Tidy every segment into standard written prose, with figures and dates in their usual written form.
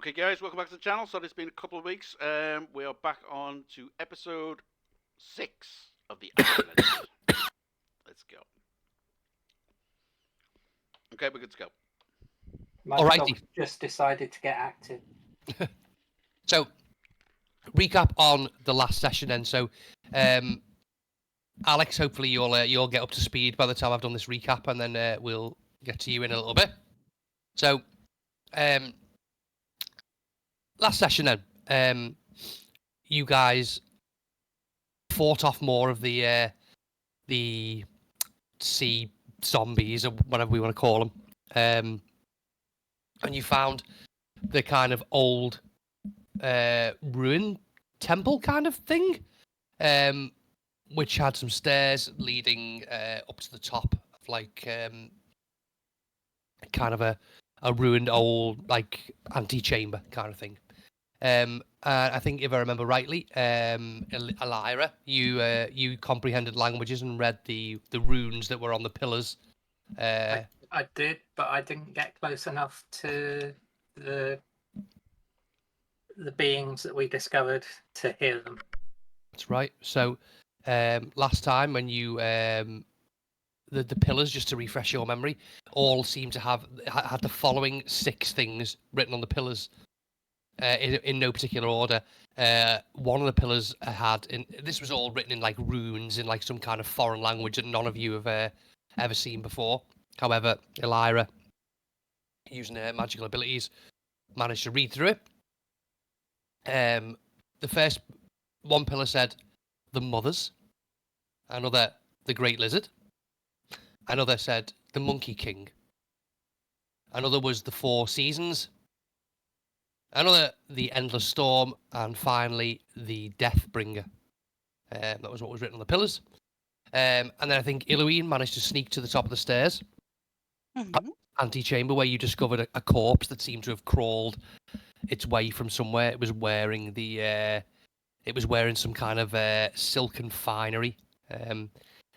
Okay, guys, welcome back to the channel. So it's been a couple of weeks. We are back on to episode 6 of the Island. Let's go. Okay, we're good to go. My Alrighty. dog just decided to get active. So, recap on the last session then. So, Alex, hopefully you'll get up to speed by the time I've done this recap, and then we'll get to you in a little bit. So, last session then, you guys fought off more of the sea zombies, or whatever we want to call them, and you found the kind of old ruin temple kind of thing, which had some stairs leading up to the top of like kind of a ruined old like antechamber kind of thing. I think if I remember rightly, Elira, you comprehended languages and read the runes that were on the pillars. I did, but I didn't get close enough to the beings that we discovered to hear them. That's right. So last time when you the pillars, just to refresh your memory, all seem to have had the following 6 things written on the pillars in no particular order. One of the pillars had, this was all written in like runes in like some kind of foreign language that none of you have ever seen before. However, Elira, using her magical abilities, managed to read through it. The first one pillar said the mothers, another the great lizard, another said the monkey king, another was the 4 seasons, another the endless storm, and finally the death bringer. That was what was written on the pillars. And then I think Eloine managed to sneak to the top of the stairs, antechamber, where you discovered a corpse that seemed to have crawled its way from somewhere. It was wearing some kind of silken finery.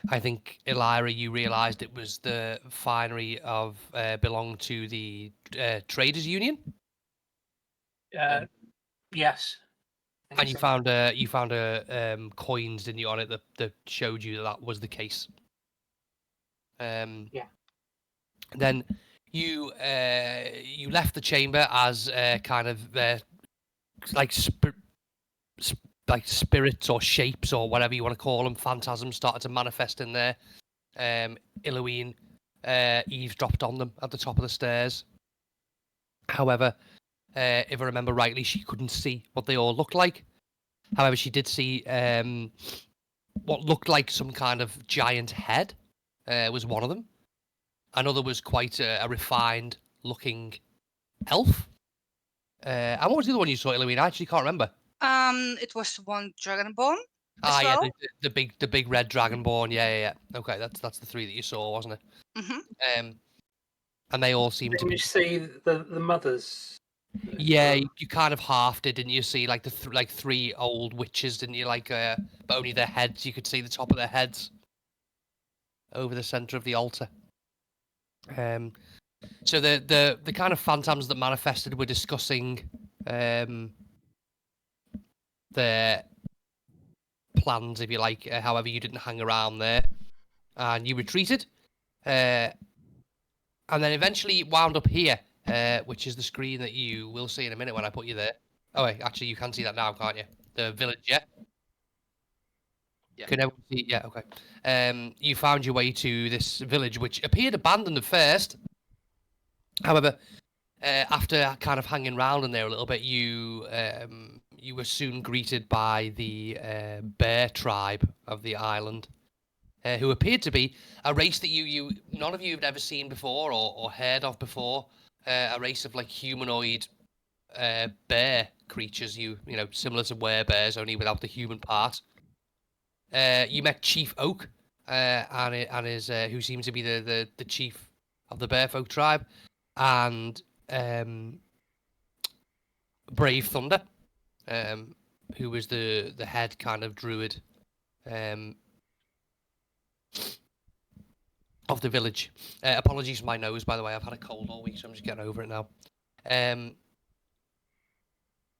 I think, Elira, you realised it was the finery of belonged to the Traders Union. Yes. And you found coins, didn't you, on it that showed you that was the case. Yeah. Then you left the chamber as kind of like spirits or shapes or whatever you want to call them, phantasms started to manifest in there. Eloine eavesdropped on them at the top of the stairs. However, if I remember rightly, she couldn't see what they all looked like. However, she did see what looked like some kind of giant head. Was one of them. Another was quite a refined-looking elf. And what was the other one you saw, Eloine? I actually can't remember. It was one dragonborn. Yeah, the big red dragonborn. Yeah. Okay, that's the 3 that you saw, wasn't it? Mm-hmm. And they all seemed to be. Did you see the mothers? Yeah, you kind of half did, didn't you? See like the 3 old witches, didn't you? Like, but only their heads. You could see the top of their heads over the center of the altar. So the kind of phantoms that manifested were discussing their plans, if you like. However, you didn't hang around there, and you retreated, and then eventually wound up here, which is the screen that you will see in a minute when I put you there. Oh, wait, actually, you can see that now, can't you? The village, yeah. Yeah. Can everyone see? Yeah, okay. You found your way to this village, which appeared abandoned at first. However, after kind of hanging around in there a little bit, you were soon greeted by the bear tribe of the island, who appeared to be a race that none of you have ever seen before or heard of before. A race of like humanoid bear creatures, you know, similar to werebears, only without the human part. You met Chief Oak, and his who seemed to be the chief of the Bearfolk tribe, and Brave Thunder, who was the head kind of druid of the village. Apologies for my nose, by the way. I've had a cold all week, so I'm just getting over it now.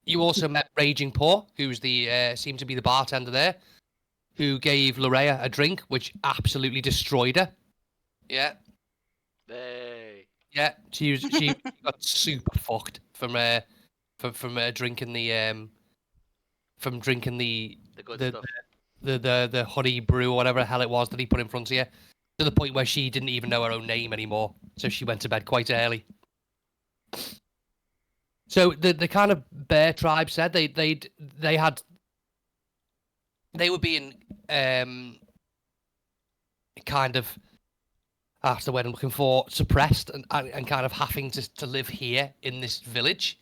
You also met Raging Paw, who's the seemed to be the bartender there, who gave Larea a drink, which absolutely destroyed her. Yeah, Hey. yeah. She got super fucked from drinking the The good the, stuff. the honey brew or whatever the hell it was that he put in front of you, to the point where she didn't even know her own name anymore. So she went to bed quite early. So the kind of bear tribe said they were being kind of, that's the word I'm looking for, suppressed and kind of having to live here in this village,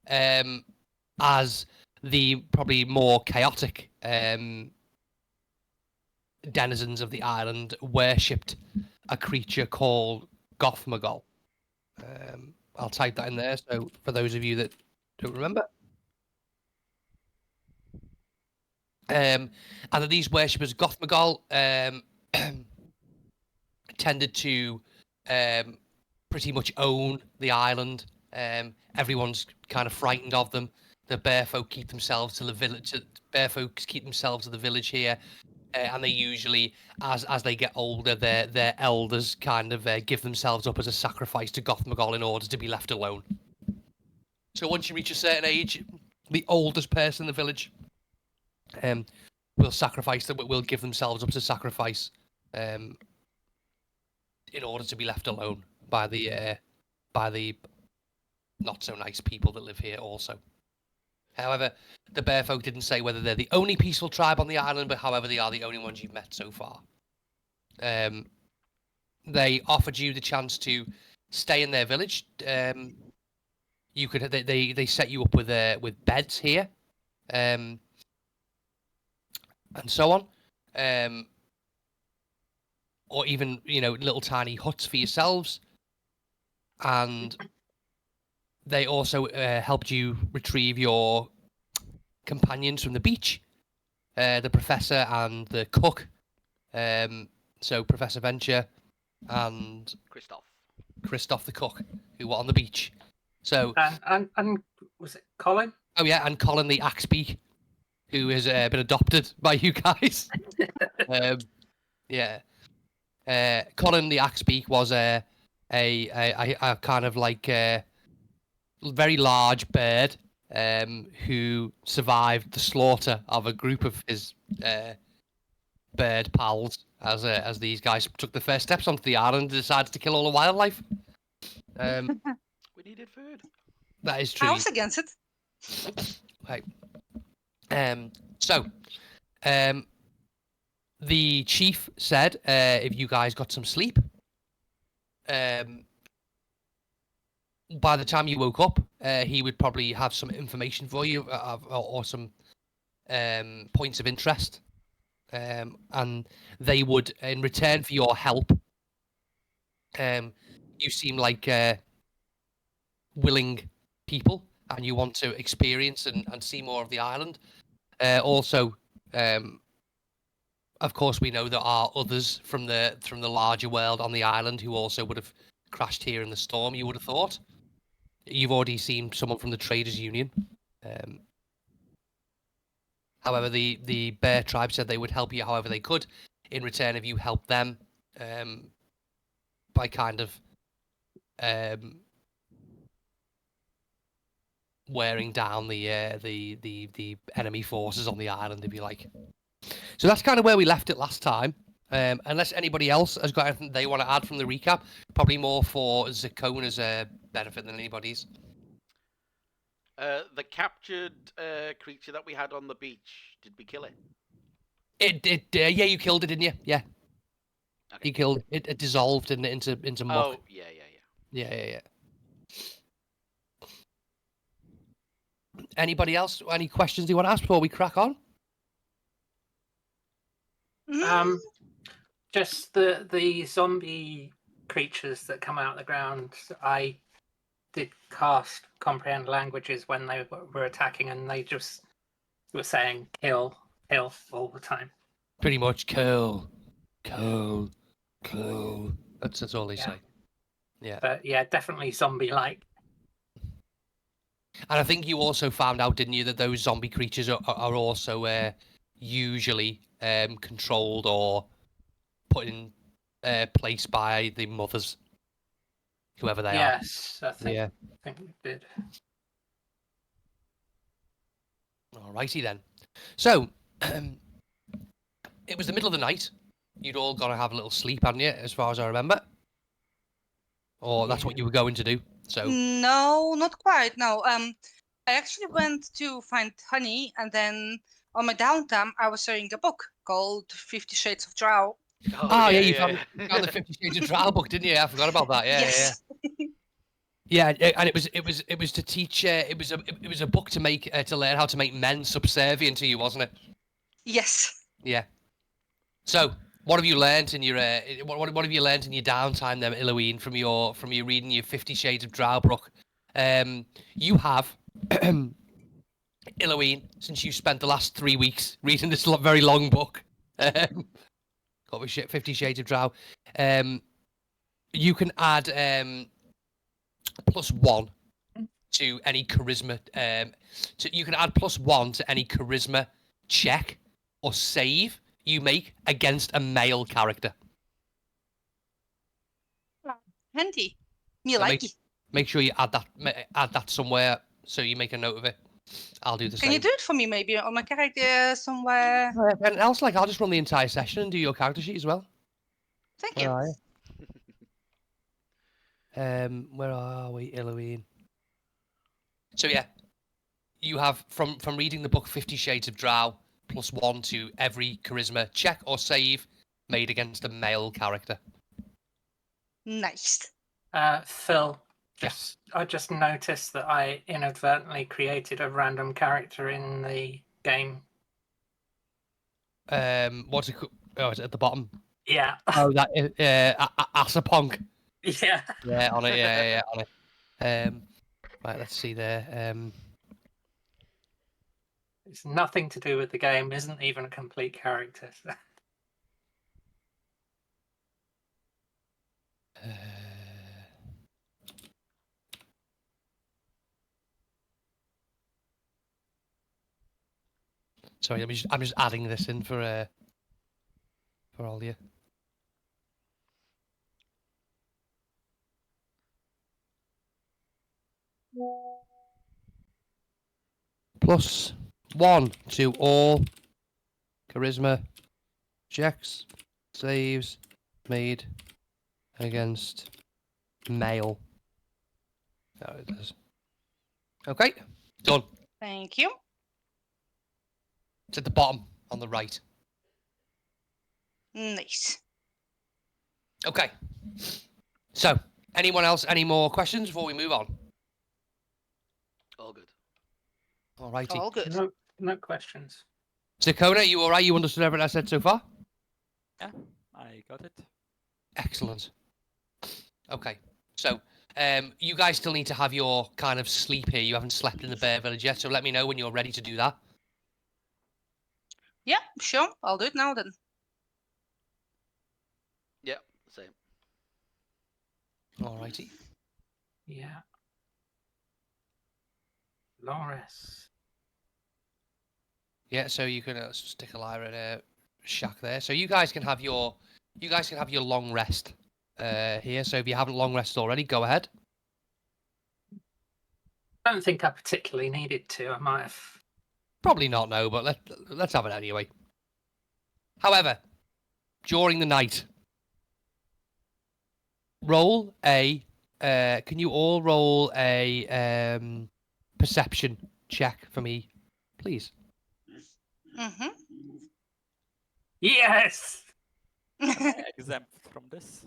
as the probably more chaotic denizens of the island worshipped a creature called Gothmogol. I'll type that in there, so for those of you that don't remember. And that these worshippers, Gothmogol, tended to pretty much own the island. Everyone's kind of frightened of them. The bear folk keep themselves to the village. Bear folks keep themselves to the village here, and they usually, as they get older, their elders kind of give themselves up as a sacrifice to Gothmogol in order to be left alone. So once you reach a certain age, the oldest person in the village will sacrifice them. Will give themselves up as a sacrifice in order to be left alone by the not so nice people that live here also. However, the bear folk didn't say whether they're the only peaceful tribe on the island, but however, they are the only ones you've met so far. They offered you the chance to stay in their village. You could they set you up with beds here, and so on, or even little tiny huts for yourselves, and they also helped you retrieve your companions from the beach, the professor and the cook. So Professor Venture and Christoph the cook, who were on the beach. So and was it Colin? Oh yeah, and Colin the Axebeak, who has been adopted by you guys. Yeah. Colin the Axebeak was a kind of like a very large bird who survived the slaughter of a group of his bird pals as these guys took the first steps onto the island and decided to kill all the wildlife. We needed food. That is true. I was against it. Right. So, the chief said if you guys got some sleep, by the time you woke up, he would probably have some information for you or some points of interest. And they would, in return for your help, you seem like willing people, and you want to experience and see more of the island. Also, of course, we know there are others from the larger world on the island who also would have crashed here in the storm. You would have thought. You've already seen someone from the Traders Union. However, the bear tribe said they would help you however they could in return if you helped them by kind of wearing down the enemy forces on the island, if you like. So that's kind of where we left it last time. Unless anybody else has got anything they want to add from the recap, probably more for Zakona's benefit than anybody's. The captured creature that we had on the beach, did we kill it? Yeah, you killed it, didn't you? Yeah. Okay. You killed it. It dissolved into muck. Oh, yeah. Yeah. Anybody else? Any questions you want to ask before we crack on? Just the zombie creatures that come out of the ground. I did cast comprehend languages when they were attacking, and they just were saying kill all the time. Pretty much kill. That's all they say. Yeah. But yeah, definitely zombie-like. And I think you also found out, didn't you, that those zombie creatures are also usually controlled or put in place by the mothers, whoever they are. Yes, I think we did. Alrighty then. So, it was the middle of the night. You'd all got to have a little sleep, hadn't you, as far as I remember? Or that's what you were going to do. So, No, not quite. No. I actually went to find honey, and then on my downtime, I was reading a book called 50 Shades of Drow. Oh, yeah, you found the 50 Shades of Drow book, didn't you? I forgot about that. Yes. Yeah, and it was to teach. It was a book to make to learn how to make men subservient to you, wasn't it? Yes. Yeah. So, what have you learned in your what have you learned in your downtime, then, Eloine, from your reading your 50 Shades of Drow book? You have, Eloine, since you spent the last 3 weeks reading this very long book, called 50 Shades of Drow. You can add +1 to any charisma. You can add +1 to any charisma check or save you make against a male character. Handy. Me So like. make sure you add that somewhere, so you make a note of it. I'll do the same. Can you do it for me, maybe on my character somewhere? And else, I'll just run the entire session and do your character sheet as well. Thank Where you. are you? Where are we, Eloine? So yeah, you have from reading the book 50 Shades of Drow +1 to every charisma check or save made against a male character. Nice. Phil, I just noticed that I inadvertently created a random character in the game. What's it? Oh, is it at the bottom? Yeah. Oh, that Asapunk. Yeah. Yeah, on it. Yeah, on it. Right, let's see there. It's nothing to do with the game. Isn't even a complete character. So. Sorry, I'm just adding this in for all you. +1 to all charisma checks, saves made against male. Oh, it does. Okay, done. Thank you. It's at the bottom on the right. Nice. Okay. So, anyone else? Any more questions before we move on? All good. Alrighty. All good. No questions. Zakona, you alright? You understood everything I said so far? Yeah, I got it. Excellent. Okay. So, you guys still need to have your kind of sleep here. You haven't slept in the Bear Village yet, so let me know when you're ready to do that. Yeah, sure. I'll do it now then. Yeah, same. Alrighty. Yeah. Long rest. Yeah, so you can stick a lyre in a shack there. So you guys can have your long rest here. So if you haven't long rested already, go ahead. I don't think I particularly needed to. I might have. Probably not, no, but let's have it anyway. However, during the night, roll a. Can you all roll a perception check for me, please? Mm-hmm. Yes. Exempt from this.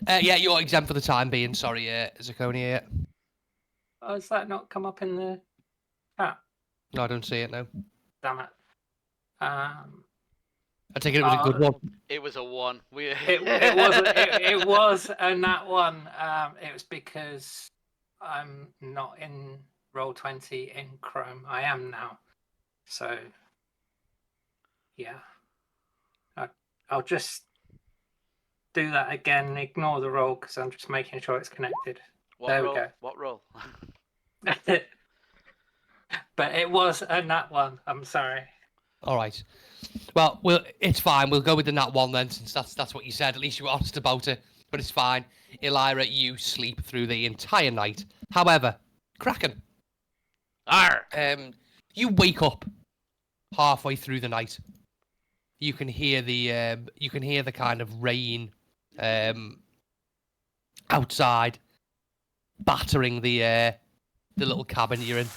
Yeah, you're exempt for the time being. Sorry, Zakonia. Oh, has that not come up in the chat? No, I don't see it. No. Damn it. I take it was a good one. It was a 1. It was a nat one. It was because I'm not in Roll20 in Chrome. I am now. So yeah. I'll just do that again. Ignore the roll because I'm just making sure it's connected. What There we roll? go. What roll? But it was a nat one. I'm sorry. All right. Well, it's fine. We'll go with the nat 1 then, since that's what you said. At least you were honest about it. But it's fine. Elira, you sleep through the entire night. However, Kraken, Arr! you wake up halfway through the night. You can hear the kind of rain outside battering the little cabin you're in.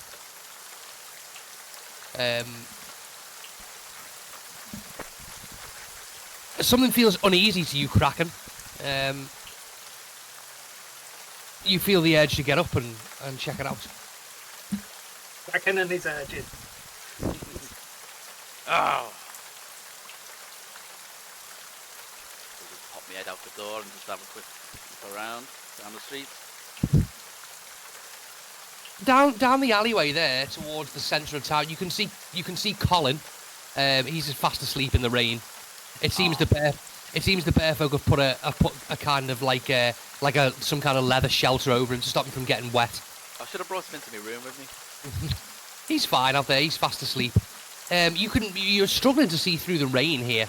Something feels uneasy to you, Kraken. You feel the urge to get up and check it out. Kraken and his urges. Oh. I'll just pop my head out the door and just have a quick look around down the street. Down the alleyway there towards the centre of town, you can see Colin. He's just fast asleep in the rain. It seems the bear folk have put a kind of like some kind of leather shelter over him to stop him from getting wet. I should have brought him into my room with me. He's fine out there. He's fast asleep. You're struggling to see through the rain here.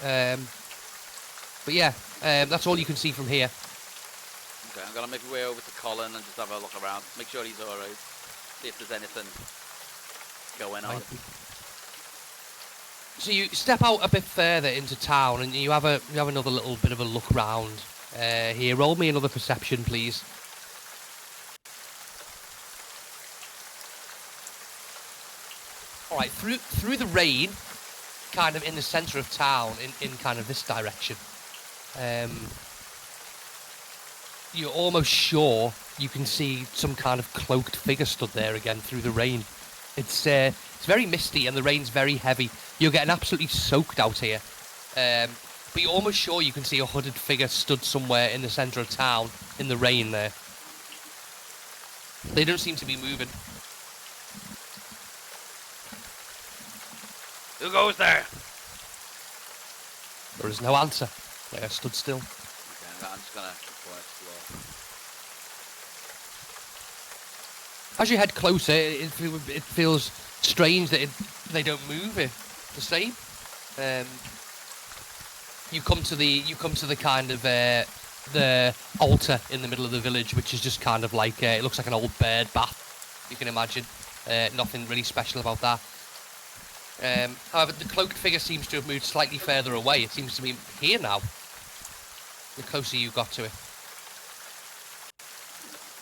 But yeah, that's all you can see from here. Okay, I'm gonna make my way over to Colin and just have a look around, make sure he's alright, see if there's anything going on. So you step out a bit further into town, and you have another little bit of a look round. Here, roll me another perception, please. All right, through the rain, kind of in the centre of town, in kind of this direction. You're almost sure you can see some kind of cloaked figure stood there again through the rain. It's very misty and the rain's very heavy. You're getting absolutely soaked out here. But you're almost sure you can see a hooded figure stood somewhere in the centre of town in the rain there. They don't seem to be moving. Who goes there? There is no answer. They are stood still. Okay, I'm just gonna explore. As you head closer, it feels strange that they don't move the same. You come to the kind of the altar in the middle of the village, which is just kind of like it looks like an old bird bath. You can imagine. Nothing really special about that. However, the cloaked figure seems to have moved slightly further away. It seems to be here now. The closer you got to it.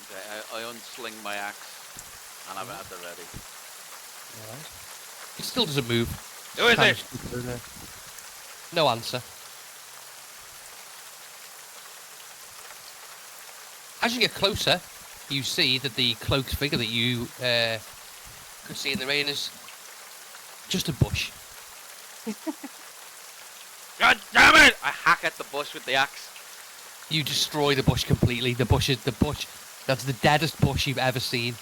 Okay, I unsling my axe and I've had it ready. Alright. It still doesn't move. Who is Kind it? of stood there. No answer. As you get closer, you see that the cloaked figure that you could see in the rain is just a bush. God damn it! I hack at the bush with the axe. You destroy the bush completely. The bush. That's the deadest bush you've ever seen.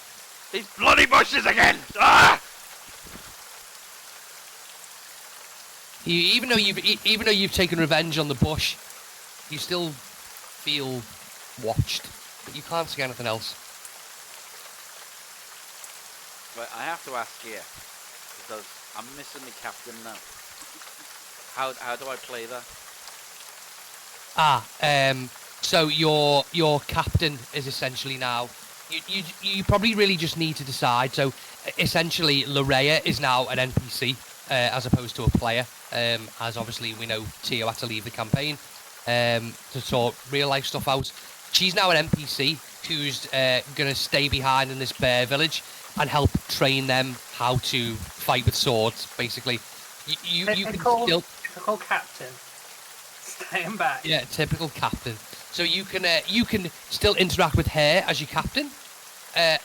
These bloody bushes again! Ah! Even though you've taken revenge on the bush, you still feel watched, but you can't see anything else. But I have to ask here, because I'm missing the captain now. How do I play that? So your captain is essentially now. You probably really just need to decide. So essentially, Larea is now an NPC as opposed to a player. As obviously we know, Tio had to leave the campaign to sort real life stuff out. She's now an NPC who's gonna stay behind in this bear village and help train them how to fight with swords. Basically, you can still typical captain staying back. Yeah, typical captain. So you can still interact with her as your captain,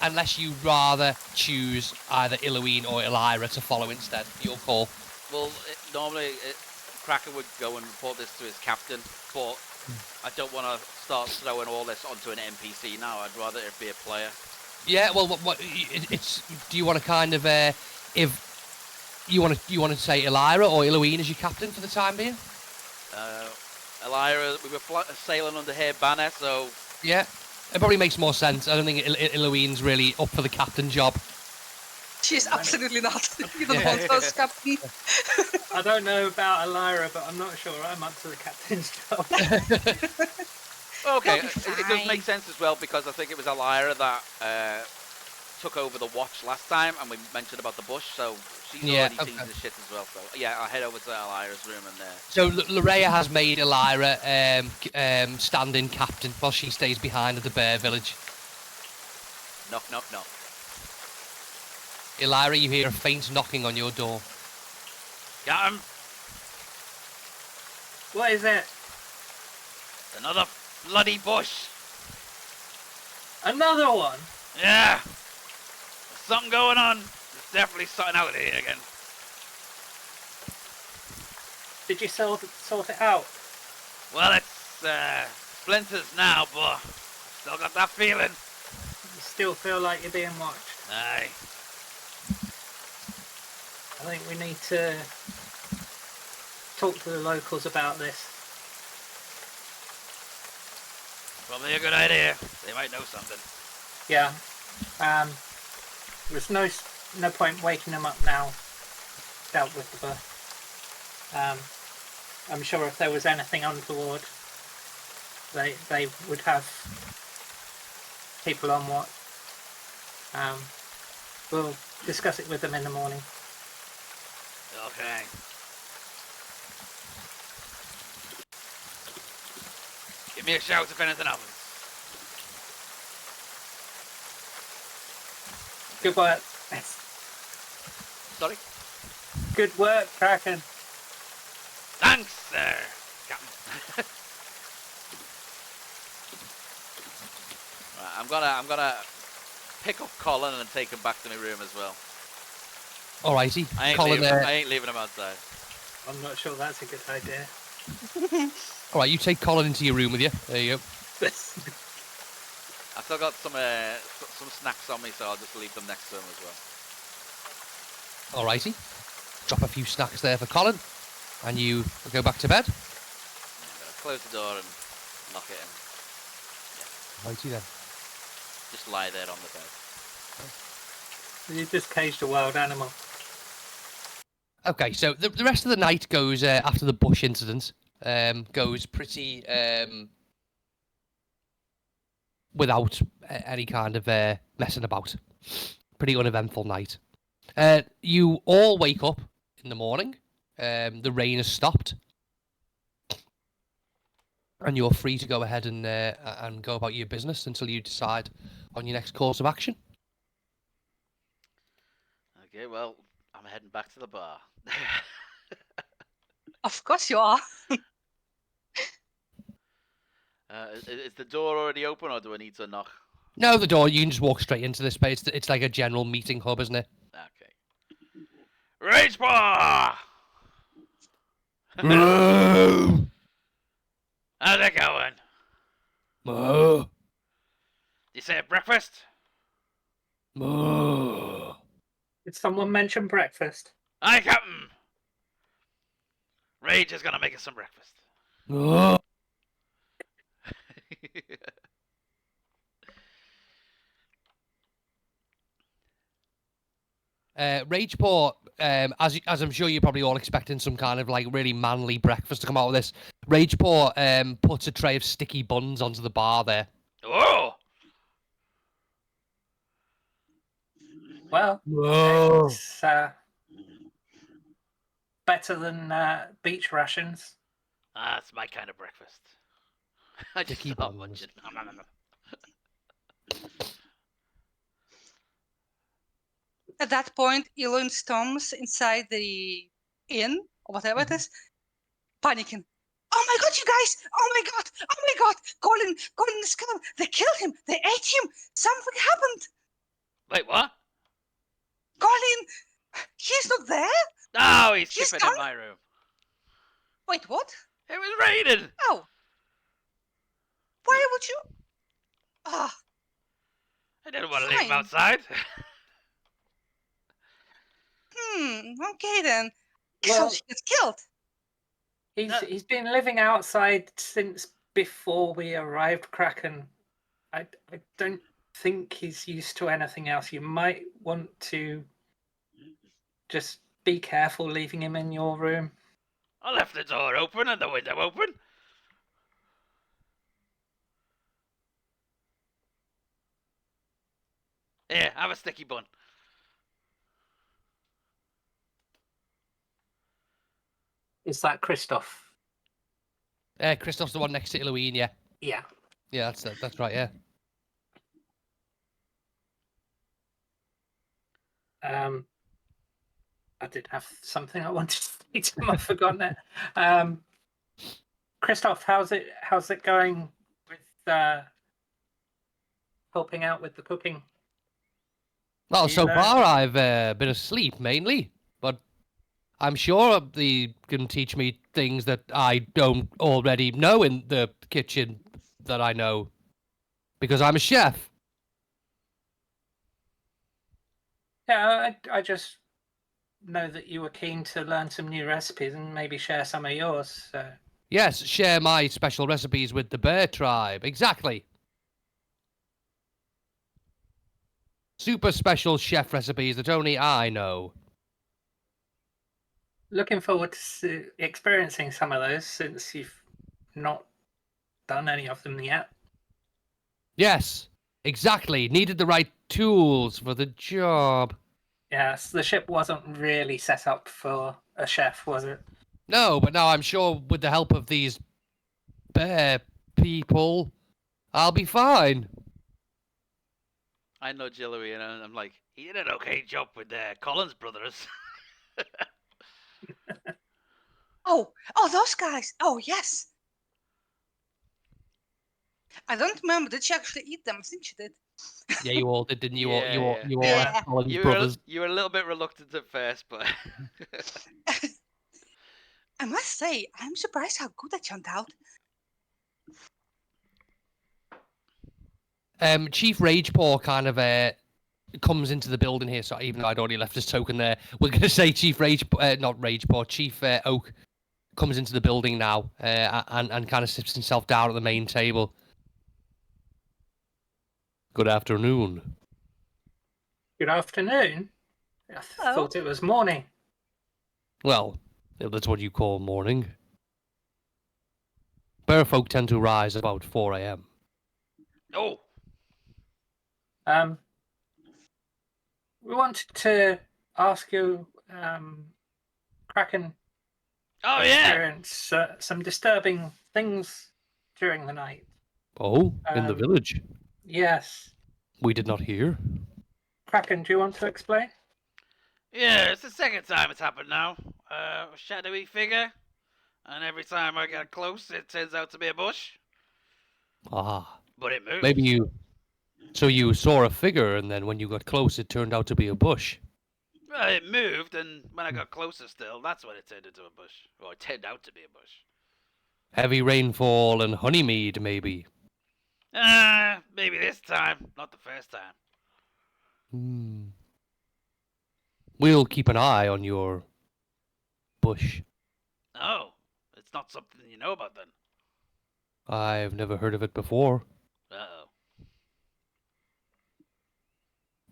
unless you rather choose either Iluine or Elira to follow instead. Your call. Well, normally Kraken would go and report this to his captain, but I don't want to start throwing all this onto an NPC now. I'd rather it be a player. Yeah, well, it's. Do you want to kind of if you want to say Elira or Iluine as your captain for the time being? Elira, we were sailing under her banner, so Yeah, it probably makes more sense. I don't think Iluine's really up for the captain job. She's Right. absolutely not. You don't want her as captain. I don't know about Elira, but I'm not sure I'm up to the captain's job. Well, okay, That'll be it does make fine. sense as well because I think it was Elira that took over the watch last time, and we mentioned about the bush, so she's Yeah, already seen okay. the shit as well. So yeah, I'll head over to Elira's room and So Larea has made Elira stand-in captain while she stays behind at the bear village. knock, knock, knock. Elira, you hear a faint knocking on your door. Got him. What is it? Another bloody bush. Another one? Yeah. There's something going on. There's definitely something out here again. Did you sort it out? Well, it's splinters now, but still got that feeling. You still feel like you're being watched? Aye. I think we need to talk to the locals about this. Probably a good idea. They might know something. Yeah. There's no point waking them up now. Dealt with the birth. I'm sure if there was anything untoward, they would have people on watch. We'll discuss it with them in the morning. Okay. Give me a shout if anything happens. Good work. Sorry? Good work, Kraken. Thanks, sir, Captain. Right, I'm gonna pick up Colin and take him back to my room as well. Alrighty, I Colin. ain't leaving him outside. I'm not sure that's a good idea. Alright, you take Colin into your room with you. There you go. I've still got some snacks on me, so I'll just leave them next to him as well. Alrighty. Drop a few snacks there for Colin, and you go back to bed. Yeah, I'll close the door and lock it in. Alrighty then. Just lie there on the bed. You just caged a wild animal. Okay, so the rest of the night goes after the bush incident. Goes pretty without any kind of messing about. Pretty uneventful night. You all wake up in the morning. The rain has stopped, and you're free to go ahead and go about your business until you decide on your next course of action. Okay, well, I'm heading back to the bar. Of course you are. Is the door already open, or do I need to knock? No, the door. You can just walk straight into this space. It's like a general meeting hub, isn't it? Okay. Rage bar! Moo! How's it going? Moo! You say breakfast? Moo! Did someone mention breakfast? Aye, Captain! Rage is gonna make us some breakfast. Moo! Rageport, as I'm sure you're probably all expecting some kind of like really manly breakfast to come out of this. Rageport puts a tray of sticky buns onto the bar there. Oh! Well, Whoa! it's better than beach rations. That's my kind of breakfast. I just Sticky start buns. munching. Nom, nom, nom, nom. At that point, Eloin storms inside the inn, or whatever it is, panicking. Oh my god, you guys! Oh my god! Oh my god! Colin is killed! They killed him! They ate him! Something happened! Wait, what? Colin! He's not there? Oh, he's He's skipping in gone? my room. Wait, what? It was raining! Oh. Why would you? Ah, I didn't want to leave him Fine. outside. okay then. Well- So she gets killed. He's been living outside since before we arrived, Kraken. I don't think he's used to anything else. You might want to just be careful leaving him in your room. I left the door open and the window open. Here, have a sticky bun. Is that Christoph? Christoph's the one next to Eloine, yeah. Yeah. Yeah, that's right, yeah. I did have something I wanted to say to him. I've forgotten it. Christoph, how's it going with helping out with the cooking? Well, so Yeah. far I've been asleep mainly, but I'm sure they can teach me things that I don't already know in the kitchen that I know, because I'm a chef. Yeah, I just know that you were keen to learn some new recipes and maybe share some of yours. So. Yes, share my special recipes with the bear tribe. Exactly. Super special chef recipes that only I know. Looking forward to experiencing some of those since you've not done any of them yet. Yes, exactly. Needed the right tools for the job. Yes, the ship wasn't really set up for a chef, was it? No, but now I'm sure with the help of these bear people, I'll be fine. I know Jillery, and I'm like, he did an okay job with Collins Brothers. Oh, those guys. Oh, yes. I don't remember. Did she actually eat them? I think she did. Yeah, you all did, didn't you? Yeah, You all Yeah. Collins you were brothers. you were a little bit reluctant at first, but I must say, I'm surprised how good that turned out. Chief Ragepaw kind of comes into the building here, so even though I'd already left his token there, we're going to say Chief not Ragepaw, Chief Oak comes into the building now and kind of sits himself down at the main table. Good afternoon. Good afternoon. I Hello. thought it was morning. Well, if that's what you call morning. Bear folk tend to rise about 4 a.m. oh, We wanted to ask you, Kraken oh yeah. experienced some disturbing things during the night. Oh, in the Um, village. Yes. We did not hear. Kraken, do you want to explain? Yeah, it's the second time it's happened now. A shadowy figure, and every time I get close, it turns out to be a bush. Ah, But it moves. maybe you... So you saw a figure, and then when you got close, it turned out to be a bush. Well, it moved, and when I got closer still, that's when it turned into a bush. Or it turned out to be a bush. Heavy rainfall and honeymead, maybe. Maybe this time, not the first time. We'll keep an eye on your bush. Oh, it's not something you know about then. I've never heard of it before. Uh-oh.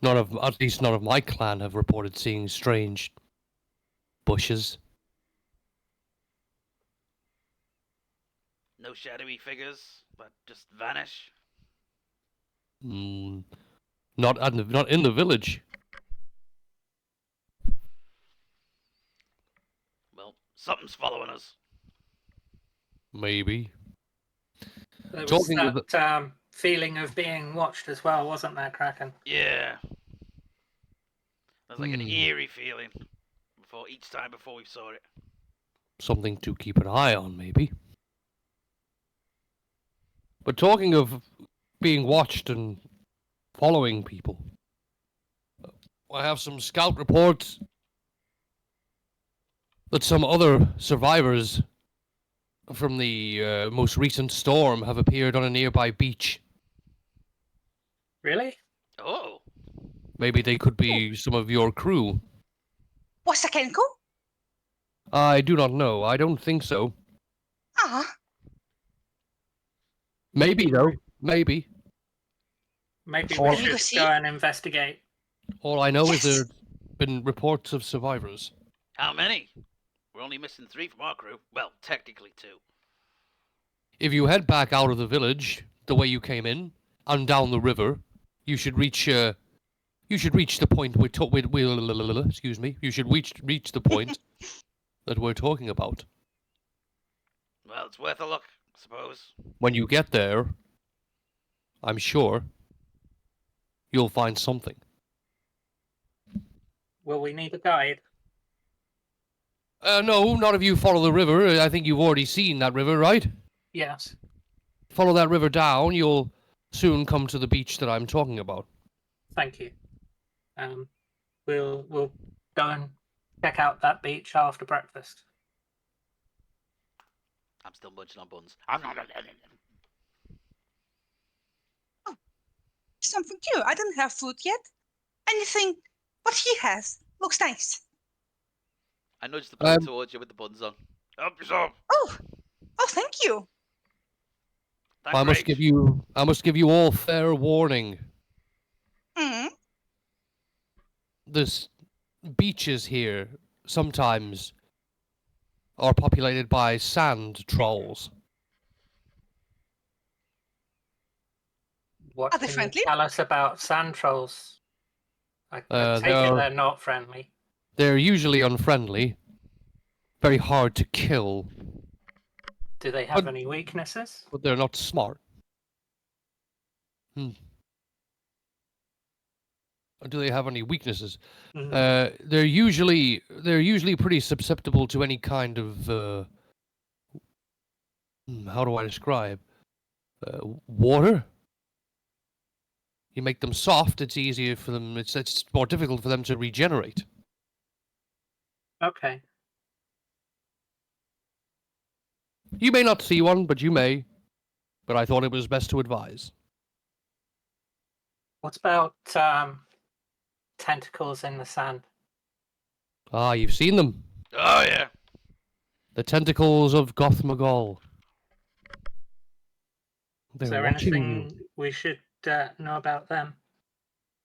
At least none of my clan have reported seeing strange bushes. No shadowy figures that just vanish. Not in the village. Well, something's following us. Maybe. There was Talking of that feeling of being watched as well, wasn't there, Kraken? Yeah. There's like an Hmm. eerie feeling each time before we saw it. Something to keep an eye on, maybe. But talking of being watched and following people, I have some scout reports that some other survivors from the most recent storm have appeared on a nearby beach. Really? Oh. Maybe they could be some of your crew. Was that Kenko? I do not know. I don't think so. Ah, Maybe, though. Maybe. Maybe Or- we should see? go and investigate. All I know is Yes. been reports of survivors. How many? We're only missing 3 from our crew. Well, technically 2. If you head back out of the village the way you came in and down the river, you should reach. You should reach the point excuse me. You should reach the point that we're talking about. Well, it's worth a look, I suppose. When you get there, I'm sure you'll find something. Will we need a guide? No, not if you follow the river. I think you've already seen that river, right? Yes. Follow that river down, you'll soon come to the beach that I'm talking about. Thank you. We'll go and check out that beach after breakfast. I'm still munching on buns. Something new. I don't have food yet. Anything what he has looks nice. I nudged the plate towards you with the buns on. Help yourself. Oh, thank you. I must give you all fair warning. Hmm. The beaches here sometimes are populated by sand trolls. What Are they can friendly? you tell us about sand trolls? I take they it are- they're not friendly. They're usually unfriendly, very hard to kill, Do they have But- any weaknesses? but they're not smart. Do they have any weaknesses? Mm. They're usually pretty susceptible to any kind of how do I describe water. You make them soft, it's easier for them. It's more difficult for them to regenerate. Okay. You may not see one, but you may. But I thought it was best to advise. What about tentacles in the sand? Ah, you've seen them. Oh, yeah. The tentacles of Gothmagol. They're Is there watching anything we should know about them?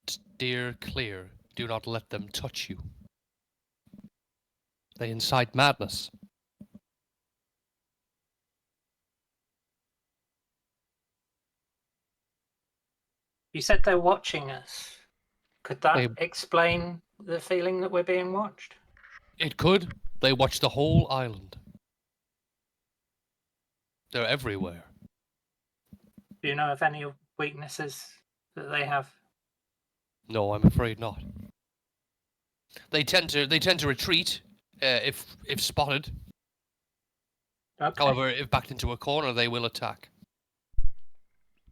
Steer clear. Do not let them touch you. They incite madness. You said they're watching us. Could that They- explain the feeling that we're being watched? It could. They watch the whole island. They're everywhere. Do you know of any weaknesses that they have? No, I'm afraid not. They tend to retreat if spotted. Okay. However, if backed into a corner, they will attack.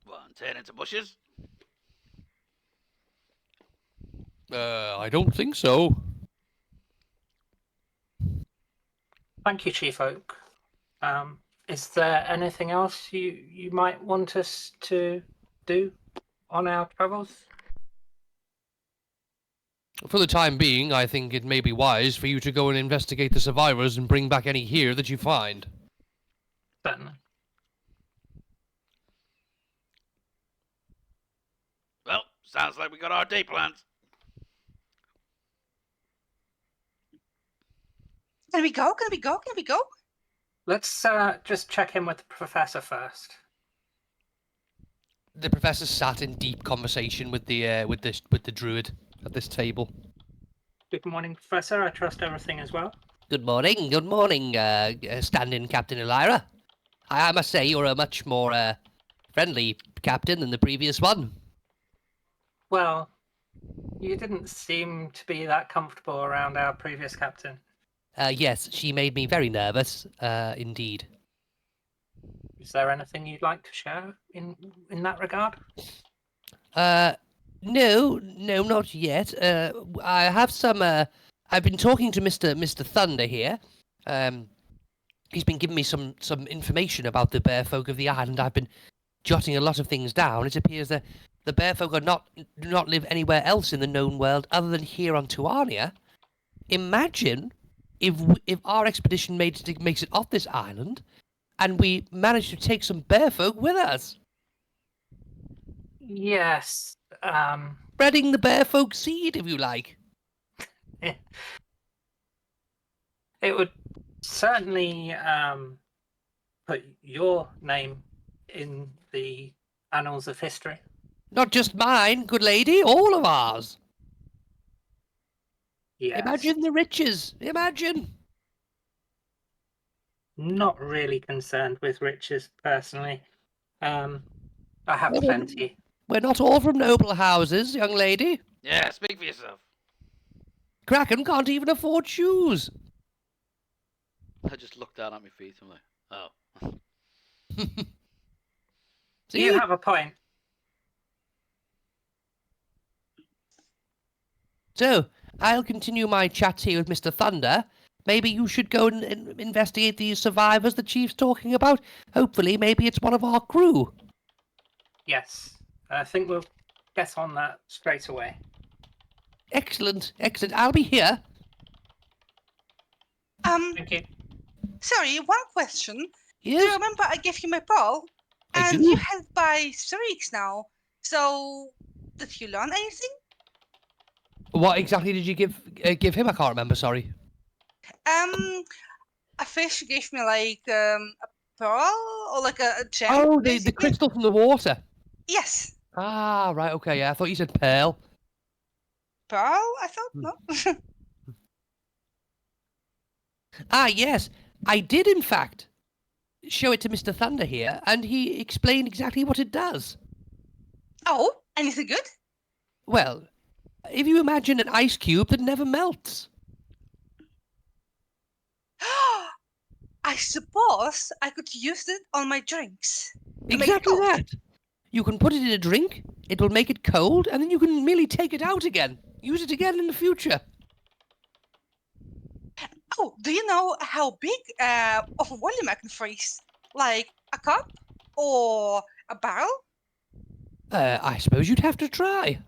What, and turn into bushes? I don't think so. Thank you, Chief Oak. Is there anything else you might want us to do on our travels? For the time being, I think it may be wise for you to go and investigate the survivors and bring back any here that you find. Certainly. Well, sounds like we got our day plans. Can we go? Can we go? Can we go? Let's just check in with the professor first. The professor sat in deep conversation with the druid at this table. Good morning, Professor. I trust everything is well. Good morning, stand-in Captain Elira. I must say you're a much more friendly captain than the previous one. Well, you didn't seem to be that comfortable around our previous captain. Yes, she made me very nervous, indeed. Is there anything you'd like to share in that regard? No, not yet. I have some. I've been talking to Mr. Thunder here. He's been giving me some information about the bear folk of the island. I've been jotting a lot of things down. It appears that the bear folk do not live anywhere else in the known world other than here on Tuania. Imagine if our expedition makes it off this island, and we manage to take some bear folk with us. Yes. Spreading the bear folk seed, if you like. It would certainly put your name in the annals of history. Not just mine, good lady, all of ours. Yes. Imagine the riches. Imagine. Not really concerned with riches personally. I have Well, plenty. We're not all from noble houses, young lady. Yeah, speak for yourself. Kraken can't even afford shoes. I just looked down at my feet. I'm like, oh. See? You have a point. So, I'll continue my chat here with Mr. Thunder. Maybe you should go and investigate these survivors the chief's talking about. Hopefully, maybe it's one of our crew. Yes. I think we'll get on that straight away. Excellent, excellent. I'll be here. Thank you. Sorry, one question. Do you Yes, remember I gave you my pearl? I And do. you had it by 3 weeks now. So, did you learn anything? What exactly did you give him? I can't remember, sorry. A fish gave me like a pearl or like a gem. Oh, the basically. crystal from the water. Yes, Ah, right, okay, yeah. I thought you said pearl. pearl. I thought no. Ah, yes. I did, in fact, show it to Mr. Thunder here, and he explained exactly what it does. Oh, anything good? Well, if you imagine an ice cube that never melts. I suppose I could use it on my drinks. To make it Exactly cold. that. You can put it in a drink, it will make it cold, and then you can merely take it out again. Use it again in the future. Oh, do you know how big of a volume I can freeze? Like a cup or a barrel? I suppose you'd have to try.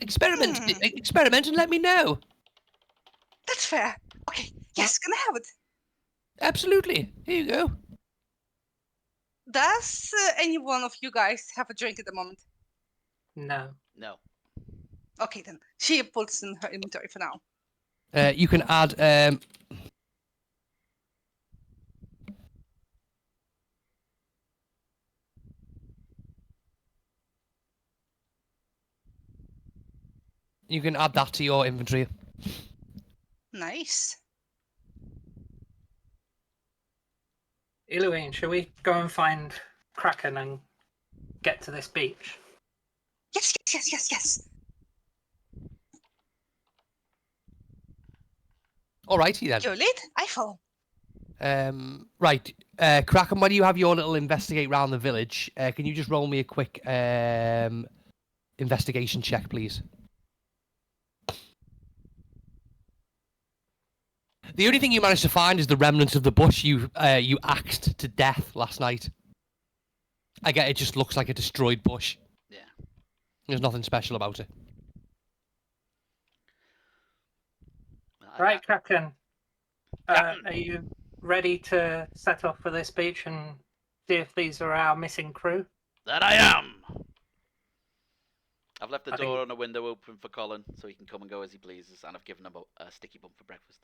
Experiment, experiment and let me know. That's fair. Okay, yes, can I have it? Absolutely. Here you go. Does any one of you guys have a drink at the moment? No. No. Okay, then. She puts in her inventory for now. You can add you can add that to your inventory. Nice. Eloine, shall we go and find Kraken and get to this beach? Yes. Alrighty then. You're late. I follow. Right. Kraken, when you have your little investigate round the village, can you just roll me a quick investigation check, please? The only thing you managed to find is the remnants of the bush you axed to death last night. I get it just looks like a destroyed bush. Yeah. There's nothing special about it. Right, Kraken. Captain. Are you ready to set off for this beach and see if these are our missing crew? That I am. I've left the I think- door and the window open for Colin, so he can come and go as he pleases, and I've given him a sticky bun for breakfast.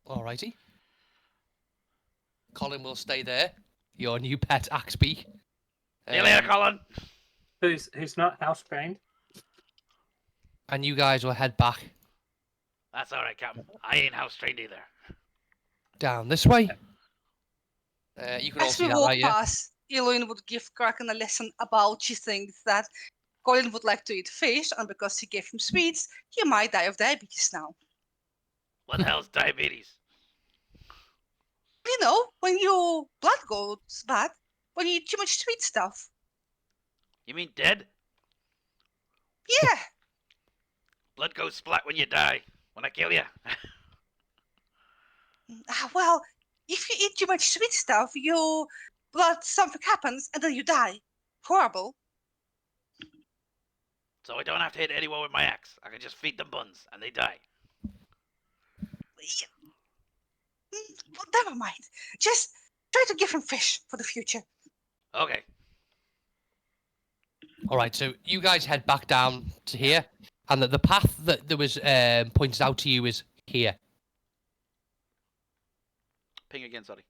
Alrighty. Colin will stay there. Your new pet Axby. See you later, Colin. Who's not house trained? And you guys will head back That's all right, Captain. I ain't house trained either. down this way. You can all As see we that, walk right? Yeah. past, Eloine would give Kraken a lesson about she thinks that Colin would like to eat fish, and because he gave him sweets, he might die of diabetes now. What the hell's diabetes? You know, when your blood goes bad, when you eat too much sweet stuff. You mean dead? Yeah, Blood goes splat when you die. When I kill you. well, if you eat too much sweet stuff, your blood, something happens, and then you die. Horrible. So I don't have to hit anyone with my axe. I can just feed them buns, and they die. Well, never mind. Just try to give him fish for the future. Okay. All right, so you guys head back down to here. and that the path that was pointed out to you is here. Ping again, sorry.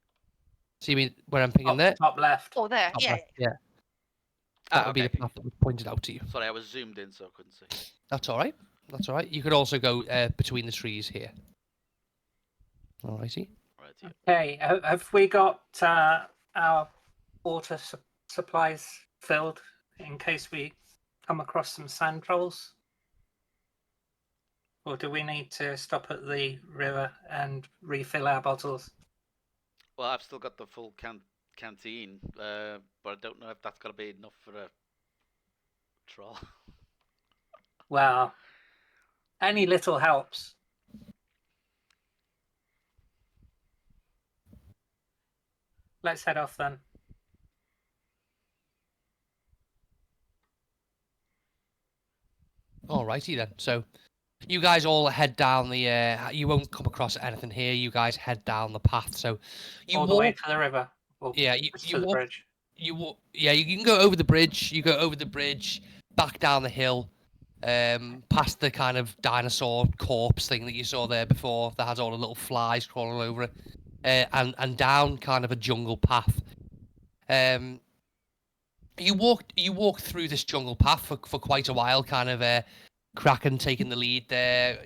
See me where I'm pinging there? Top left. Oh, there. Top Yeah. left, yeah. That would be okay. the path that was pointed out to you. Sorry, I was zoomed in, so I couldn't see. That's all right. That's all right. You could also go between the trees here. All righty. Right, yeah. Okay, have we got our water supplies filled in case we come across some sand trolls? Or do we need to stop at the river and refill our bottles? Well, I've still got the full canteen, but I don't know if that's going to be enough for a troll. Well, any little helps. Let's head off then. Alrighty then. So, you guys all head down the. You won't come across anything here. You guys head down the path. So, you All the way to the river. Or Yeah, you to the walk. bridge. You walk. Yeah, you can go over the bridge. You go over the bridge, back down the hill, past the kind of dinosaur corpse thing that you saw there before that has all the little flies crawling over it, and down kind of a jungle path. You walk through this jungle path for quite a while, kind of Kraken taking the lead there,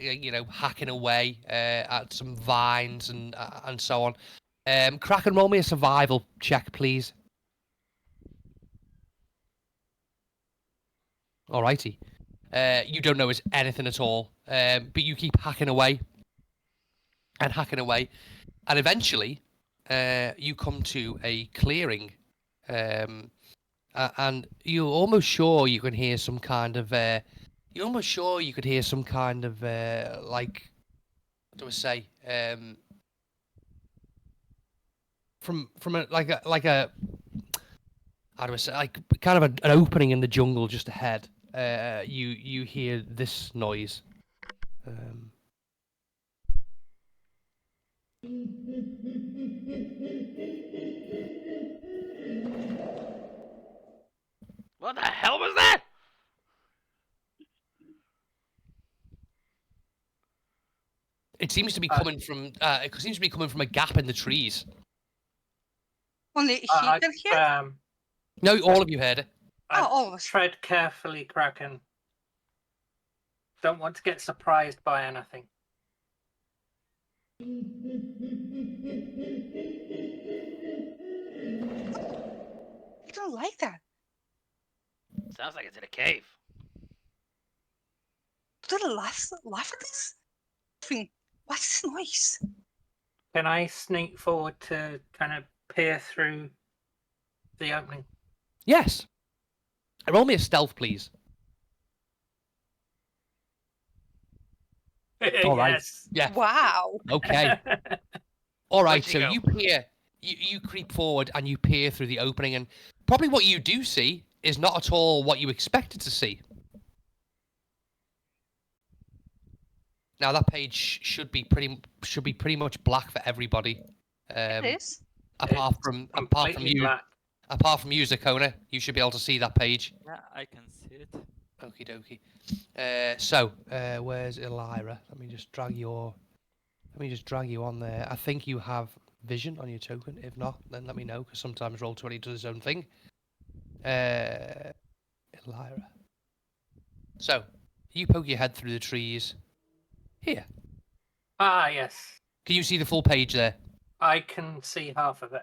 hacking away at some vines and so on. Kraken, roll me a survival check, please. Alrighty. You don't notice anything at all, but you keep hacking away and hacking away, and eventually you come to a clearing, and you're almost sure you can hear some kind of like, what do I say, from a how do I say, like kind of an opening in the jungle just ahead. You hear this noise. What the hell was that? It seems to be coming from. It seems to be coming from a gap in the trees. Only he I can hear. No, all of you heard it. I All of us. tread carefully, Kraken. Don't want to get surprised by anything. I don't like that. Sounds like it's in a cave. Do they laugh at this? Think, what's this noise? Can I sneak forward to kind of peer through the opening? Yes. Roll me a stealth, please. All right. Yes. Yeah. Wow. Okay. All right. Where'd So you you peer. You creep forward and you peer through the opening, and probably what you do see is not at all what you expected to see. Now that page should be pretty much black for everybody. It is. Apart from Completely you, black. Zakona, you should be able to see that page. Yeah, I can see it. Okie dokie. So where's Elira? Let me just drag you on there. I think you have vision on your token. If not, then let me know, because sometimes Roll20 does its own thing. Elira. So you poke your head through the trees. Here. Ah, yes. Can you see the full page there? I can see half of it.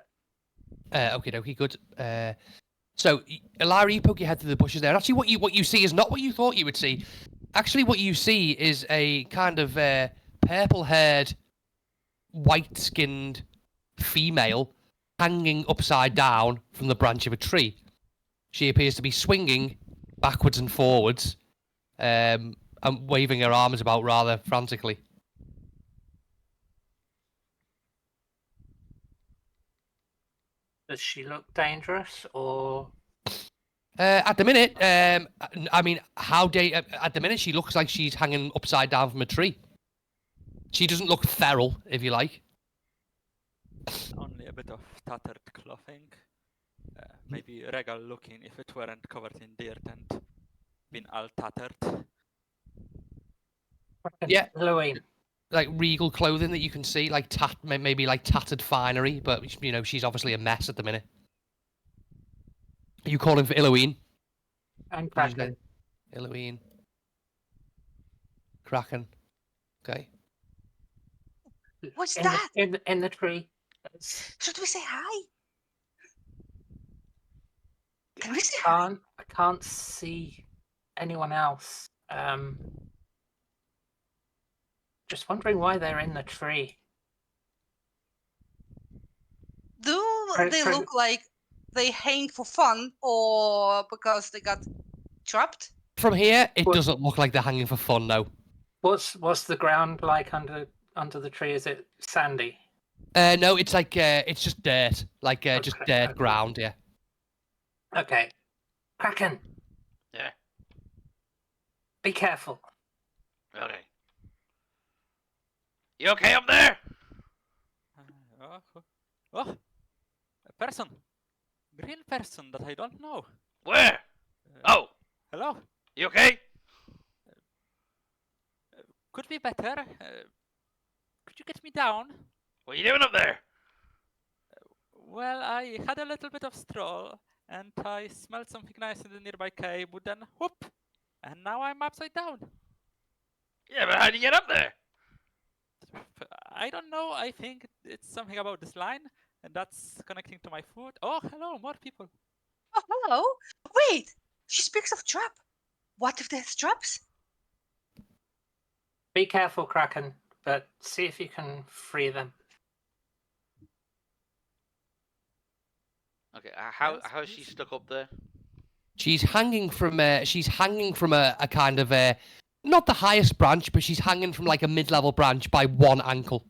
Okay, dokie, good. So, Elira, you poke your head through the bushes there. And actually, what you see is not what you thought you would see. Actually, what you see is a kind of purple-haired, white-skinned female hanging upside down from the branch of a tree. She appears to be swinging backwards and forwards, and waving her arms about rather frantically. Does she look dangerous, or At the minute, I mean, at the minute she looks like she's hanging upside down from a tree. She doesn't look feral, if you like. Only a bit of tattered clothing. Maybe regal looking if it weren't covered in dirt and been all tattered. Kraken, Yeah. Halloween. Like regal clothing that you can see, like maybe like tattered finery, but you know she's obviously a mess at the minute. Are you calling for Halloween? And Did you say Kraken. Halloween. Kraken. Okay. What's in that? in the tree. It's- Should we say hi? Can we say I hi? can't see anyone else. Just wondering why they're in the tree. Do Kra- they Kra- look like they hang for fun or because they got trapped? From here, it What- doesn't look like they're hanging for fun, no. What's the ground like under the tree? Is it sandy? No, it's like it's just dirt, like just Okay, dirt okay. ground. Yeah. Okay. Kraken, Yeah. be careful. Okay. You okay up there? Oh, a person. Green person that I don't know. Where? Oh, Hello. you okay? Could be better. Could you get me down? What are you doing up there? Well, I had a little bit of stroll, and I smelled something nice in the nearby cave, but then whoop! And now I'm upside down. Yeah, but how'd you get up there? I don't know, I think it's something about this line, and that's connecting to my foot. Oh, hello, more people. Oh, hello. Wait, she speaks of trap. What if there's traps? Be careful, Kraken, but see if you can free them. Okay, Yes, how's she please. stuck up there? She's hanging from a kind of not the highest branch, but she's hanging from like a mid-level branch by one ankle.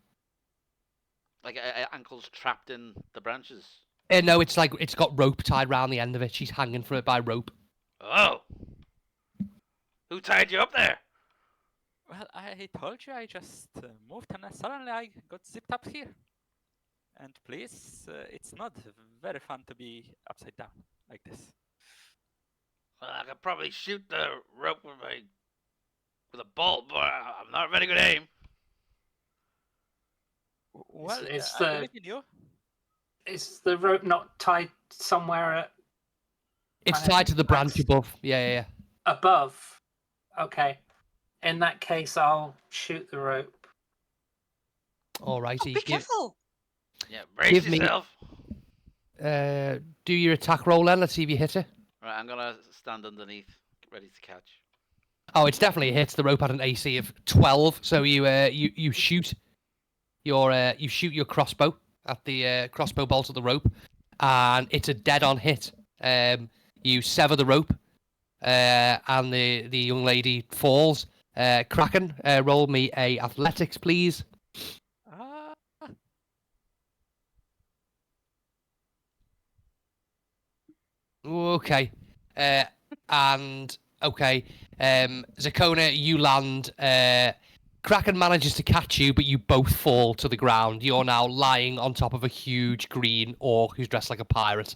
Like ankles trapped in the branches. No, it's like it's got rope tied around the end of it. She's hanging from it by rope. Oh. Who tied you up there? Well, I told you I just moved, and suddenly I got zipped up here. And please, it's not very fun to be upside down like this. Well, I could probably shoot the rope with a bolt, but I'm not a very good aim. Well, it's I the- believe in you. Is the rope not tied somewhere It's Kind of tied to the branch nice. above. Yeah. above? Okay. In that case, I'll shoot the rope. All Oh, righty. be careful. Yeah, brace Give me- yourself. Do your attack roll then. Let's see if you hit it. Right, I'm gonna stand underneath, get ready to catch. Oh, it's definitely a hit. The rope had an AC of 12, so you shoot your crossbow at the crossbow bolt of the rope, and it's a dead-on hit. You sever the rope, and the young lady falls. Kraken, roll me a athletics, please. Ah, Okay. And okay. Zakona, you land. Kraken manages to catch you, but you both fall to the ground. You're now lying on top of a huge green orc who's dressed like a pirate.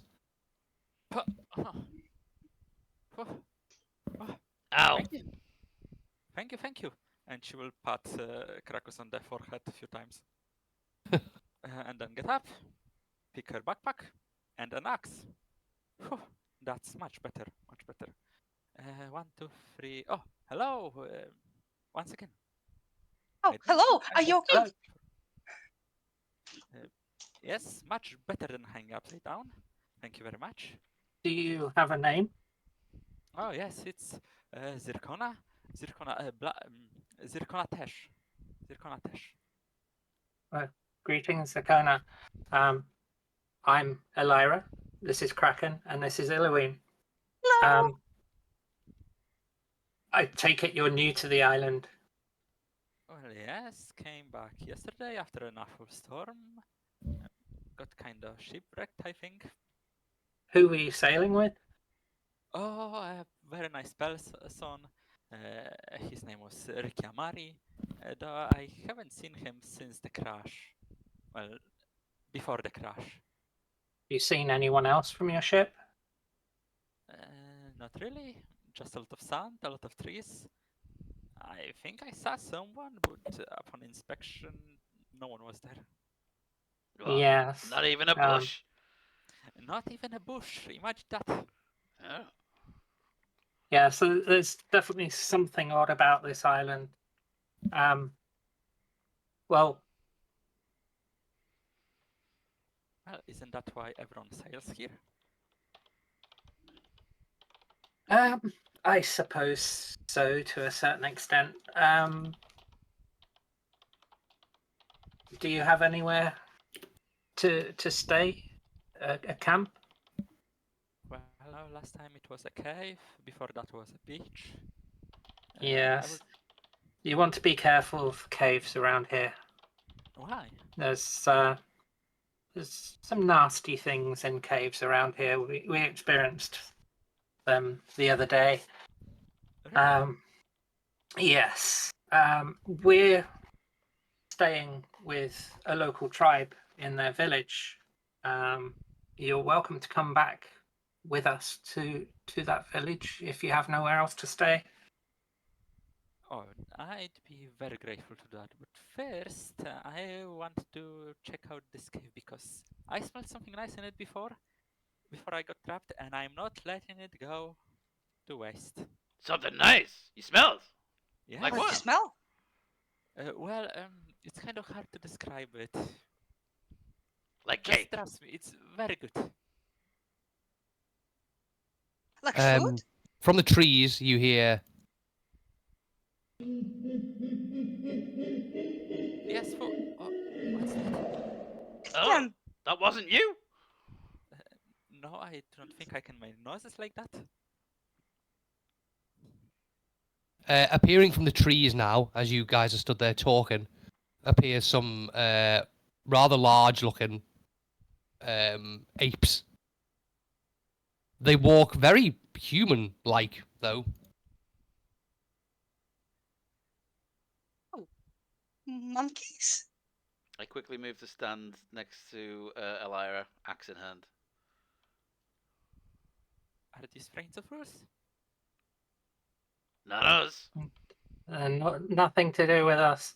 oh, oh, oh, Ow. thank you. Thank you. And she will pat Krakus on the forehead a few times. And then get up, pick her backpack, and an axe. Whew, that's much better, much better. 1, 2, 3. Oh, hello. Once again. Oh, I didn't hello. know I Are you was okay? alive. Yes, much better than hanging upside down. Thank you very much. Do you have a name? Oh yes, it's Zircona. Zircona Tesh. Zircona Tesh. Greetings, Zakona. I'm Elira. This is Kraken, and this is Illoween. Hello. I take it you're new to the island. Well, yes, came back yesterday after an awful storm. Got kind of shipwrecked, I think. Who were you sailing with? Oh, a very nice person. His name was Ricky Amari. Though I haven't seen him since the crash. Well, before the crash. You seen anyone else from your ship? Not really. Just a lot of sand, a lot of trees. I think I saw someone, but upon inspection, no one was there. Well, Yes. Not even a um, bush. Not even a bush. Imagine that. Oh. Yeah, so there's definitely something odd about this island. Well, Well, isn't that why everyone sails here? I suppose so to a certain extent. Do you have anywhere to stay? A camp? Well, no, last time it was a cave. Before that was a beach. I Yes. would... You want to be careful of caves around here. Why? There's some nasty things in caves around here. We experienced them the other day. Really? Yes. We're staying with a local tribe in their village. You're welcome to come back with us to that village if you have nowhere else to stay. Oh, I'd be very grateful to that. But first, I want to check out this cave because I smelled something nice in it before I got trapped, and I'm not letting it go to waste. Something nice. You smell it. Yeah. Like What did what? you smell? Well, it's kind of hard to describe it. Like Just cake. trust me, it's very good. Like food? Um, from the trees, you hear Yes, for what's that? Oh, Then that wasn't you. No, I don't think I can make noises like that. appearing from the trees now, as you guys are stood there talking, appears some rather large-looking apes. They walk very human-like, though. monkeys. I quickly move to stand next to Elira, axe in hand. Are these friends of yours? Not us. Nothing to do with us.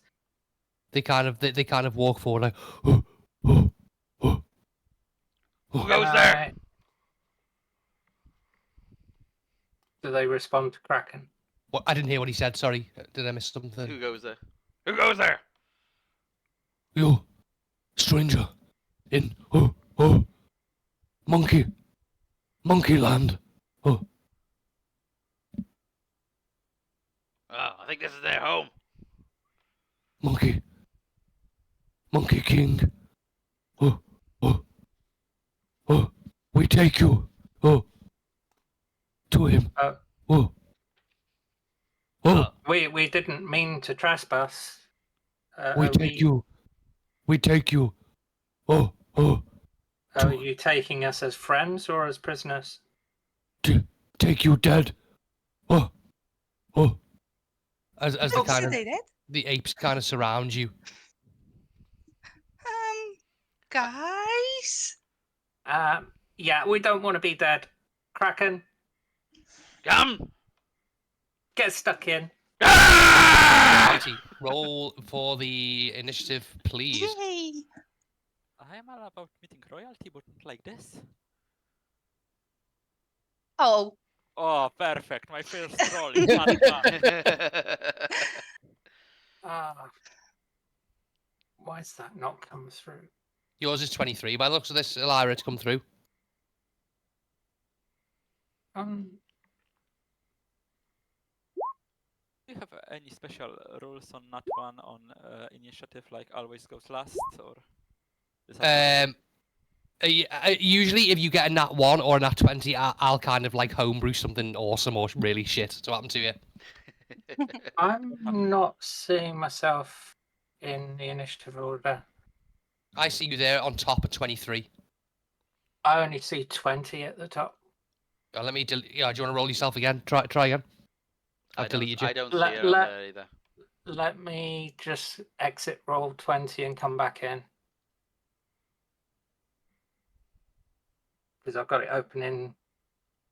They kind of walk forward like, oh, oh, oh, Who goes there? Right. Do they respond to Kraken? What? I didn't hear what he said. Sorry, did I miss Who something? goes there? Who goes there? You, stranger, in monkey land. Oh, Oh, I think this is their home. monkey king. We take you. To him. Oh. Oh, We didn't mean to trespass. we take you. We take you. Are you taking us as friends or as prisoners? Take you dead. As the Don't kind say of they did. the apes kind of surround you. Guys. Yeah, we don't want to be dead. Kraken, Come. get stuck in. Ah! Mighty, roll for the initiative, please. Yay. I am all about meeting royalty, but not like this. Oh, Oh, perfect. My first roll is not bad. Why has that not come through? Yours is 23. By the looks of this, Elira, it's come through. Do you have any special rules on Nat 1 on initiative, like always goes last, or? Is that Usually, if you get a nat 1 or a nat 20, I'll kind of like homebrew something awesome or really shit to happen to you. I'm not seeing myself in the initiative order. I see you there on top at 23. I only see 20 at the top. Let me. Do you want to roll yourself again? Try again. I've deleted you. I don't see Let- her on let- there either. Let me just exit roll 20 and come back in. Because I've got it open in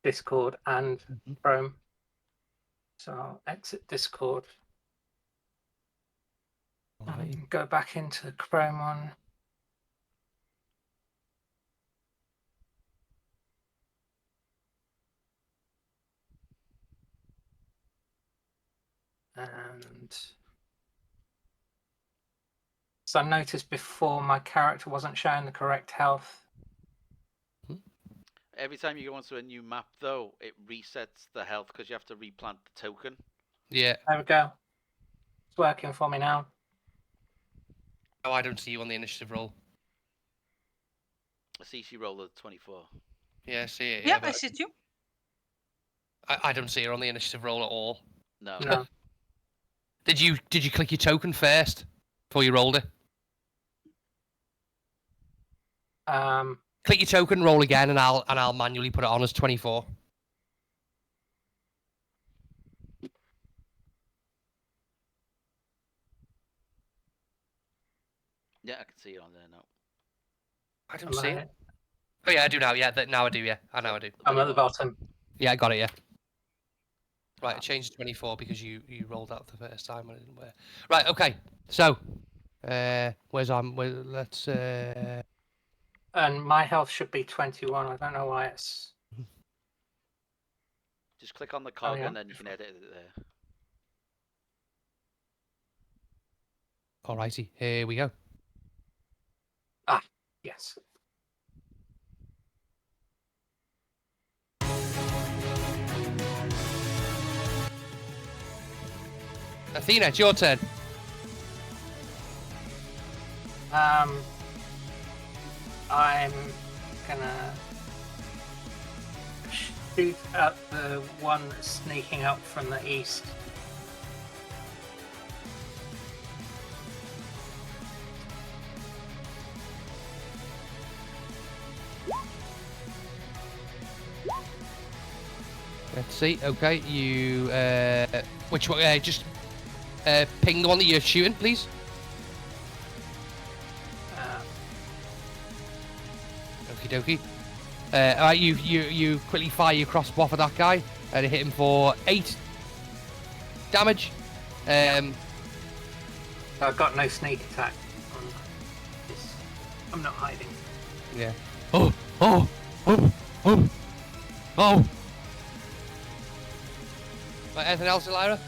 Discord and Chrome. So I'll exit Discord Alright. Go back into the Chrome one. And so I noticed before my character wasn't showing the correct health. Every time you go onto a new map, though, it resets the health because you have to replant the token. Yeah. There we go. It's working for me now. Oh, I don't see you on the initiative roll. A CC roll of 24. Yeah, see it. Yeah, I but see you. I don't see her on the initiative roll at all. No. No. Did you click your token first before you rolled it? Click your token, roll again, and I'll manually put it on as 24. Yeah, I can see it on there now. I don't see it. Oh yeah, I do now. Yeah, now I do. Yeah, now I do. I'm at the bottom. Yeah, I got it. Yeah. Right, I changed to 24 because you rolled out the first time when it didn't work. Right, okay. So, let's. And my health should be 21. I don't know why it's. Just click on the cog yeah. and then you can edit it there. Alrighty, here we go. Yes. Athena, it's your turn. I'm gonna shoot at the one that's sneaking up from the east. Let's see. Okay, you. Which one? Just ping the one that you're shooting, please. Okie dokie. Alright, you quickly fire your crossbow off at that guy and hit him for 8 damage. I've got no sneak attack. I'm not hiding. Yeah. Oh. Right, anything else, Elira?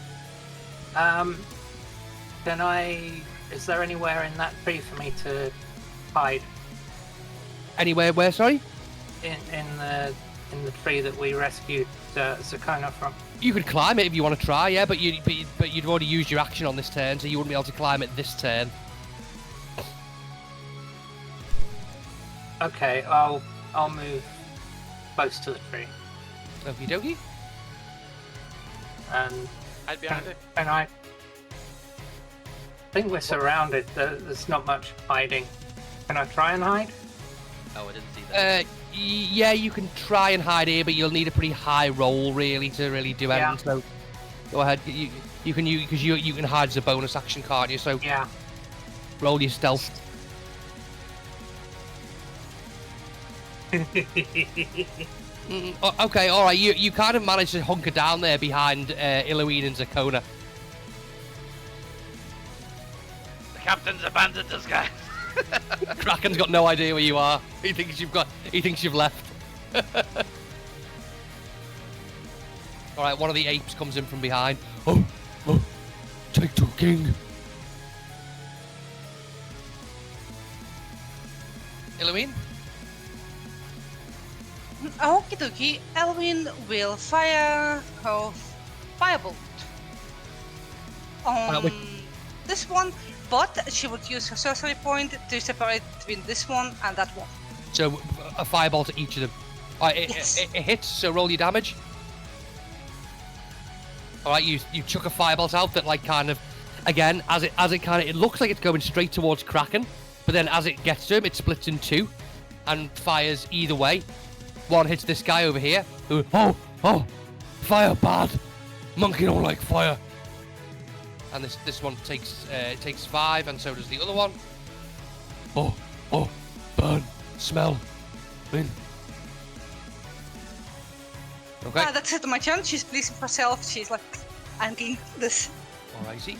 Is there anywhere in that tree for me to hide? Anywhere where, sorry? In the tree that we rescued Zakona from. You could climb it if you want to try, yeah, but you'd already used your action on this turn, so you wouldn't be able to climb it this turn. Okay, I'll move close to the tree. Okie dokie. And Hide behind it. and I think we're surrounded. There's not much hiding. Can I try and hide? Oh, I didn't see that. Yeah, you can try and hide here, but you'll need a pretty high roll really to really do anything. So go ahead. You can hide as a bonus action, can't you? So Yeah. roll your stealth. Okay, all right. You kind of managed to hunker down there behind Eloine and Zakona. The captain's abandoned us, guys. Kraken's got no idea where you are. He thinks you've left. All right, one of the apes comes in from behind. Oh, take two, king. Eloine? Okie dokie. Elwyn will fire her firebolt on this one, but she would use her sorcery point to separate between this one and that one. So a fireball to each of them. All right, Yes. it hits. So roll your damage. All right, you chuck a firebolt out that kind of, again, as it it looks like it's going straight towards Kraken, but then as it gets to him, it splits in two, and fires either way. One hits this guy over here. Who, fire bad. Monkey don't like fire. And this one takes 5, and so does the other one. Burn, smell, win. Okay. That's it, my turn. She's pleasing herself. She's like, I'm getting this. Alrighty.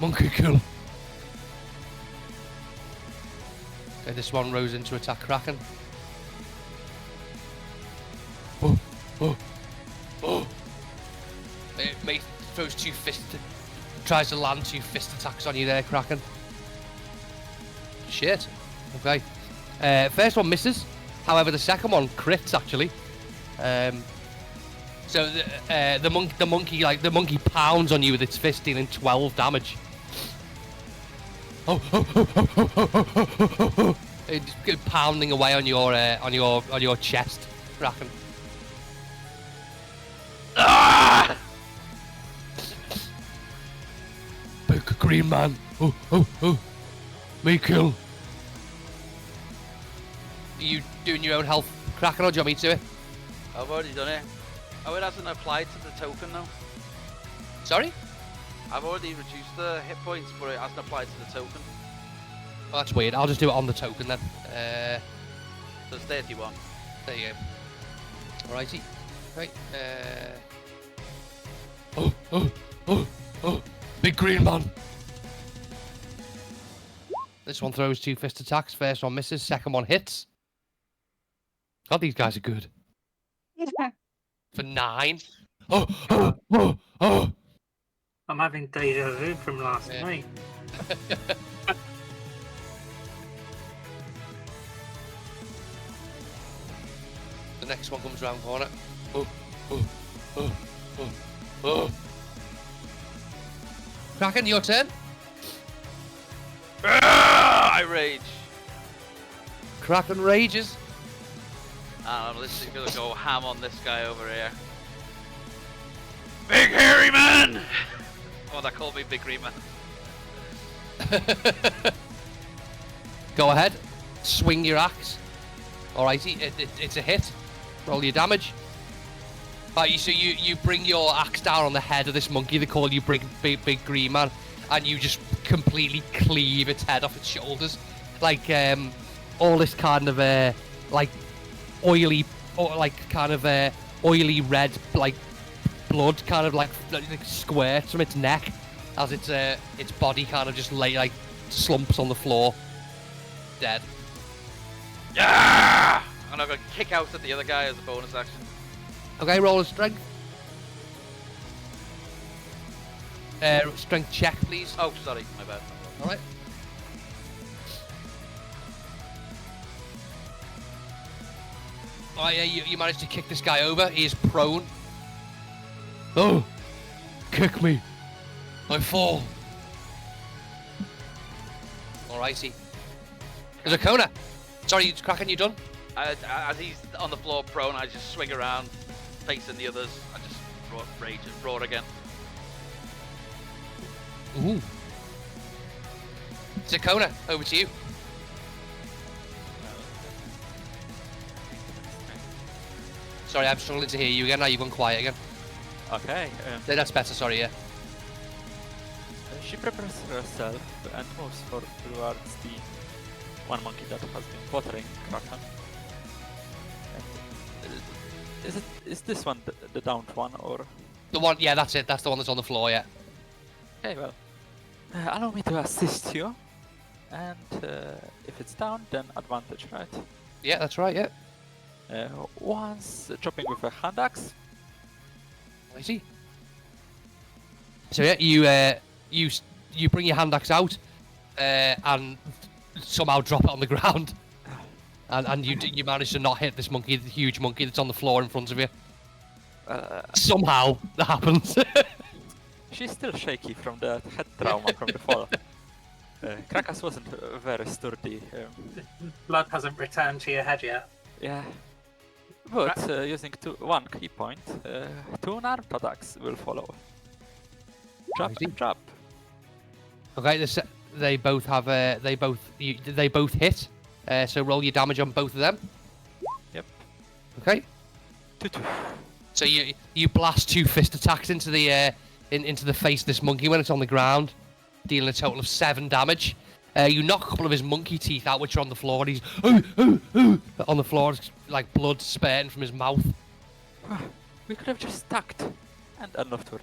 Monkey kill. Okay, this one rose in to attack Kraken. Oh, oh, oh. Mate throws tries to land 2 fist attacks on you there, Kraken. Shit. Okay. First one misses. However, the second one crits actually. So the monkey pounds on you with its fist, dealing 12 damage. It's pounding away on your chest, Kraken. Ah! Big green man. Me kill. Are you doing your own health, Kraken, or do you want me to do it? I've already done it. Oh, it hasn't applied to the token though. Sorry? I've already reduced the hit points, but it hasn't applied to the token. Oh, that's weird. I'll just do it on the token then. So it's 31. There you go. Alrighty. Right. Big green man. This one throws 2 fist attacks. First one misses. Second one hits. God, these guys are good. For 9. Oh. I'm having deja vu from last night. The next one comes round corner. Kraken, your turn. I rage. Kraken rages. And I'm literally gonna go ham on this guy over here. Big hairy man! Oh, they called me Big Green Man. Go ahead. Swing your axe. Alrighty, it's a hit. Roll your damage. Right, so you bring your axe down on the head of this monkey. They call you big green man, and you just completely cleave its head off its shoulders, like all this kind of like oily, or like kind of oily red like blood kind of like squirts from its neck as its body kind of just like slumps on the floor, dead. Yeah! And I'm gonna kick out at the other guy as a bonus action. Okay, roll a strength. Strength check, please. Oh, sorry, my bad. All right. Oh yeah, you managed to kick this guy over. He is prone. Oh, kick me. I fall. Alrighty. There's a Kona. Sorry, Kraken, you done? As he's on the floor prone, I just swing around, facing the others. I just rage and roar again. Ooh. Zakona, over to you. Sorry, I'm struggling to hear you again. Now you've gone quiet again. Okay. That's better, sorry, yeah. She prepares herself and moves towards the one monkey that has been bothering Kraken. Is this one the downed one, or? The one, yeah, that's it. That's the one that's on the floor, yeah. Okay, well, allow me to assist you, and if it's down, then advantage, right? Yeah, that's right, yeah. Once chopping with a hand axe. I see. So yeah, you bring your hand axe out, and somehow drop it on the ground, and you manage to not hit this monkey, the huge monkey that's on the floor in front of you. Somehow that happens. She's still shaky from the head trauma from the fall. Krakas wasn't very sturdy. Blood hasn't returned to your head yet. Yeah. But using one key point, 2 unarmed attacks will follow. Drop and drop. Okay, they both have they both hit. So roll your damage on both of them. Yep. Okay. 2-2. So you blast 2 fist attacks into the into the face of this monkey when it's on the ground, dealing a total of 7 damage. You knock a couple of his monkey teeth out, which are on the floor, and he's on the floor, like blood spurting from his mouth. We could have just stacked and unlocked her.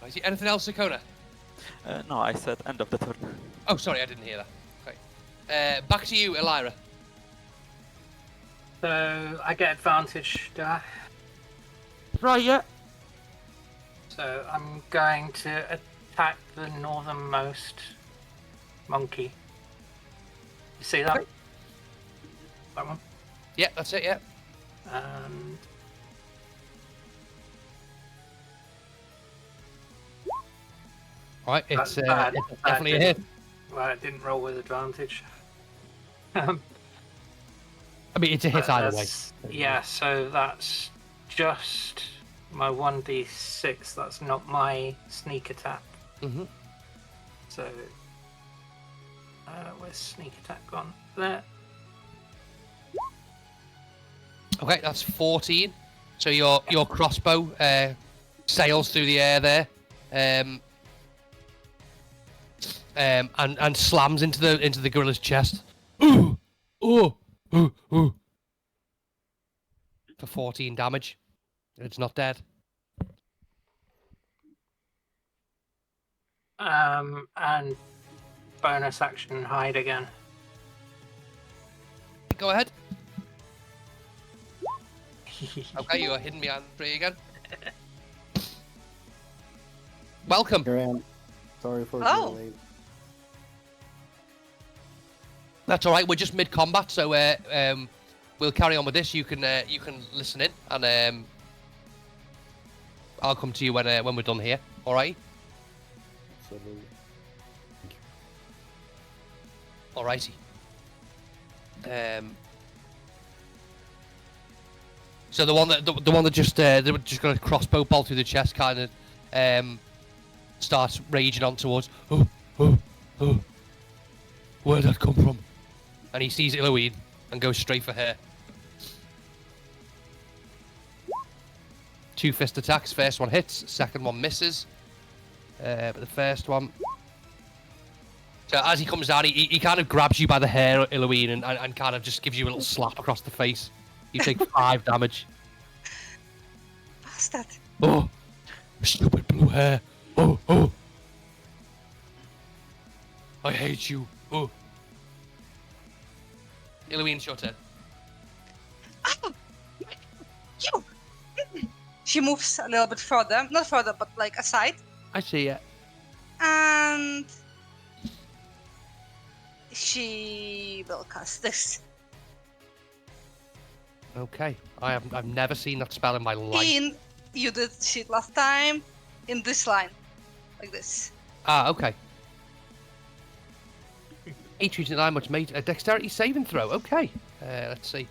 Righty. Anything else, Sakona? No, I said end of the turn. Oh, sorry, I didn't hear that. Okay. Back to you, Elira. So I get advantage, do I? Right, yeah. So I'm going to attack the northernmost monkey. You see that? Okay. That one. Yeah, that's it, yeah. And Alright, it's, That's bad. it's That's definitely a bad. hit. well, it didn't roll with advantage. I mean, it's a hit either way. Yeah, so that's just my 1d6. That's not my sneak attack. Mm-hmm. So, where's sneak attack gone? There. Okay, that's 14. So your crossbow sails through the air there, and slams into the gorilla's chest. Ooh, ooh, ooh, ooh. For 14 damage. It's not dead. And bonus action hide again. Go ahead. Okay, you are hidden behind the tree again. Welcome. Here I am. Sorry for Oh. being late. That's all right. We're just mid combat, so we'll carry on with this. You can listen in, and I'll come to you when we're done here. All right. Absolutely. All righty. So the one that just they were just got a crossbow bolt through the chest, kind of starts raging on towards. Oh, where'd that come from? And he sees Eloine and goes straight for her. 2 fist attacks. First one hits, second one misses. But the first one. So as he comes down, he kind of grabs you by the hair, Eloine, and kind of just gives you a little slap across the face. You take 5 damage. Bastard. Oh, stupid blue hair. Oh. I hate you. Oh. Eloine, it's your turn. Oh, you. She moves a little bit further, not further, but like aside, I see it. and she will cast this Okay. I've never seen that spell in my life. you did shit last time in this line, like this. Ah, okay. 8 much mate. A dexterity saving throw. Okay. Let's see.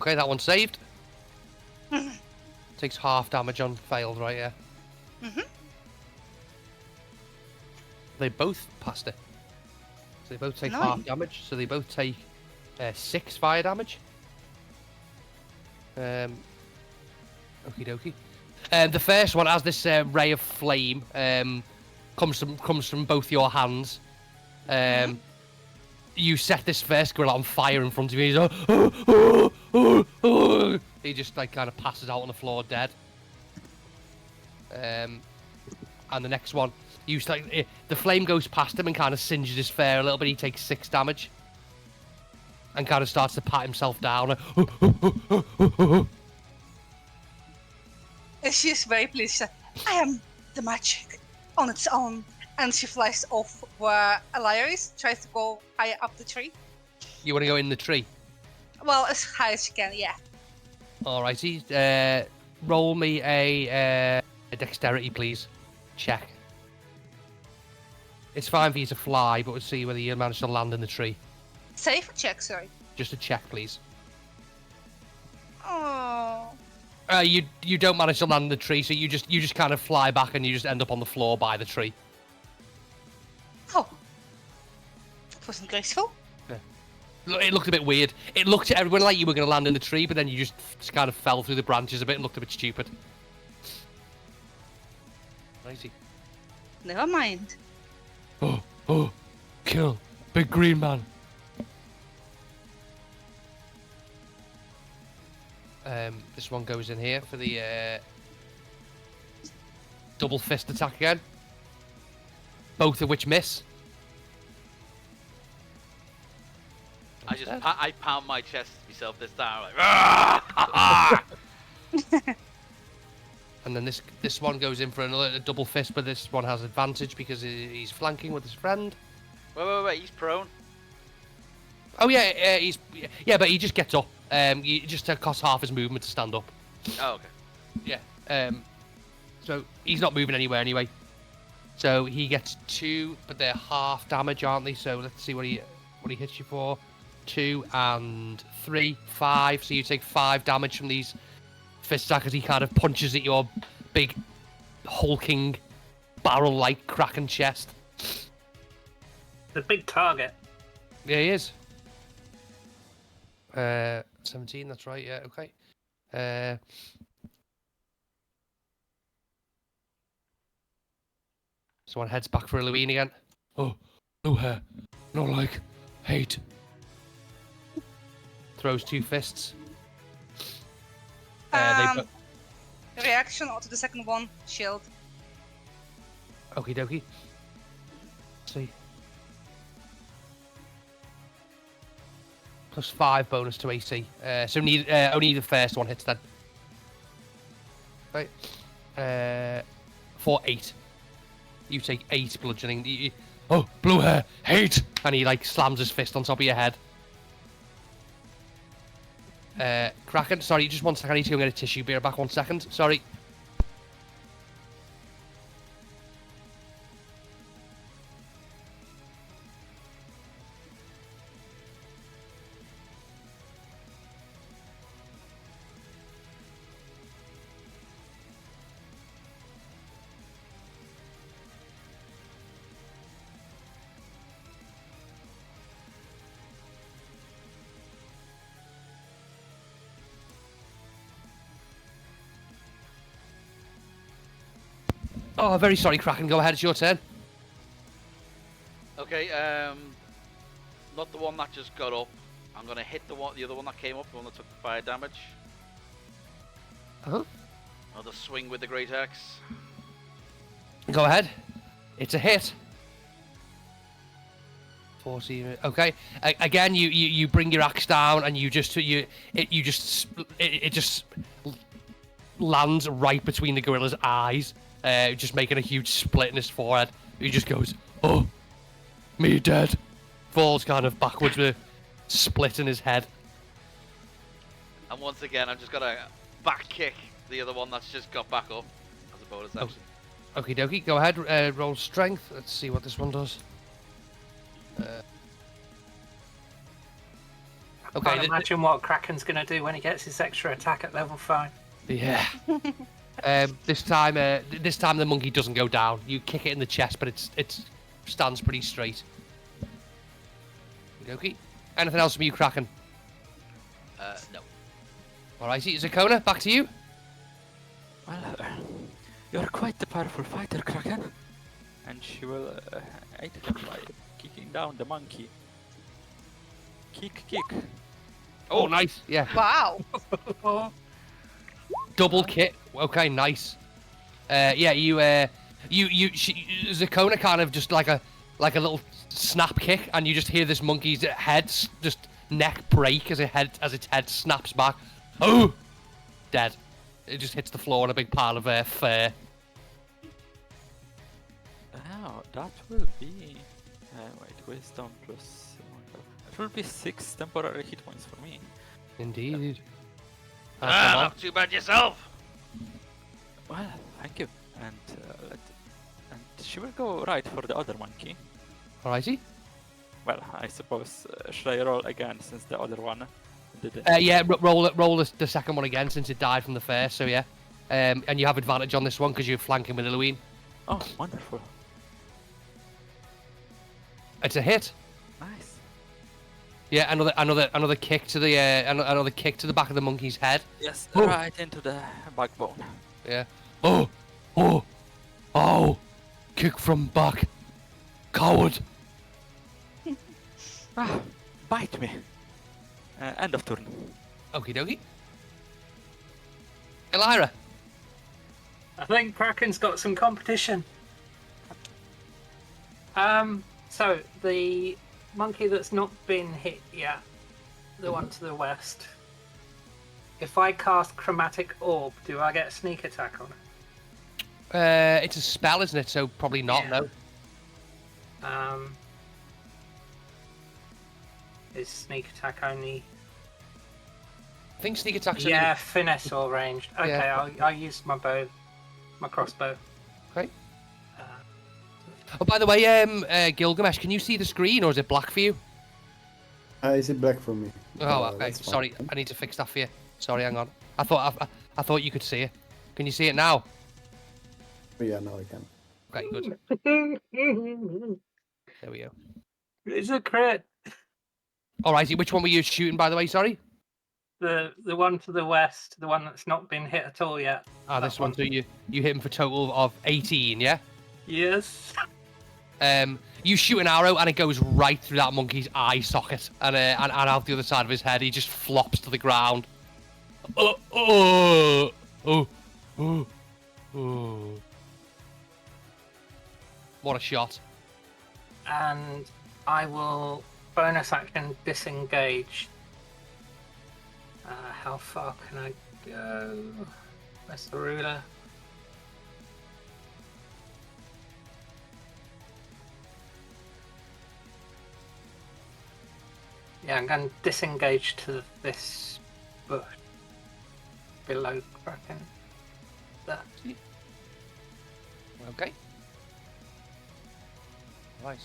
Okay, that one saved. Takes half damage on failed, right? Yeah. Mhm. They both passed it. So they both take Nice. half damage. So they both take 6 fire damage. Okie dokie. The first one has this ray of flame comes from both your hands. You set this first gorilla on fire in front of you. He's he just like kind of passes out on the floor dead. And the next one, the flame goes past him and kind of singes his fur a little bit. He takes 6 damage and kind of starts to pat himself down. And she's very pleased. She's like, I am the magic on its own. And she flies off where Elia is, tries to go higher up the tree. You want to go in the tree? Well, as high as she can, yeah. Alrighty. Roll me a dexterity, please. Check. It's fine for you to fly, but we'll see whether you manage to land in the tree. Safe or check, sorry. Just a check, please. Oh. You don't manage to land in the tree, so you just kind of fly back and you just end up on the floor by the tree. Oh. That wasn't graceful. It looked a bit weird. It looked at everyone like you were going to land in the tree, but then you just kind of fell through the branches a bit and looked a bit stupid. Righty. Never mind. Oh, kill. Big green man. This one goes in here for the double fist attack again. Both of which miss. I pound my chest myself this time, like, "Ah!" And then this one goes in for a double fist, but this one has advantage because he's flanking with his friend. Wait, he's prone. Oh but he just gets up. You just costs half his movement to stand up. Oh, okay. Yeah. So he's not moving anywhere anyway. So he gets 2, but they're half damage, aren't they? So let's see what he hits you for. 2 and 3, 5. So you take 5 damage from these fist attacks as he kind of punches at your big hulking barrel-like Kraken chest. The big target. Yeah, he is. 17, that's right, yeah, okay. Someone heads back for Halloween again. Oh, no hair. No like. Hate. Throws 2 fists. Reaction to the second one, shield. Okie dokie. Let's see. +5 bonus to AC. So only the first one hits then. Right. For 8. You take 8 bludgeoning. Oh, blue hair, hate! And he like slams his fist on top of your head. Kraken, sorry, just 1 second. I need to go get a tissue. Be right back 1 second. Sorry. Oh, very sorry, Kraken. Go ahead. It's your turn. Okay, not the one that just got up. I'm gonna hit the other one that came up, the one that took the fire damage. Uh-huh. Another swing with the great axe. Go ahead. It's a hit. 40. Okay. Again, you bring your axe down, and it just lands right between the gorilla's eyes, just making a huge split in his forehead. He just goes, "Oh, me dead." Falls kind of backwards with a split in his head. And once again, I'm just gonna back kick the other one that's just got back up as a bonus action. Okie dokie. Go ahead. Roll strength. Let's see what this one does. I can't imagine what Kraken's going to do when he gets his extra attack at level 5. Yeah. This time the monkey doesn't go down. You kick it in the chest, but it stands pretty straight. Okay. Anything else from you, Kraken? No. Alrighty, Zakona, back to you. Well, you're quite the powerful fighter, Kraken. And she will aid him by kicking down the monkey. Kick. Oh, nice. Yeah. Wow. Double kick. Okay, nice. Yeah, Zakona kind of just like a little snap kick, and you just hear this monkey's head just neck break as its head snaps back. Oh, dead. It just hits the floor on a big pile of fur. Oh, that will be. Wait, wisdom plus. It will be 6 temporary hit points for me. Indeed. Not too bad yourself. Well, thank you. And she will go right for the other monkey. Alrighty. Well, I suppose should I roll again since the other one didn't? Yeah, roll the second one again since it died from the first. So yeah, and you have advantage on this one because you're flanking with Halloween. Oh, wonderful! It's a hit. Nice. Yeah, another kick to the another kick to the back of the monkey's head. Yes, Oh. right into the backbone. Yeah. Oh, kick from back, coward. Ah, bite me. End of turn. Okie dokie. Elira. I think Kraken's got some competition. So the monkey that's not been hit yet, the one to the west. If I cast Chromatic Orb, do I get a sneak attack on it? It's a spell, isn't it? So probably not. Yeah. No. Is sneak attack only? I think sneak attacks. Yeah, finesse or ranged. Okay, Yeah. I'll use my bow, my crossbow. Okay. Uh, Oh, by the way, Gilgamesh, can you see the screen, or is it black for you? Is it black for me? Oh, okay. That's fine. Sorry, I need to fix that for you. Sorry, hang on. I thought you could see it. Can you see it now? Yeah, now I can. Okay, good. There we go. It's a crit. All righty. Which one were you shooting, by the way? Sorry. The one to the west, the one that's not been hit at all yet. Ah, That this one. So you hit him for a total of 18, yeah? Yes. You shoot an arrow and it goes right through that monkey's eye socket and out the other side of his head. He just flops to the ground. Oh. What a shot. And I will bonus action disengage. How far can I go? Where's the ruler? Yeah, I'm going to disengage to this bush below Kraken. That. Okay. Right.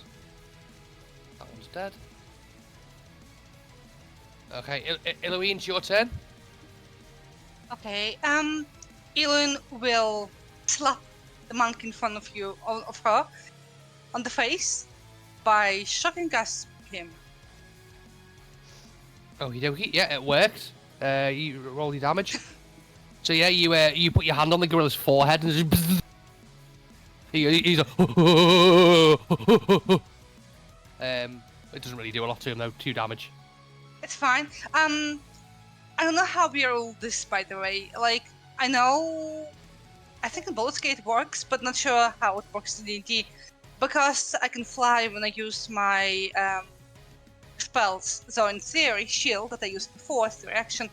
That one's dead. Okay, Eloine, it's your turn. Okay. Elun will slap the monk in front of her on the face by shocking gas him. Okie dokie. Yeah, it worked. You roll your damage. So yeah, you put your hand on the gorilla's forehead and just he's like, it doesn't really do a lot to him though. 2 damage. It's fine. I don't know how we roll this, by the way. Like, I think in Baldur's Gate works, but not sure how it works in D&D. Because I can fly when I use my spells. So in theory, shield that I used before as the reaction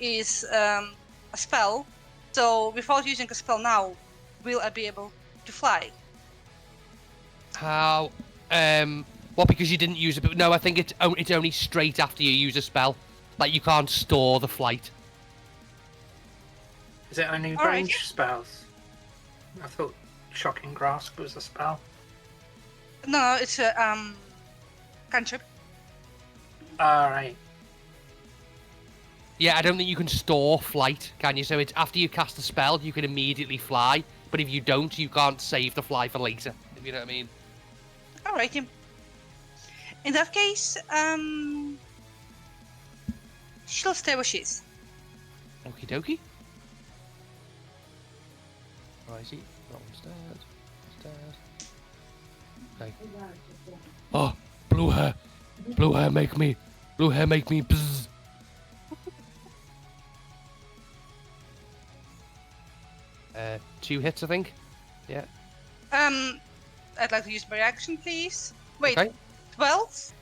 is a spell. So without using a spell now, will I be able to fly? How? Well, because you didn't use it. But no, I think it's only straight after you use a spell. Like you can't store the flight. Is it only Alright. range spells? I thought Shocking Grasp was a spell. No, it's a cantrip. Alright. Yeah, I don't think you can store flight, can you? So it's after you cast a spell, you can immediately fly. But if you don't, you can't save the fly for later. If you know what I mean. Alrighty. In that case, she'll stay where she is. Okie dokie. Oh, I see. That one's dead. That's dead. Okay. Oh, blue hair. Blue hair make me bzzz. 2 hits, I think. Yeah. I'd like to use my reaction, please. Wait, Okay. 12?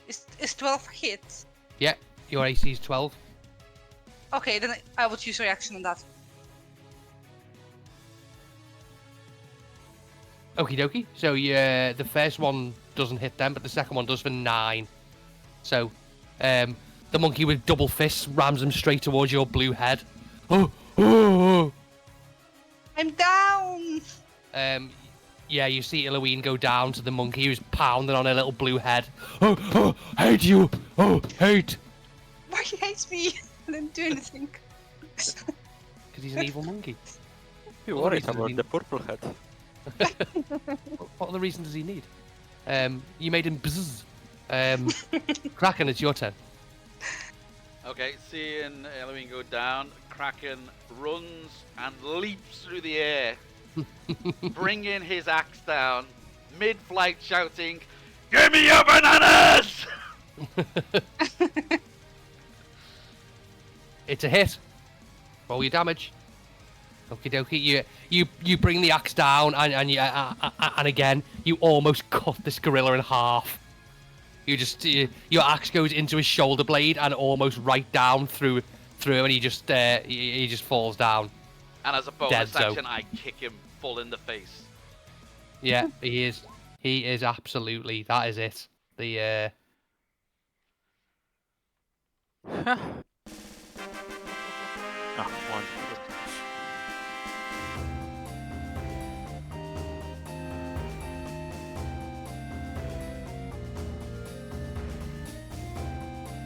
Is 12 hit? Yeah, your AC is 12. Okay, then I would use reaction on that. Okie dokie. So yeah, the first one doesn't hit them, but the second one does for 9. So, the monkey with double fists rams him straight towards your blue head. Oh. I'm down! Yeah, you see Eloine go down to the monkey who's pounding on her little blue head. Oh, hate you! Oh, hate! Why he hates me? I didn't do anything. Because he's an evil monkey. You What worried reason about did he- the purple head. What other reason does he need? You made him bzzz. Kraken, it's your turn. Okay, seeing Eloine go down, Kraken runs and leaps through the air, bringing his axe down, mid-flight shouting, "Give me your bananas!" It's a hit. Roll your damage. Okie dokie. You bring the axe down, and again you almost cut this gorilla in half. You just your axe goes into his shoulder blade and almost right down through, and he just falls down. And as a bonus action, I kick him full in the face. Yeah, he is. He is absolutely. That is it. The One.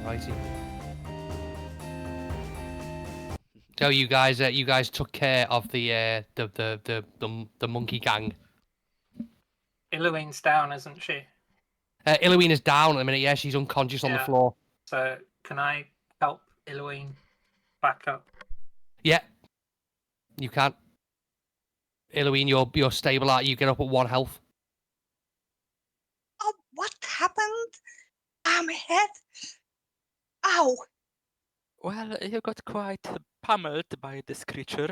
righty. So you guys took care of the monkey gang. Iluine's down, isn't she? Iluine is down at the minute. Yeah, she's unconscious on the Yeah. floor. So can I help Iluine back up? Yeah, you can. Iluine, you're stable. You get up at 1 health. Oh, what happened? My head. Ow! Well, you got quite pummeled by this creature.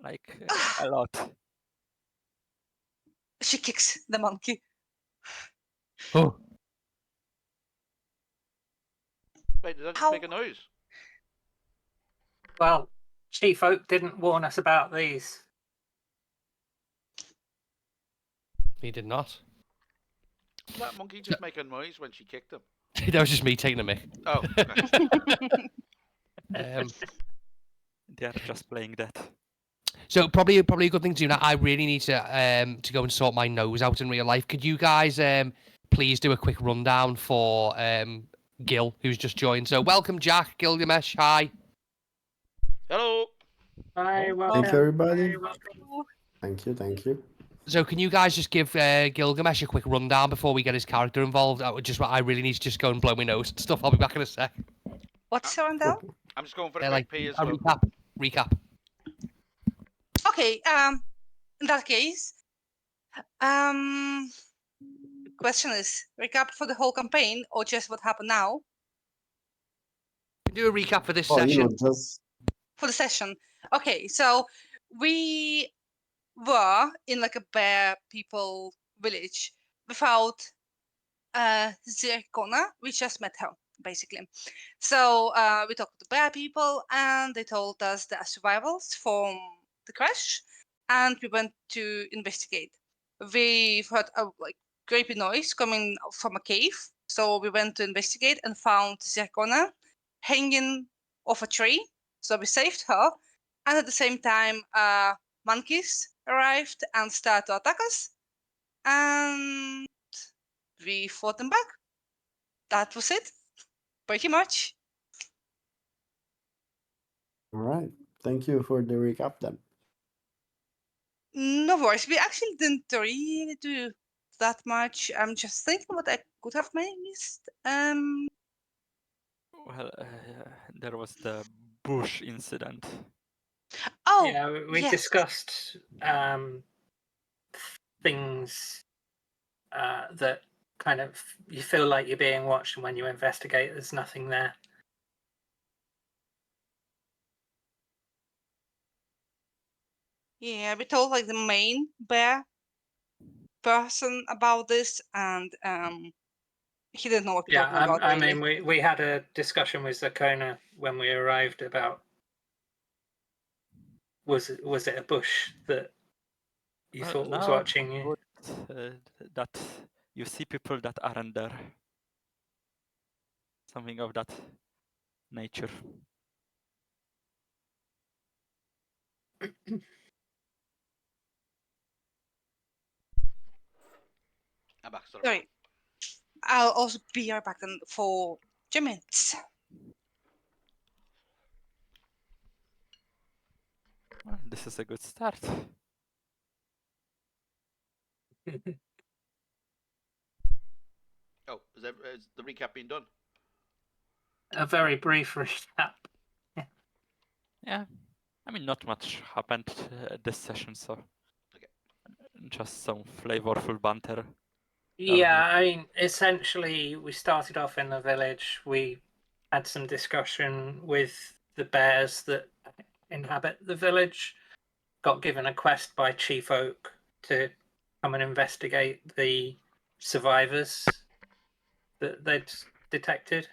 Like, a lot. She kicks the monkey. Oh, Wait, did I just How- make a noise? Well, Chief Oak didn't warn us about these. he did not. Did that monkey just make a noise when she kicked him? That was just me taking a mic. Oh, okay. They are just playing that. So probably a good thing to do now. I really need to go and sort my nose out in real life. Could you guys please do a quick rundown for Gil, who's just joined? So welcome, Jack, Gilgamesh. Hi. Hello. Hi, Thank you, everybody. Oh, Thank you. So can you guys just give Gilgamesh a quick rundown before we get his character involved? I really need to just go and blow my nose and stuff. I'll be back in a sec. what's the rundown? I'm just going for a Like quick pee as a well. recap. Okay, in that case, question is, recap for the whole campaign or just what happened now? Do a recap for this Oh, session. just For the session. Okay, so we were in like a bear people village without Zircona. We just met her, basically. So we talked to the bear people and they told us the survivals from the crash and we went to investigate. We heard a like creepy noise coming from a cave. So we went to investigate and found Zircona hanging off a tree. So we saved her. And at the same time, monkeys arrived and started to attack us. And we fought them back. That was it. Pretty much. all right. Thank you for the recap then. No worries. We actually didn't really do that much. I'm just thinking what I could have missed. Well, there was the bush incident. Oh, Yeah, we yes. discussed things that kind of you feel like you're being watched, and when you investigate, there's nothing there. Yeah, we told like the main bear person about this, and he didn't know what we're Yeah, talking about. I really. mean, we had a discussion with Zakona when we arrived about was it a bush that you Well, thought was now watching you? good, that you see people that aren't there. Something of that nature. I'm back. Sorry. Sorry. I'll also be right back then for 2 minutes. Well, this is a good start. Oh, is the recap being done? A very brief recap. Yeah, I mean, not much happened this session, so Okay. just some flavorful banter. Yeah, I mean, essentially, we started off in the village. We had some discussion with the bears that inhabit the village got given a quest by Chief Oak to come and investigate the survivors that they'd detected.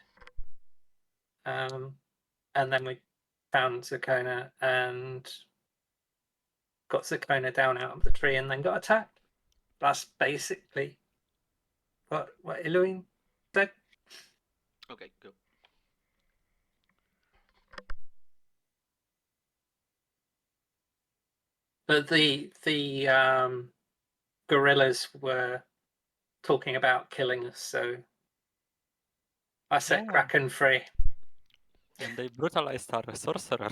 And then we found Zakona and got Zakona down out of the tree and then got attacked. That's basically what Iluin said. Okay, cool. But the gorillas were talking about killing us, so I set Yeah. Kraken free. And they brutalized our sorcerer.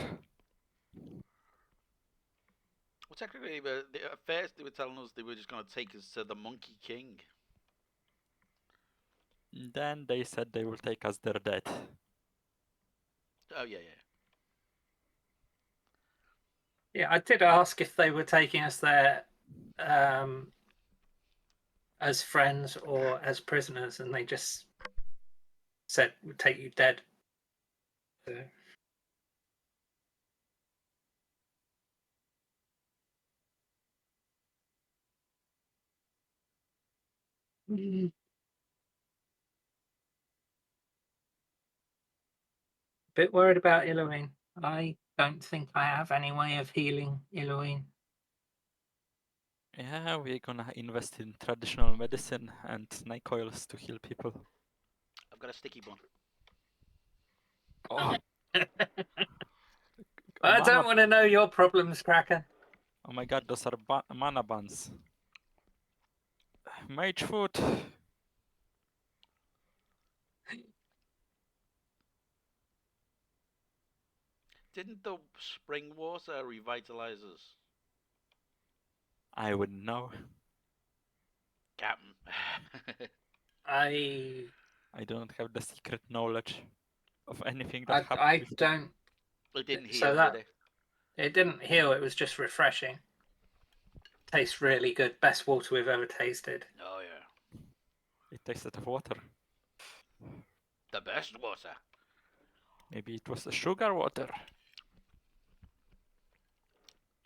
Well, technically, at first they were telling us they were just going to take us to the Monkey King. Then they said they will take us their dead. Oh, yeah, yeah. Yeah, I did ask if they were taking us there as friends or as prisoners, and they just said we'll take you dead. So. Bit worried about Iluin. I don't think I have any way of healing Iluin. Yeah, we're gonna invest in traditional medicine and snake oils to heal people. I've got a sticky bun. Oh, I mana- don't want to know your problems, Kraken. Oh my god, those are mana buns. Mage food. Didn't the spring water revitalize us? I wouldn't know. Captain. I don't have the secret knowledge of anything that happened. I before. don't. It didn't So heal, that- did it? It didn't heal. It was just refreshing. Tastes really good. Best water we've ever tasted. Oh, yeah. It tasted of water. The best water. Maybe it was the sugar water.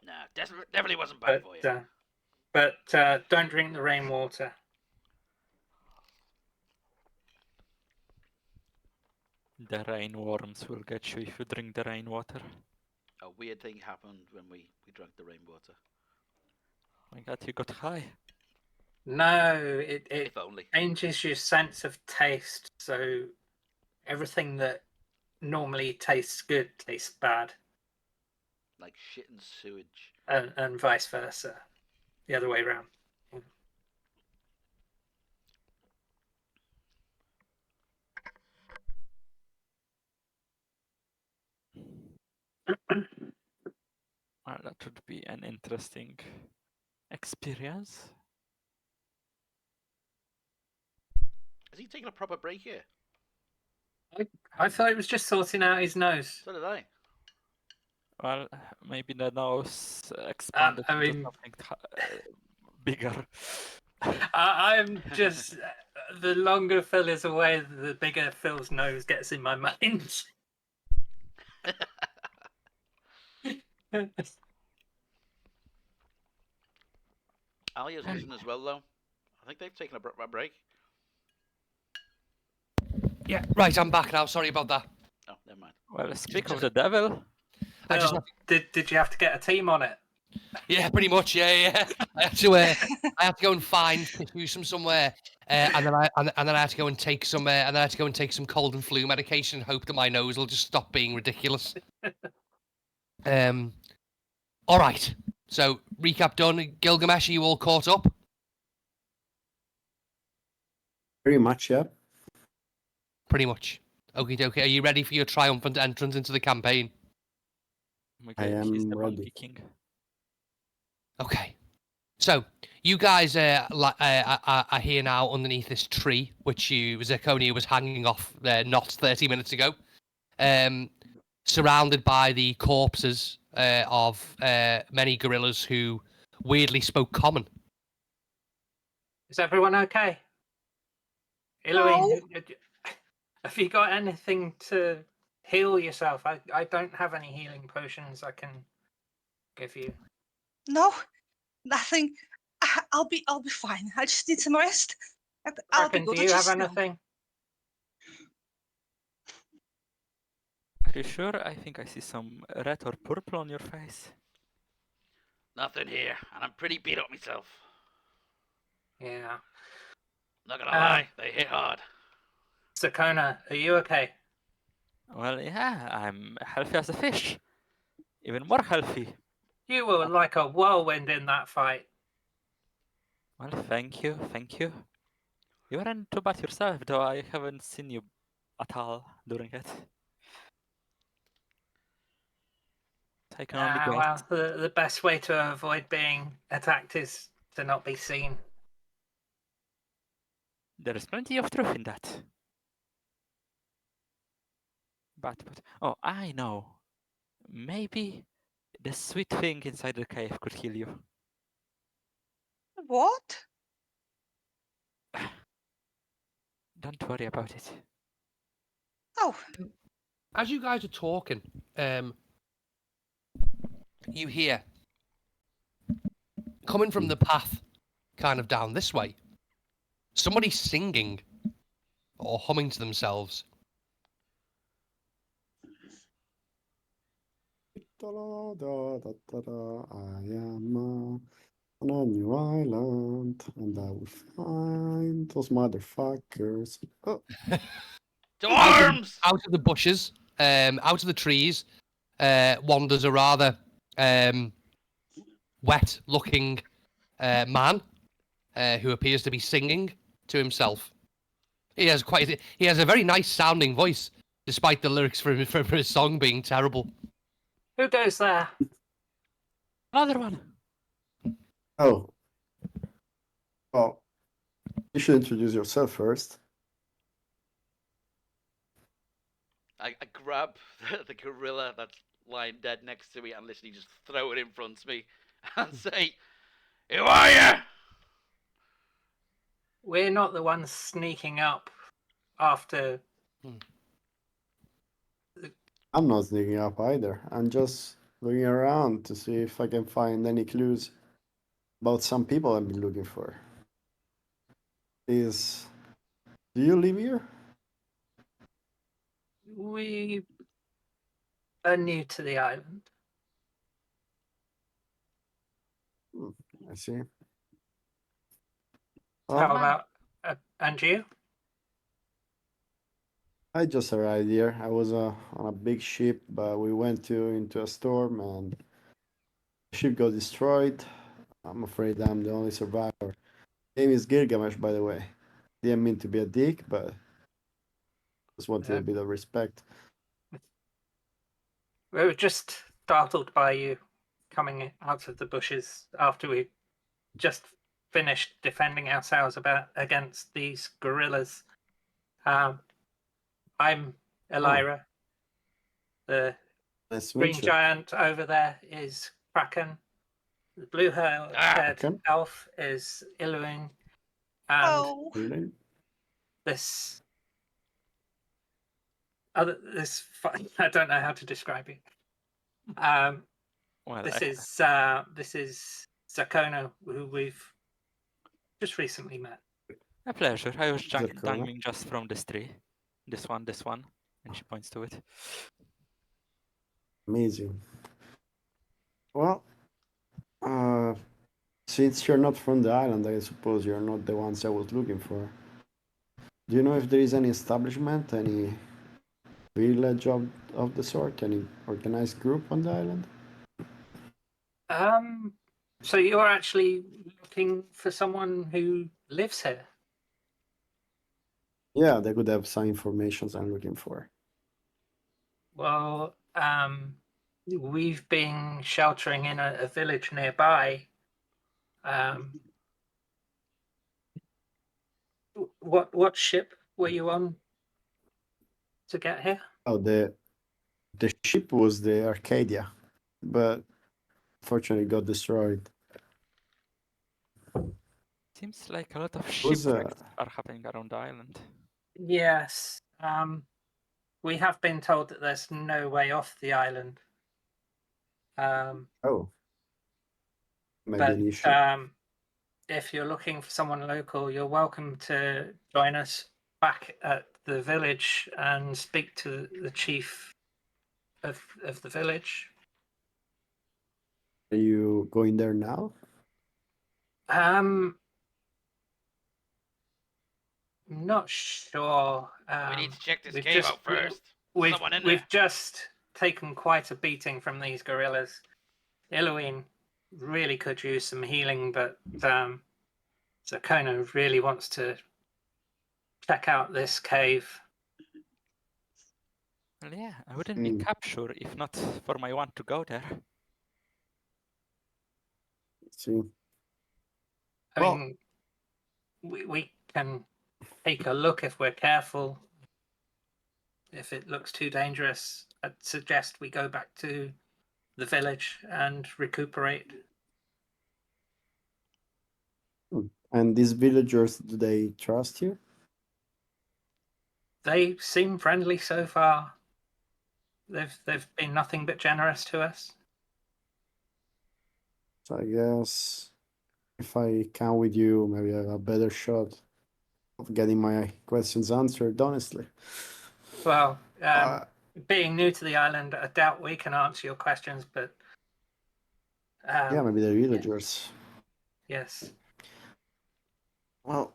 Nah, definitely wasn't bad for you. But don't drink the rainwater. The rain worms will get you if you drink the rainwater. A weird thing happened when we drank the rainwater. Oh my god, you got high. No, it If only. changes your sense of taste. So everything that normally tastes good tastes bad, Like shit and sewage. and vice versa, the other way around. Well, that would be an interesting experience. Has he taken a proper break here? I thought he was just sorting out his nose. So did I. Well, maybe the nose expanded I into mean- something bigger. I'm just the longer Phil is away, the bigger Phil's nose gets in my mind. Alia's missing as well, though. I think they've taken a break. Yeah, right, I'm back now. Sorry about that. Oh, never mind. Well, speak of the devil. I just, Phil, did you have to get a team on it? yeah, pretty much, yeah. I had to go and find tissues from somewhere, and then I had to go and take some, and then I had to go and take some cold and flu medication and hope that my nose will just stop being ridiculous. All right. So recap done. Gilgamesh, are you all caught up? Pretty much, yeah. Pretty much. Okie dokie. Are you ready for your triumphant entrance into the campaign? Oh my I god, he's am the ready. Monkey King. Okay. So you guys are here now underneath this tree, which Zirconia was hanging off not 30 minutes ago, surrounded by the corpses of many gorillas who weirdly spoke common. Is everyone okay? Eloine, have you got anything to heal yourself. I don't have any healing potions I can give you. No, nothing. I'll be fine. I just need some rest. And I'll be Kraken, good. do I you have just know. anything? Are you sure? I think I see some red or purple on your face. Nothing here, and I'm pretty beat up myself. Yeah. Not gonna Ah. lie, they hit hard. Sakona, are you okay? Well, yeah, I'm healthy as a fish. Even more healthy. You were like a whirlwind in that fight. Well, thank you, thank you. You weren't too bad yourself, though I haven't seen you at all during it. I can only guess. Well, the best way to avoid being attacked is to not be seen. There is plenty of truth in that. But, oh, I know. Maybe the sweet thing inside the cave could heal you. What? Don't worry about it. Oh, As you guys are talking, you hear coming from the path kind of down this way, somebody singing or humming to themselves. I am on a new island, and I will find those motherfuckers. Oh, To arms! Out of the bushes, out of the trees, wanders a rather wet-looking man who appears to be singing to himself. He has a very nice sounding voice, despite the lyrics for his song being terrible. Who goes there? Another one! oh. Well, you should introduce yourself first. I grab the gorilla that's lying dead next to me and literally just throw it in front of me and say, "Who are you?" We're not the ones sneaking up after. I'm not sneaking up either. I'm just looking around to see if I can find any clues about some people I've been looking for. Do you live here? We are new to the island. I see. How Well, about and you? I just arrived here. I was on a big ship, but we went into a storm and the ship got destroyed. I'm afraid I'm the only survivor. Name is Gilgamesh, by the way. Didn't mean to be a dick, but just wanted a bit of respect. We were just startled by you coming out of the bushes after we just finished defending ourselves against these gorillas. I'm Elira. The Nice to green meet you. giant over there is Kraken. The blue-haired Kraken. elf is Iluin. And oh. Really? this I don't know how to describe it. Well, This is Sakona, who we've just recently met. a pleasure. I was Zakona. dangling just from this tree. This one, and she points to it. Amazing. Well, since you're not from the island, I suppose you're not the ones I was looking for. Do you know if there is any establishment, any village of the sort, any organized group on the island? So you're actually looking for someone who lives here? Yeah, they could have some information I'm looking for. Well, we've been sheltering in a village nearby. What ship were you on to get here? Oh, the ship was the Arcadia, but fortunately got destroyed. Seems like a lot of Was, shipwrecks are happening around the island. Yes. we have been told that there's no way off the island. Oh, maybe But an issue. if you're looking for someone local, you're welcome to join us back at the village and speak to the chief of the village. Are you going there now? Not sure. We need to check this we've cave out first. Someone in there. We've just taken quite a beating from these gorillas. Eloine really could use some healing, but Zakona really wants to check out this cave. Well, yeah, I wouldn't be captured if not for my want to go there. Let's see. I Well- mean, we can take a look if we're careful. If it looks too dangerous, I'd suggest we go back to the village and recuperate. And these villagers, do they trust you? They seem friendly so far. They've been nothing but generous to us. So I guess if I come with you, maybe I have a better shot of getting my questions answered, honestly. Well, Uh, being new to the island, I doubt we can answer your questions, but yeah, maybe they're villagers. yes. Well,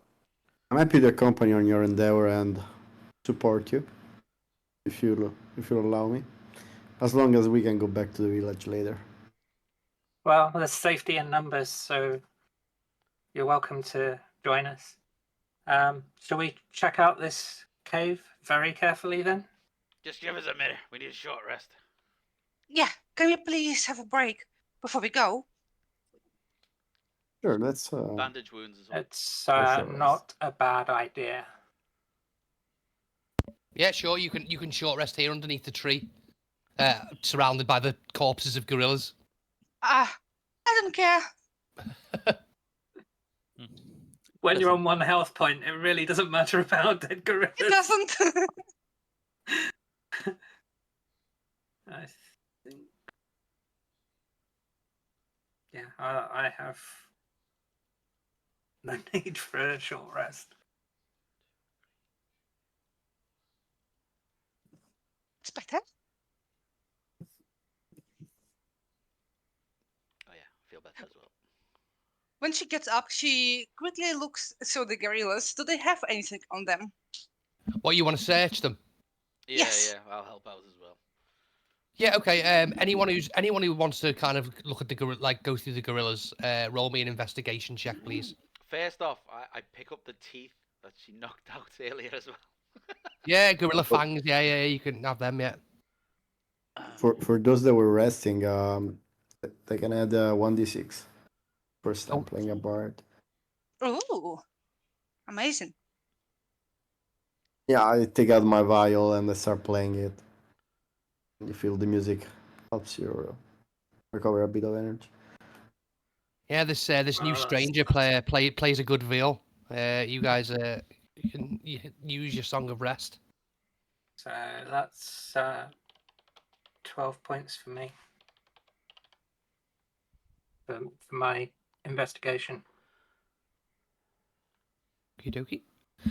I'm happy to accompany on your endeavor and support you, if you allow me, as long as we can go back to the village later. Well, there's safety in numbers, so you're welcome to join us. Shall we check out this cave very carefully then? Just give us a minute. We need a short rest. Yeah, can we please have a break before we go? Sure, let's. Bandage wounds as well. It's sure. not a bad idea. Yeah, sure. You can short rest here underneath the tree, surrounded by the corpses of gorillas. I don't care. When you're on 1 health point, it really doesn't matter about dead gorillas. It doesn't. I think. Yeah, I have no need for a short rest. Expected. Oh yeah, feel better as well. When she gets up, she quickly looks through the gorillas. Do they have anything on them? What, you want to search them? Yeah, Yes. yeah, I'll help out as well. Yeah, okay. Anyone who wants to kind of look at the go through the gorillas, roll me an investigation check, please. First off, I pick up the teeth that she knocked out earlier as well. Yeah, gorilla fangs. Yeah, you can have them. Yeah. For those that were resting, they can add 1d6. First time playing a bard. Ooh, amazing. Yeah, I take out my viol and I start playing it. You feel the music helps you recover a bit of energy. Yeah, this new that's stranger plays a good viol. You guys you can use your Song of Rest. So that's 12 points for me. For my investigation. Okie dokie.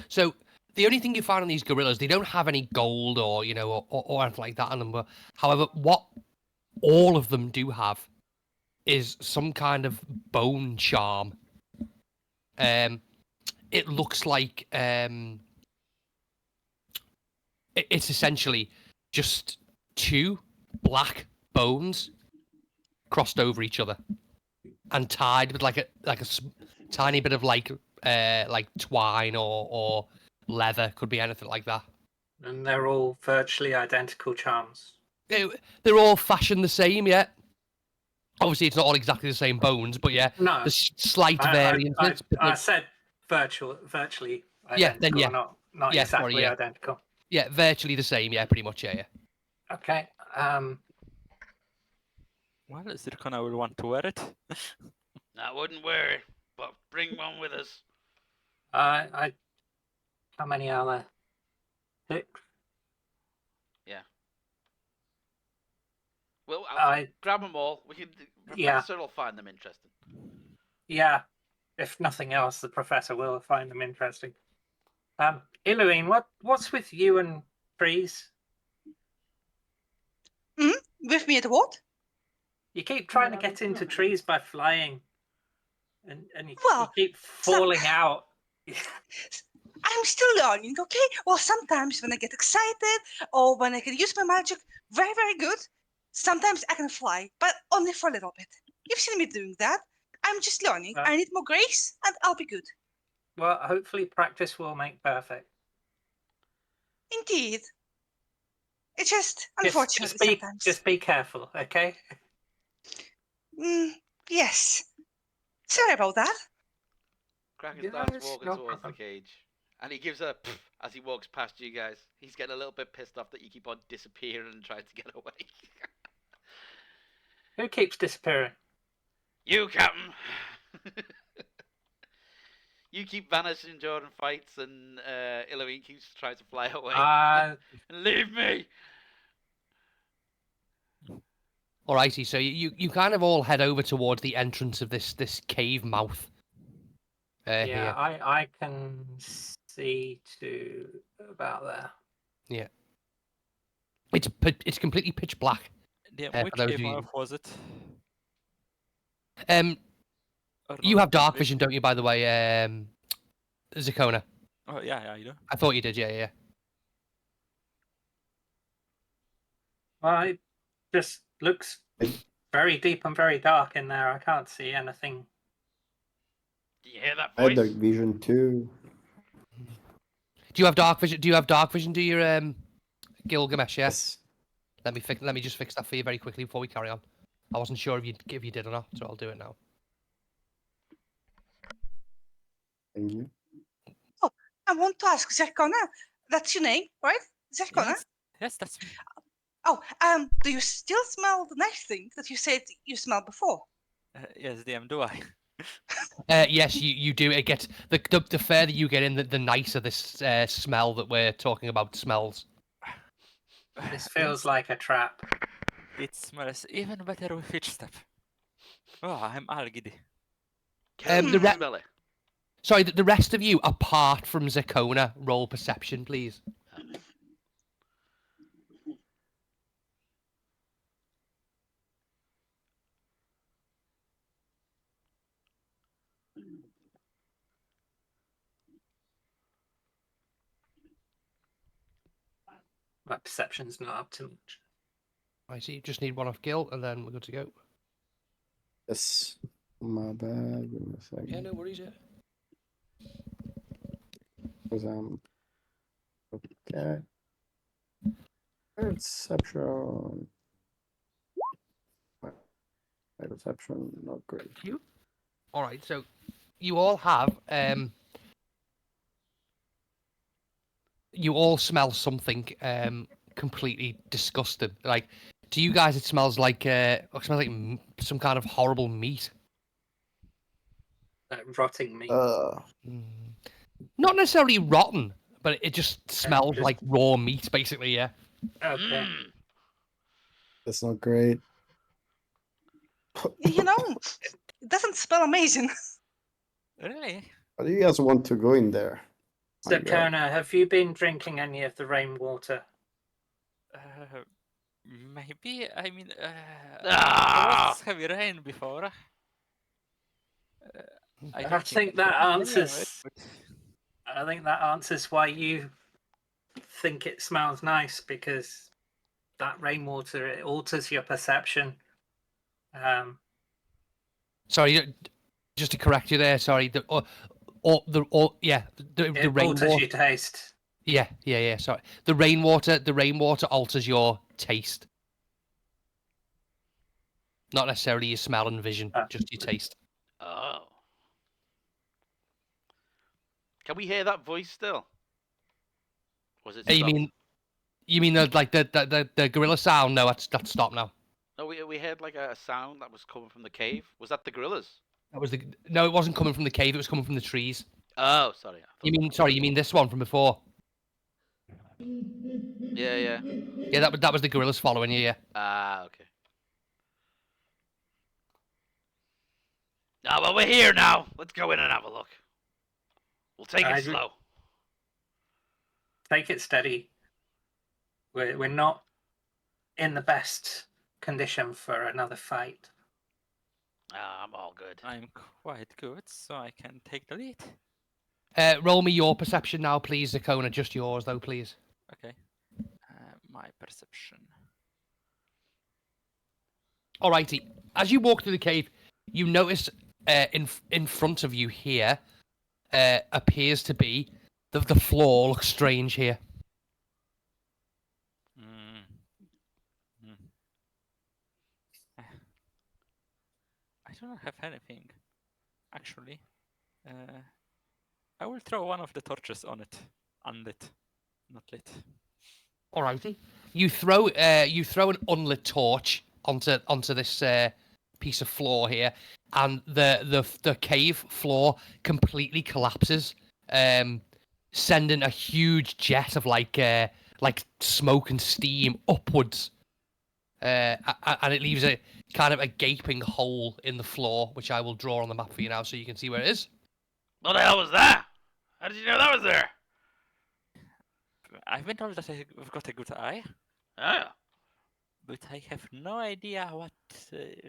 So the only thing you find on these gorillas, they don't have any gold or or anything like that on them. But however, what all of them do have is some kind of bone charm. It looks like it's essentially just two black bones crossed over each other and tied with like a tiny bit of like twine or leather, could be anything like that. And they're all virtually identical charms. They're all fashioned the same, yeah. Obviously, it's not all exactly the same bones, but yeah, No, there's slight I variances. I said virtually identical, Yeah, then yeah. not Yeah, exactly sorry, yeah. identical. Yeah, virtually the same, yeah, pretty much, yeah. Okay. Well, Zircona will want to wear it. I wouldn't worry, but bring one with us. How many are there? 6? Well, I grab them all. We can. Yeah. Professor will find them interesting. Yeah, if nothing else, the professor will find them interesting. Iluine, what's with you and trees? With me at what? You keep trying to get into trees by flying, and you Well, keep falling out. I'm still learning, okay? Well, sometimes when I get excited or when I can use my magic very, very good, sometimes I can fly, but only for a little bit. You've seen me doing that. I'm just learning. Well- I need more grace and I'll be good. Well, hopefully practice will make perfect. Indeed. It's just unfortunately sometimes. Just be careful, okay? Yes. Sorry about that. Kraken Yeah, starts it's walking no towards problem. the cage, and he gives a pff as he walks past you guys. He's getting a little bit pissed off that you keep on disappearing and trying to get away. Who keeps disappearing? You, Captain. You keep vanishing during fights, and Iluine keeps trying to fly away. Leave me. Alrighty, so you kind of all head over towards the entrance of this cave mouth. Yeah, Here. I can see to about there. It's completely pitch black. DM, which for those cave of you- mouth was it? Or You not? have dark vision, don't you? By the way, Zakona. Oh yeah, I do. I thought you did. Yeah. Well, it just looks very deep and very dark in there. I can't see anything. Do you hear that I had voice? dark vision too. Do you have dark vision? Do you have dark vision? Do you, Gilgamesh? Yeah. Yes. Let me just fix that for you very quickly before we carry on. I wasn't sure if you did or not, so I'll do it now. Thank you. I want to ask Zerkona. That's your name, right? Zerkona? Yes, that's me. Oh, do you still smell the nice thing that you said you smelled before? Yes, DM, do I? Yes, you do. It gets the further you get in, the nicer this smell that we're talking about smells. This feels like a trap. It smells even better with each step. Oh, I'm all giddy. Can the you re- smell it? Sorry, the rest of you, apart from Zakona, roll perception, please. My perception's not up to much. I see. You just need one off Gil, and then we're good to go. Yes. My bad. Give me a second. Yeah, no worries. Yeah. Because I'm okay. Perception. My perception not great. You. All right. So you all have you all smell something completely disgusting. Like, to you guys, it smells like some kind of horrible meat. Rotting meat. Not necessarily rotten, but it just smells just- like raw meat, basically. Yeah. Okay. Mm. That's not great. You know, it doesn't smell amazing. Really? How do you guys want to go in there? My God. Zakona, have you been drinking any of the rainwater? Maybe. I mean, Ah! there was heavy rain before. I don't think I that should know it, answers- but- I think that answers why you think it smells nice, because that rainwater, it alters your perception. Sorry, just to correct you there. Sorry. The It alters rainwater. your taste. Yeah. Sorry. The rainwater alters your taste. Not necessarily your smell and vision, just your taste. Oh. Can we hear that voice still? Was it? You stopped? mean the gorilla sound? No, that's stopped now. No, we heard like a sound that was coming from the cave. Was that the gorillas? No, it wasn't coming from the cave. It was coming from the trees. Oh, sorry. You mean this one from before? Yeah. Yeah, that was the gorillas following you. Yeah. Ah, okay. Ah, well, we're here now. Let's go in and have a look. We'll take it slow. Take it steady. We're not in the best condition for another fight. I'm all good. I'm quite good, so I can take the lead. Roll me your perception now, please, Zakona. Just yours, though, please. Okay. My perception. Alrighty. As you walk through the cave, you notice in front of you here appears to be the floor looks strange here. I don't have anything, actually. I will throw one of the torches on it, unlit, not lit. Alrighty. You throw an unlit torch onto this piece of floor here, and the cave floor completely collapses, sending a huge jet of like smoke and steam upwards, and it leaves a kind of a gaping hole in the floor, which I will draw on the map for you now, so you can see where it is. What the hell was that? How did you know that was there? I've been told that I've got a good eye, Oh, but I have no idea what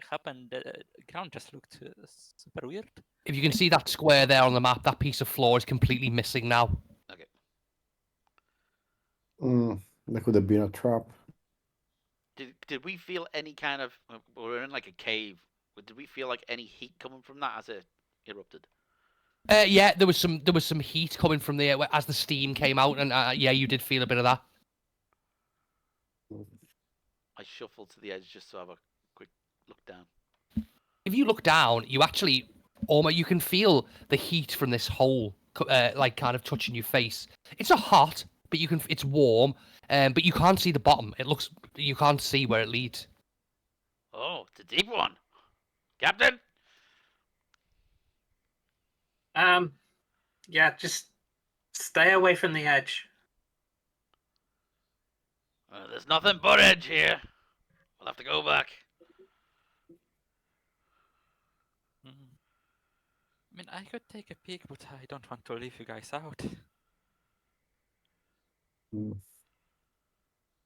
happened. The ground just looked super weird. If you can see that square there on the map, that piece of floor is completely missing now. That could have been a trap. Did we feel any kind of? We're in like a cave. Did we feel like any heat coming from that as it erupted? Yeah, there was some heat coming from there as the steam came out, and yeah, you did feel a bit of that. I shuffled to the edge just to have a quick look down. If you look down, you actually you can feel the heat from this hole, like kind of touching your face. It's not hot, but it's warm, but you can't see the bottom. You can't see where it leads. Oh, it's a deep one, Captain. Yeah, just stay away from the edge. There's nothing but edge here. We'll have to go back. I mean, I could take a peek, but I don't want to leave you guys out.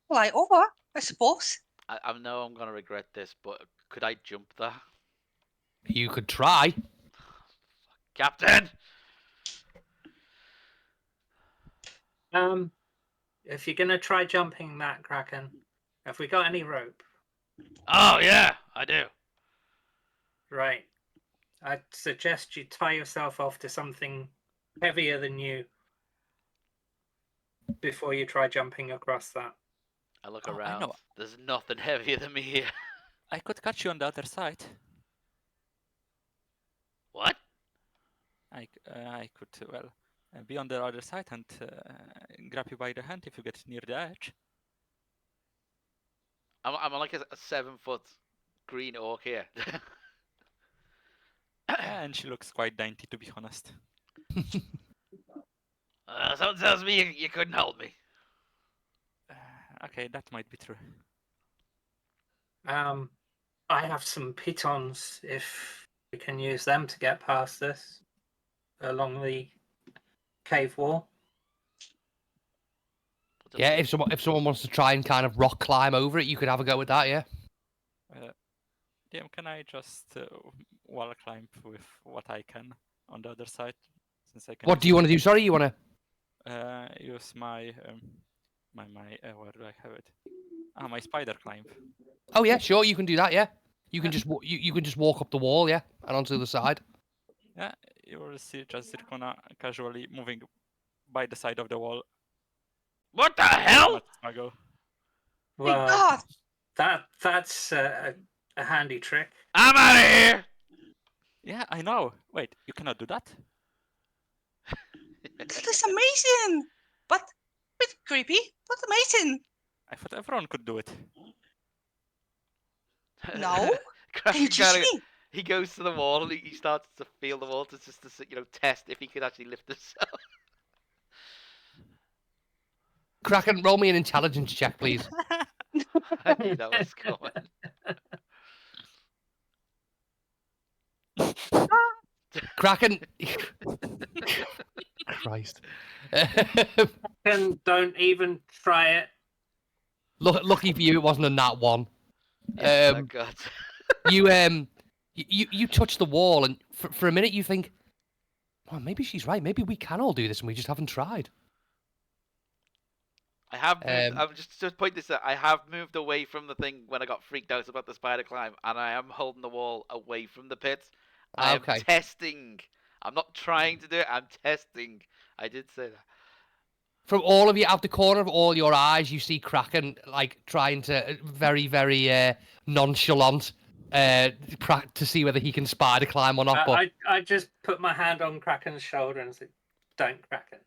Fly over, I suppose. I know I'm gonna regret this, but could I jump that? You could try. Captain! If you're gonna try jumping that, Kraken, have we got any rope? Oh yeah, I do. Right. I'd suggest you tie yourself off to something heavier than you before you try jumping across that. I look Oh, I around. know. There's nothing heavier than me here. I could catch you on the other side. What? I could, be on the other side and grab you by the hand if you get near the edge. I'm like a 7-foot green orc here. And she looks quite dainty, to be honest. Someone tells me you couldn't hold me. Okay, that might be true. I have some pitons if we can use them to get past this along the cave wall. Yeah, if someone wants to try and kind of rock climb over it, you could have a go with that. Yeah. DM, can I just wall climb with what I can on the other side? Since I can. What do you want to do? Sorry, you want to? Use my where do I have it? My spider climb. Oh yeah, sure, you can do that. Yeah, you can just you can just walk up the wall, yeah, and onto the side. Yeah, you will see just Zircona casually moving by the side of the wall. What the hell? Smuggle. Thank Well, God! that's a handy trick. I'm out of here! Yeah, I know. Wait, you cannot do that? That is amazing! But a bit creepy, but amazing. I thought everyone could do it. No? Kraken Did you kinda- see? he goes to the wall and he starts to feel the wall just to test if he could actually lift himself. Kraken, roll me an intelligence check, please. I knew that was coming. Kraken. Christ. And don't even try it. Lucky for you, it wasn't a nat 1. Yeah, thank God. You touch the wall, and for a minute you think, well, maybe she's right. Maybe we can all do this, and we just haven't tried. I have moved, I'm just to point this out. I have moved away from the thing when I got freaked out about the spider climb, and I am holding the wall away from the pit. I am Okay. testing. I'm not trying to do it. I'm testing. I did say that. From all of you, out the corner of all your eyes, you see Kraken like trying to very, very nonchalant to see whether he can spider climb or not. But I just put my hand on Kraken's shoulder and said, "Don't, Kraken."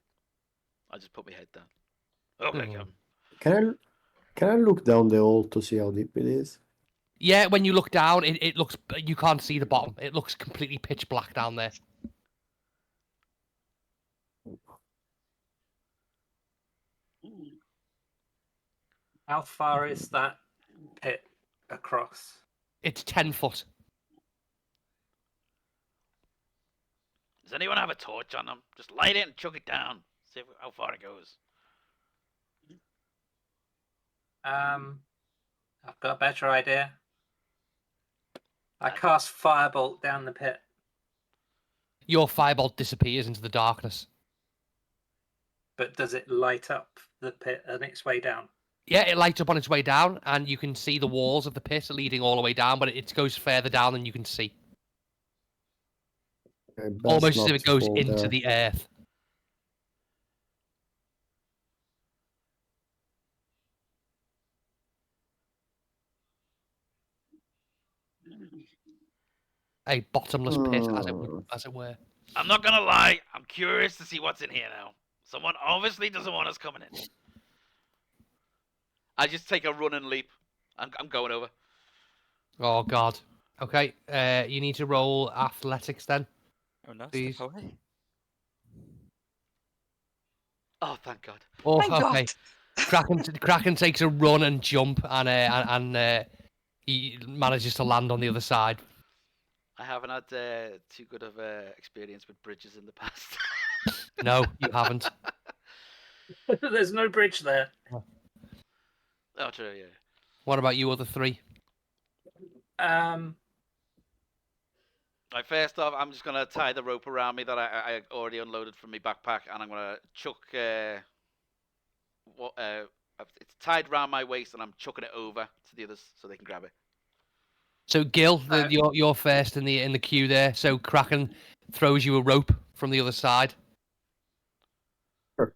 I just put my head down. Okay, Hmm. Can I look down the hole to see how deep it is? yeah, when you look down, it looks, you can't see the bottom. It looks completely pitch black down there. How far is that pit across? It's 10 foot. Does anyone have a torch on them? Just light it and chuck it down. See how far it goes. I've got a better idea. I cast Firebolt down the pit. Your firebolt disappears into the darkness. But does it light up the pit on its way down? Yeah, it lights up on its way down, and you can see the walls of the pit leading all the way down, but it goes further down than you can see. Okay, best Almost as not if it to goes fall into there. the earth. A bottomless pit, as it were. I'm not gonna lie. I'm curious to see what's in here now. Someone obviously doesn't want us coming in. I just take a run and leap. I'm going over. Oh God. Okay. You need to roll athletics then. Oh no, Please. step away. Oh, thank God. Oh, Thank okay. God. Kraken takes a run and jump, and he manages to land on the other side. I haven't had too good of experience with bridges in the past. No, you haven't. There's no bridge there. Oh, true, yeah. What about you, other three? Right, first off, I'm just gonna tie the rope around me that I already unloaded from my backpack, and I'm gonna chuck it's tied around my waist, and I'm chucking it over to the others so they can grab it. So Gil, you're first in the queue there. So Kraken throws you a rope from the other side. Sure.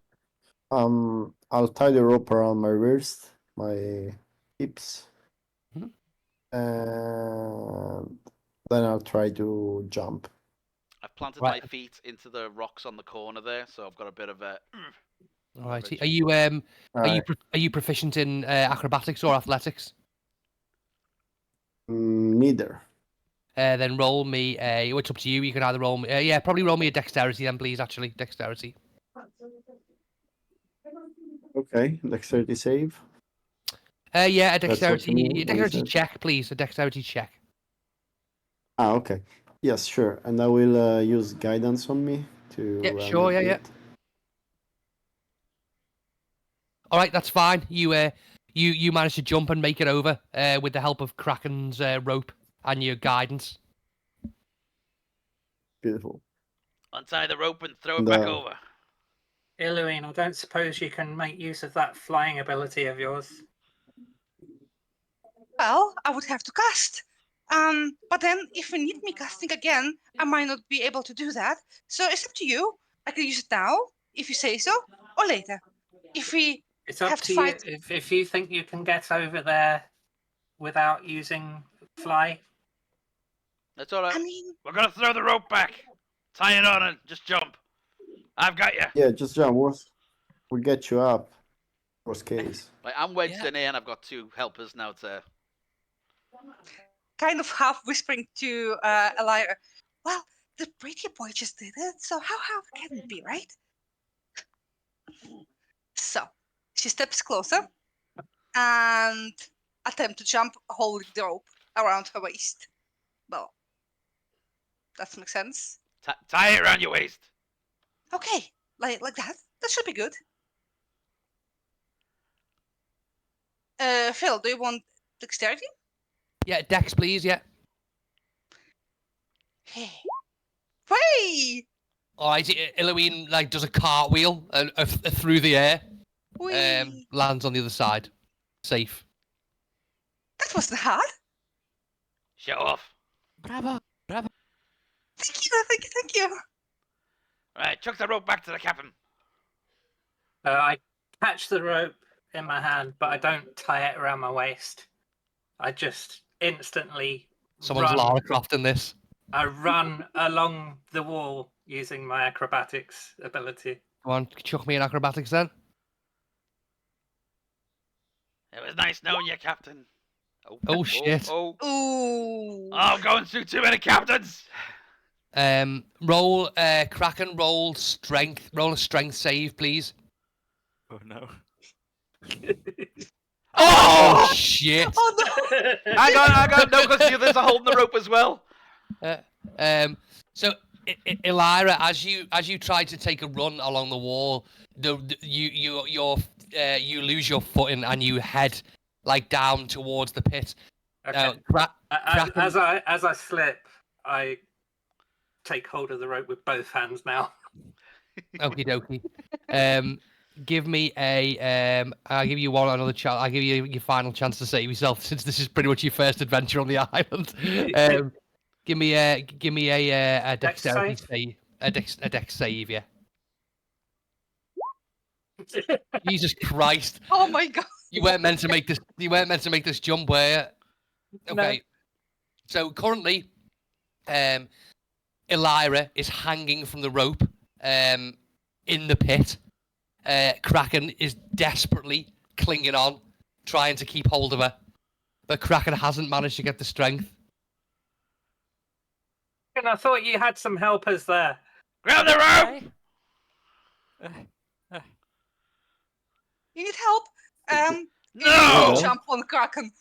I'll tie the rope around my wrist, my hips, and then I'll try to jump. I've planted Right. my feet into the rocks on the corner there, so I've got a bit of a. All right. leverage. Are you proficient in acrobatics or athletics? Neither. Then roll me a. It's up to you. You can either roll me. Yeah, probably roll me a dexterity then, please. Actually, dexterity. Okay, dexterity save. Yeah, a That's what dexterity. you mean, A what you dexterity said? check, please. A dexterity check. Ah, okay. Yes, sure. And I will use guidance on me to. Yeah, sure, yeah. All right, that's fine. You managed to jump and make it over with the help of Kraken's rope and your guidance. Beautiful. Untie the rope and throw it back over. Iluine, I don't suppose you can make use of that flying ability of yours. Well, I would have to cast. But then if you need me casting again, I might not be able to do that. So it's up to you. I can use it now, if you say so, or later. If we It's up have to to you. fight. If you think you can get over there without using fly, That's all right. I mean, We're gonna throw the rope back. Tie it on and just jump. I've got you. Yeah, just jump. We'll get you up. Worst case. Like, I'm wedged in here, and I've got two helpers now to. kind of half whispering to Elia. Well, the pretty boy just did it, so how can it be, right? So she steps closer and attempt to jump, holding the rope around her waist. Well, that makes sense. Tie it around your waist. Okay, like that. That should be good. Phil, do you want dexterity? Yeah, Dex, please. Yeah. Hey. Hey! All right. Eloine like does a cartwheel through the air. Whee! Lands on the other side. Safe. That wasn't hard. Show off. Bravo! Bravo! Thank you. Right, chuck the rope back to the captain. I catch the rope in my hand, but I don't tie it around my waist. I just instantly Someone's run. Lara Croft in this. I run along the wall using my acrobatics ability. Come on, chuck me in acrobatics then. It was nice knowing you, Captain. Oh, shit. Oh, Ooh. I'm going through too many captains. Roll Kraken. Roll strength. Roll a strength save, please. Oh no. Oh shit! Oh no! Hang on. No, because the others are holding the rope as well. So Elira, as you try to take a run along the wall, you lose your footing and you head like down towards the pit. Okay. Kraken, As I slip, I take hold of the rope with both hands now. okie dokie. Give me a. I'll give you another chance. I'll give you your final chance to save yourself, since this is pretty much your first adventure on the island. Give me a dexterity Dex save. A dex save, yeah. Jesus Christ! Oh my god! You weren't meant to make this. You weren't meant to make this jump, were you? Okay. No. So currently, Elira is hanging from the rope, in the pit. Kraken is desperately clinging on, trying to keep hold of her, but Kraken hasn't managed to get the strength. And I thought you had some helpers there. Grab the rope. Okay. You need help? No! Jump on Kraken.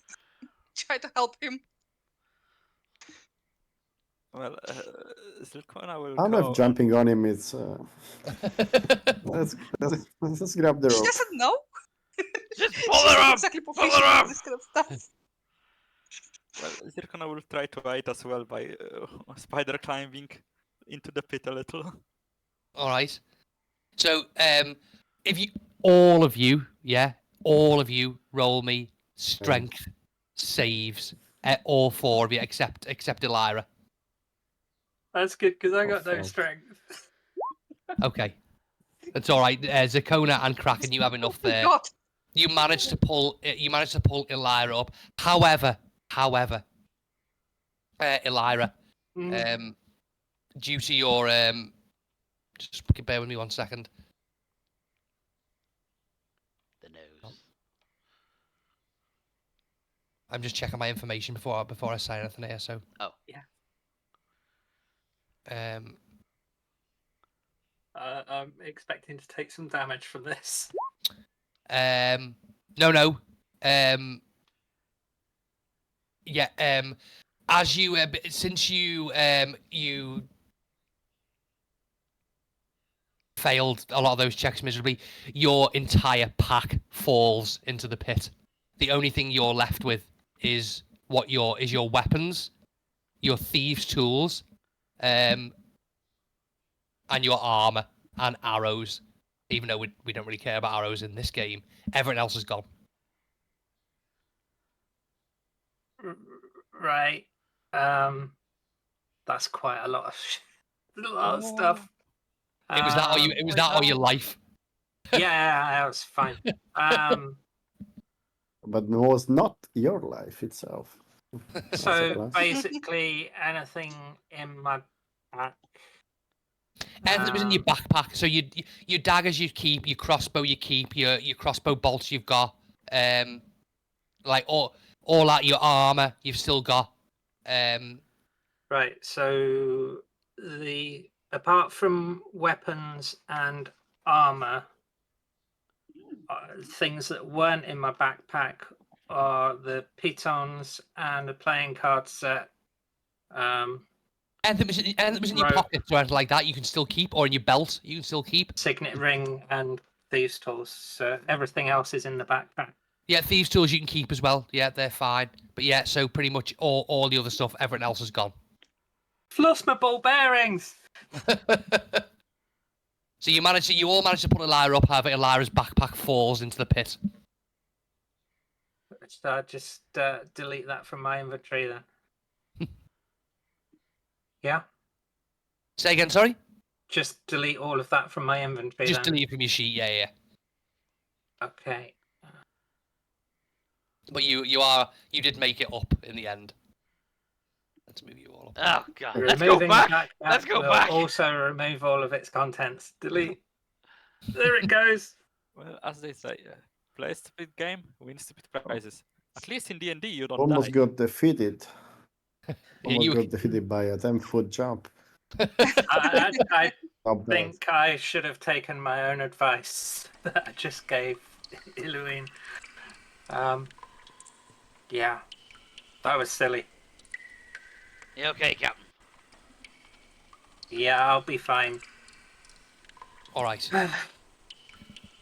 Try to help him. Well, Zilkona will I don't know go. if jumping on him is. Let's grab the She rope. doesn't know. Just She's pull her not up. exactly Pull her proficient up. in this kind of stuff. Well, Zirkona will try to aid as well by spider climbing into the pit a little. All right. So, if you, all of you, roll me strength saves. All four of you, except Elira. That's good because I got no fuck. strength. Okay, that's all right. Zakona and Kraken, you have enough Oh my there. god. You managed to pull Elira up. However, Elira, Mm. due to your just bear with me 1 second. The nose. I'm just checking my information before I say anything here. So. Oh. Yeah. I'm expecting to take some damage from this. No. Yeah. As you, since you failed a lot of those checks miserably, your entire pack falls into the pit. The only thing you're left with is your weapons, your thieves' tools, and your armor and arrows. Even though we don't really care about arrows in this game, everything else is gone. Right. That's quite a lot of stuff. It was that, or you. It was that, or your life. Yeah, that was fine. But it was not your life itself. So plus. basically, anything in my pack. Everything that was in your backpack. So your daggers you keep, your crossbow you keep, your crossbow bolts you've got, like all that, your armor you've still got. Right. So apart from weapons and armor, things that weren't in my backpack are the pitons and a playing card set, Anything that was in your Right. pockets or anything like that, you can still keep, or in your belt, you can still keep. Signet ring and thieves' tools. So everything else is in the backpack. Yeah, thieves' tools you can keep as well. Yeah, they're fine. But yeah, so pretty much all the other stuff, everything else is gone. Floss my ball bearings. So you all managed to put Elira up. However, Elira's backpack falls into the pit. So just delete that from my inventory then. Yeah. Say again, sorry. Just delete all of that from my inventory. Just then. delete it from your sheet. Yeah. Okay. But you did make it up in the end. Let's move you all up. Oh god. Let's go Removing back. the backpack Let's go will back. also remove all of its contents. Delete. There it goes. Well, as they say, play a stupid game, win stupid prizes. At least in D&D, you don't Almost die. got defeated. Almost you- got defeated by a 10-foot jump. I Not bad. think I should have taken my own advice that I just gave Iluine. Yeah, that was silly. You okay, Captain? Yeah, I'll be fine. All right.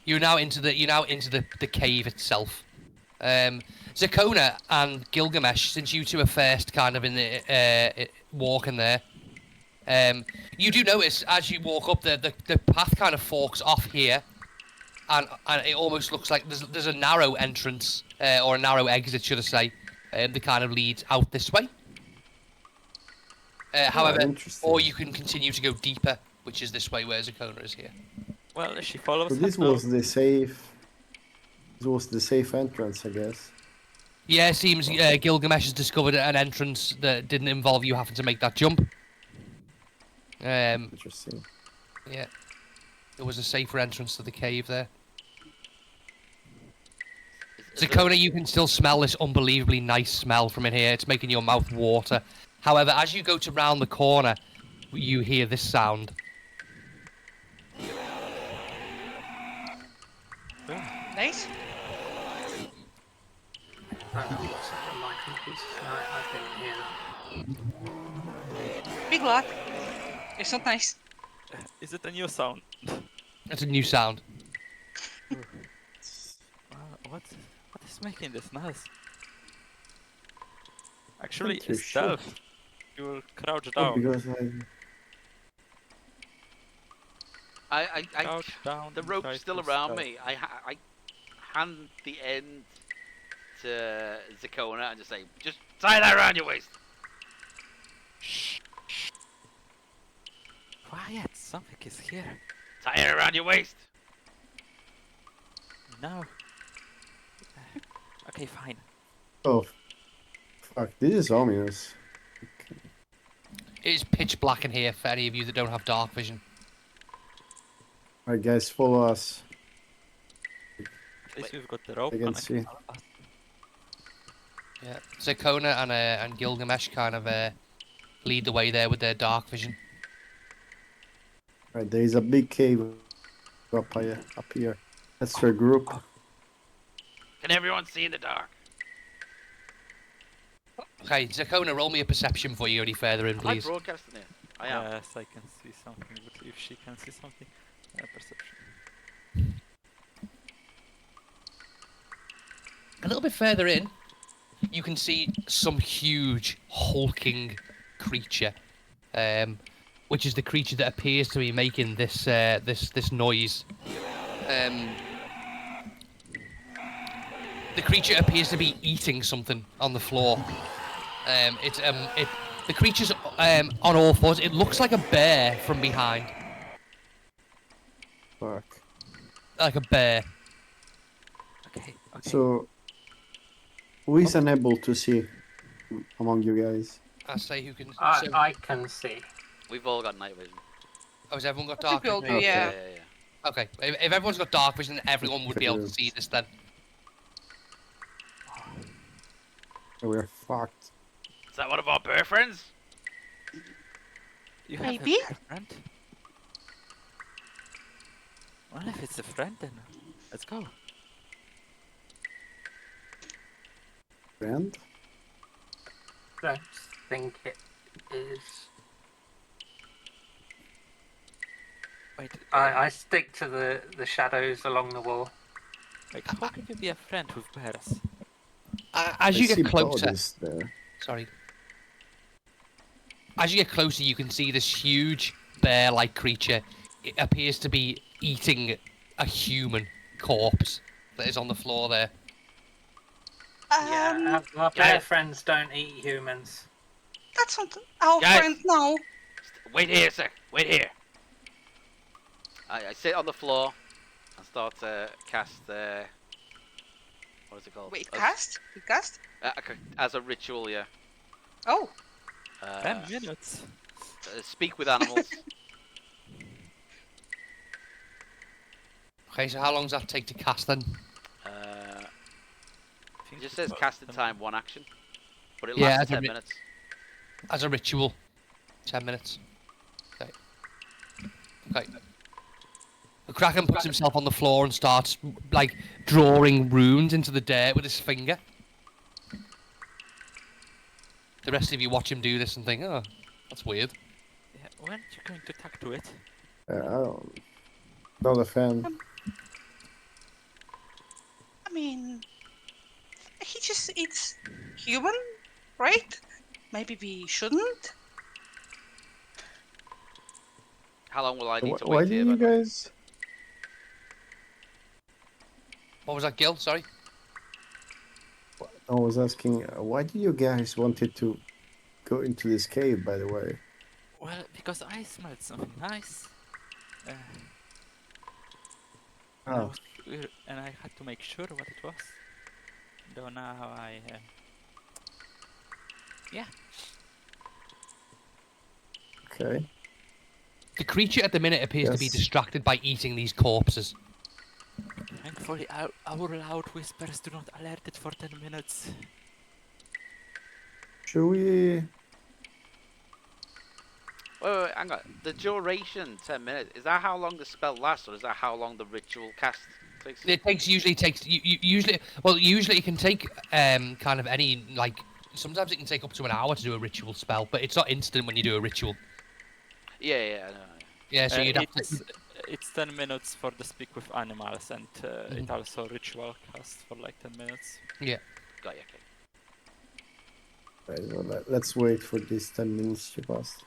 You're now into the cave itself. Zakona and Gilgamesh, since you two are first kind of in the walking there, you do notice as you walk up the path kind of forks off here, and it almost looks like there's a narrow entrance or a narrow exit, should I say, that kind of leads out this way. However, interesting. or you can continue to go deeper, which is this way where Zakona is here. Well, she follows So her this now. was the safe. This was the safe entrance, I guess. Yeah, it seems Gilgamesh has discovered an entrance that didn't involve you having to make that jump. Interesting. Yeah, there was a safer entrance to the cave there. Zakona, you can still smell this unbelievably nice smell from in here. It's making your mouth water. However, as you go to round the corner, you hear this sound. Nice. I don't know what's up on my computer tonight. I didn't hear that. Big luck. It's not nice. Is it a new sound? That's a new sound. What is making this noise? Actually, Not too stealth. You will crouch Oh, down. because I Crouch down. the and rope's try still to around stealth. me. I hand the end to Zakona and just say, just tie that around your waist. Shh. Quiet. Something is here. Tie it around your waist. No. Okay, fine. oh, fuck! This is ominous. It is pitch black in here for any of you that don't have dark vision. Alright, guys, follow us. At least we've got the rope. I can connecting see. all of us. Yeah, Zakona and Gilgamesh kind of lead the way there with their dark vision. Right, there is a big cave up here. That's our group. Can everyone see in the dark? Okay, Zakona, roll me a perception before you go any further in, Am I please. broadcasting it? I am. Yes, I can see something, but if she can see something, perception. A little bit further in, you can see some huge hulking creature, which is the creature that appears to be making this this noise. The creature appears to be eating something on the floor. The creature's on all fours. It looks like a bear from behind, Fuck. like a bear. Okay. So, who is unable to see among you guys? I say who can. I can see. We've all got night vision. Oh, has everyone got I think dark we all vision? do, yeah. yeah. Okay, if everyone's got dark vision, everyone would be able to see this then. We're fucked. Is that one of our bear friends? You have Maybe? a friend? Well, if it's a friend, then let's go. Friend? Don't think it is. Wait, I stick to the shadows along the wall. like, how can you be a friend with bears? As I you see get closer, bodies there. sorry. As you get closer, you can see this huge bear-like creature. It appears to be eating a human corpse that is on the floor there. Yeah, our guys. bear friends don't eat humans. That's not our Guys. friend now. Wait here, sir. Wait here. I sit on the floor and start to cast. What is it called? Wait, cast? You cast? As a ritual, yeah. Oh, 10 minutes. Speak with animals. Okay, so how long does that take to cast then? It just says casting time 1 action, but it Yeah, lasts I 10 did- minutes. As a ritual, 10 minutes. Okay. Okay. The Kraken puts himself on the floor and starts, like, drawing runes into the dirt with his finger. The rest of you watch him do this and think, oh, that's weird. Yeah, when are you going to talk to it? Not a fan. I mean, he just eats human, right? Maybe we shouldn't. How long will I need to Why wait do here? you by the way? guys? What was that, Gil? Sorry? I was asking, why do you guys wanted to go into this cave? By the way, Well, because I smelled something nice. And I Oh. was and I had to make sure what it was. Though now I. Yeah. okay. The creature at the minute appears to be Yes. distracted by eating these corpses. Thankfully, our loud whispers do not alert it for 10 minutes. Should we? Wait, hang on. The duration 10 minutes. Is that how long the spell lasts, or is that how long the ritual cast takes? It usually it can take kind of any, like, sometimes it can take up to an hour to do a ritual spell, but it's not instant when you do a ritual. Yeah, I know. Yeah, so you'd have it's, to. it's 10 minutes for the speak with animals, and it Mhm. also ritual cast for like 10 minutes. Got you. Okay. Right, well, let's wait for these 10 minutes to pass.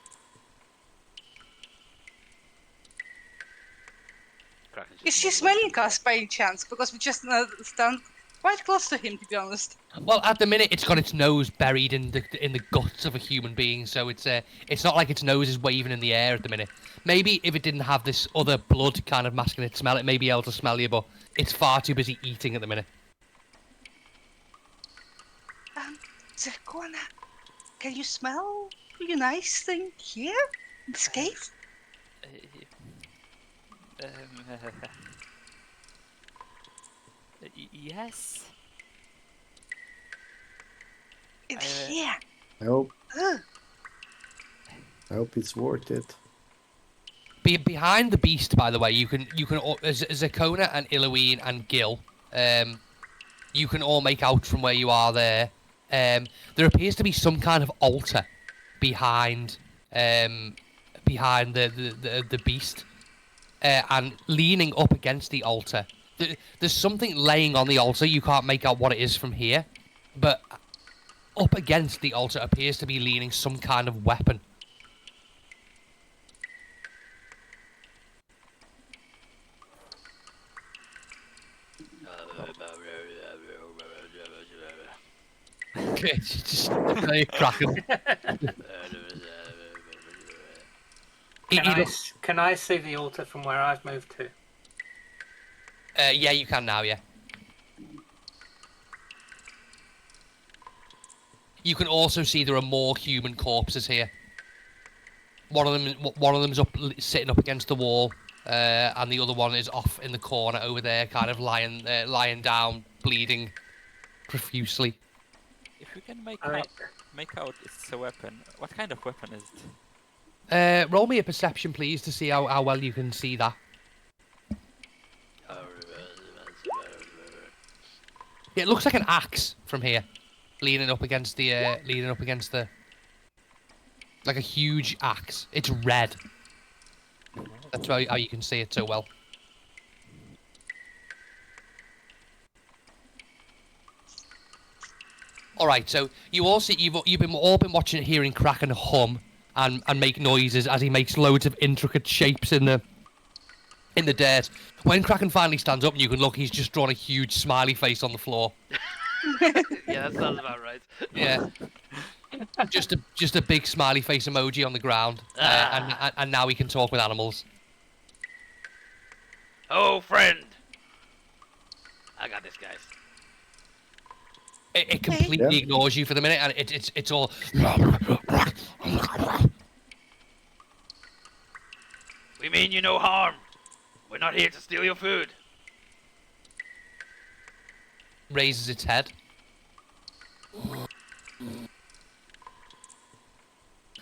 Kraken's Is just he mumbling. smelling us by any chance? Because we just stand quite close to him, to be honest. Well, at the minute, it's got its nose buried in the guts of a human being, so it's not like its nose is waving in the air at the minute. Maybe if it didn't have this other blood kind of masking its smell, it may be able to smell you, but it's far too busy eating at the minute. Zerkona, can you smell the nice thing here in this cave? Yes. In Uh, here. I hope Ugh. it's worth it. Behind the beast, by the way, you can Zerkona and Illoween and Gil, you can all make out from where you are there. There appears to be some kind of altar behind the beast, and leaning up against the altar. There's something laying on the altar. You can't make out what it is from here, but up against the altar appears to be leaning some kind of weapon. Okay, just Kraken. Can I see the altar from where I've moved to? Yeah, you can now. Yeah. You can also see there are more human corpses here. One of them's sitting up against the wall, and the other one is off in the corner over there, kind of lying down, bleeding profusely. If you can make Alright. out it's a weapon, what kind of weapon is it? Roll me a perception, please, to see how well you can see that. It looks like an axe from here, leaning up against the like a huge axe. It's red. That's how you can see it so well. All right, so you've all been watching and hearing Kraken hum and make noises as he makes loads of intricate shapes in the dirt. When Kraken finally stands up and you can look, he's just drawn a huge smiley face on the floor. Yeah, that sounds about right. Yeah. just a big smiley face emoji on the ground, and now he can talk with animals. Oh, friend. I got this, guys. It completely ignores you for the minute, and it's all. We mean you no harm. We're not here to steal your food. Raises its head.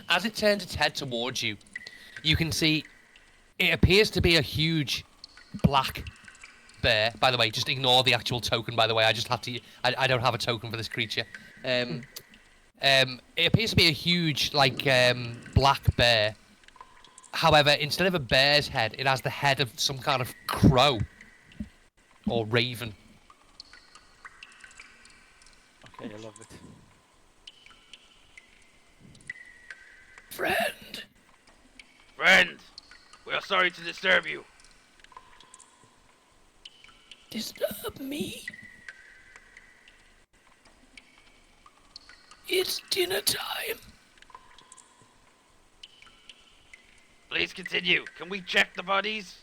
As it turns its head towards you, you can see it appears to be a huge black bear. By the way, just ignore the actual token, by the way. I just have to... I don't have a token for this creature. It appears to be a huge, black bear. However, instead of a bear's head, it has the head of some kind of crow. Or raven. Okay, I love it. Friend! Friend, we are sorry to disturb you. Disturb me? It's dinner time. Please continue. Can we check the bodies?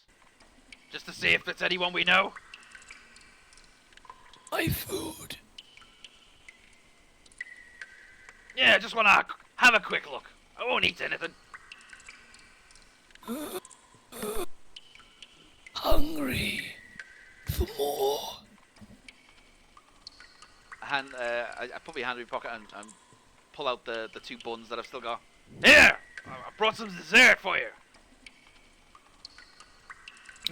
Just to see if it's anyone we know? My food. Yeah, just wanna have a quick look. I won't eat anything. Hungry for more. I put my hand in my pocket and pull out the 2 buns that I've still got. Here! I brought some dessert for you.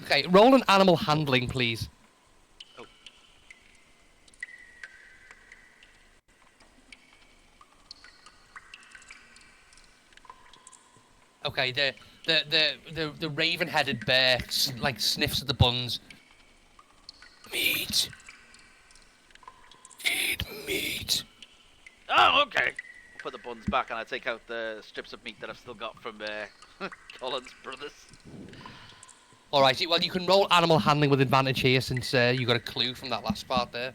Okay, roll an animal handling, please. Oh. Okay, the raven-headed bear sniffs at the buns. Meat. Eat meat. Oh, okay. I'll put the buns back and I take out the strips of meat that I've still got from Colin's brothers. Alright, well, you can roll animal handling with advantage here since you got a clue from that last part there.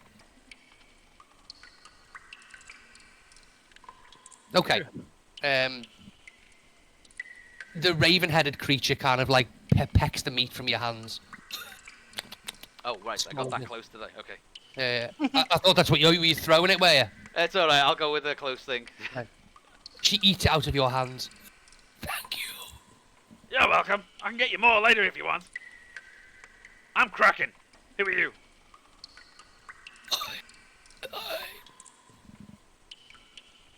Okay. The raven-headed creature kind of pecks the meat from your hands. Oh, right. I got that close today. Okay. I thought that's what you were throwing it, were you? It's alright. I'll go with the close thing. She eats it out of your hands. Thank you. You're welcome. I can get you more later if you want. I'm Kraken. Who are you?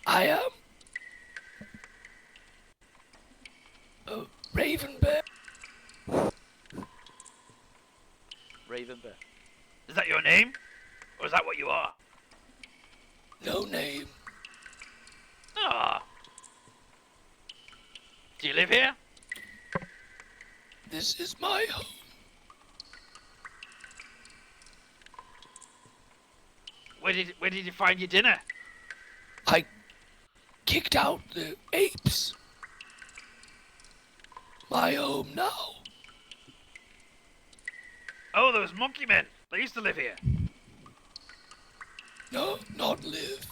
I am a raven bear. Raven Bear. Is that your name? Or is that what you are? No name. Ah. Do you live here? This is my home. Where did you find your dinner? I kicked out the apes. My home now. Oh, those monkey men. They used to live here. No, not live.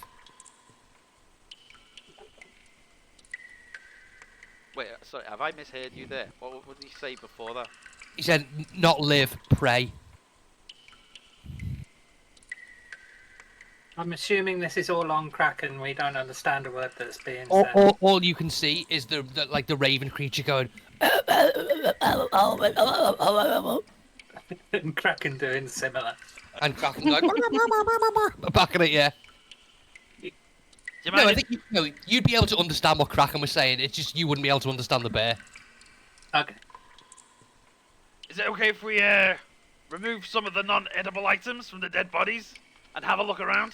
Wait, sorry, have I misheard you there? What did he say before that? He said, not live, pray. I'm assuming this is all on Kraken. We don't understand a word that's being said. All you can see is the raven creature going. And Kraken doing similar. And Kraken going back at it, yeah. Do you No, mind I think you'd be able to understand what Kraken was saying. It's just you wouldn't be able to understand the bear. Okay. Is it okay if we remove some of the non-edible items from the dead bodies and have a look around?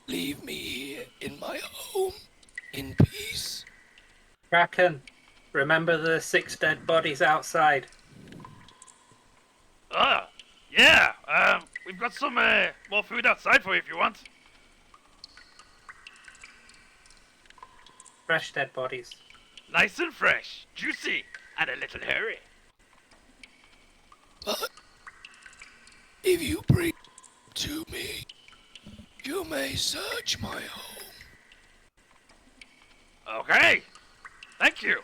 Leave me here in my home in peace. Kraken, Remember the 6 dead bodies outside? Yeah. We've got some more food outside for you if you want. Fresh dead bodies. Nice and fresh, juicy, and a little hairy. But if you bring to me, you may search my home. Okay. Thank you.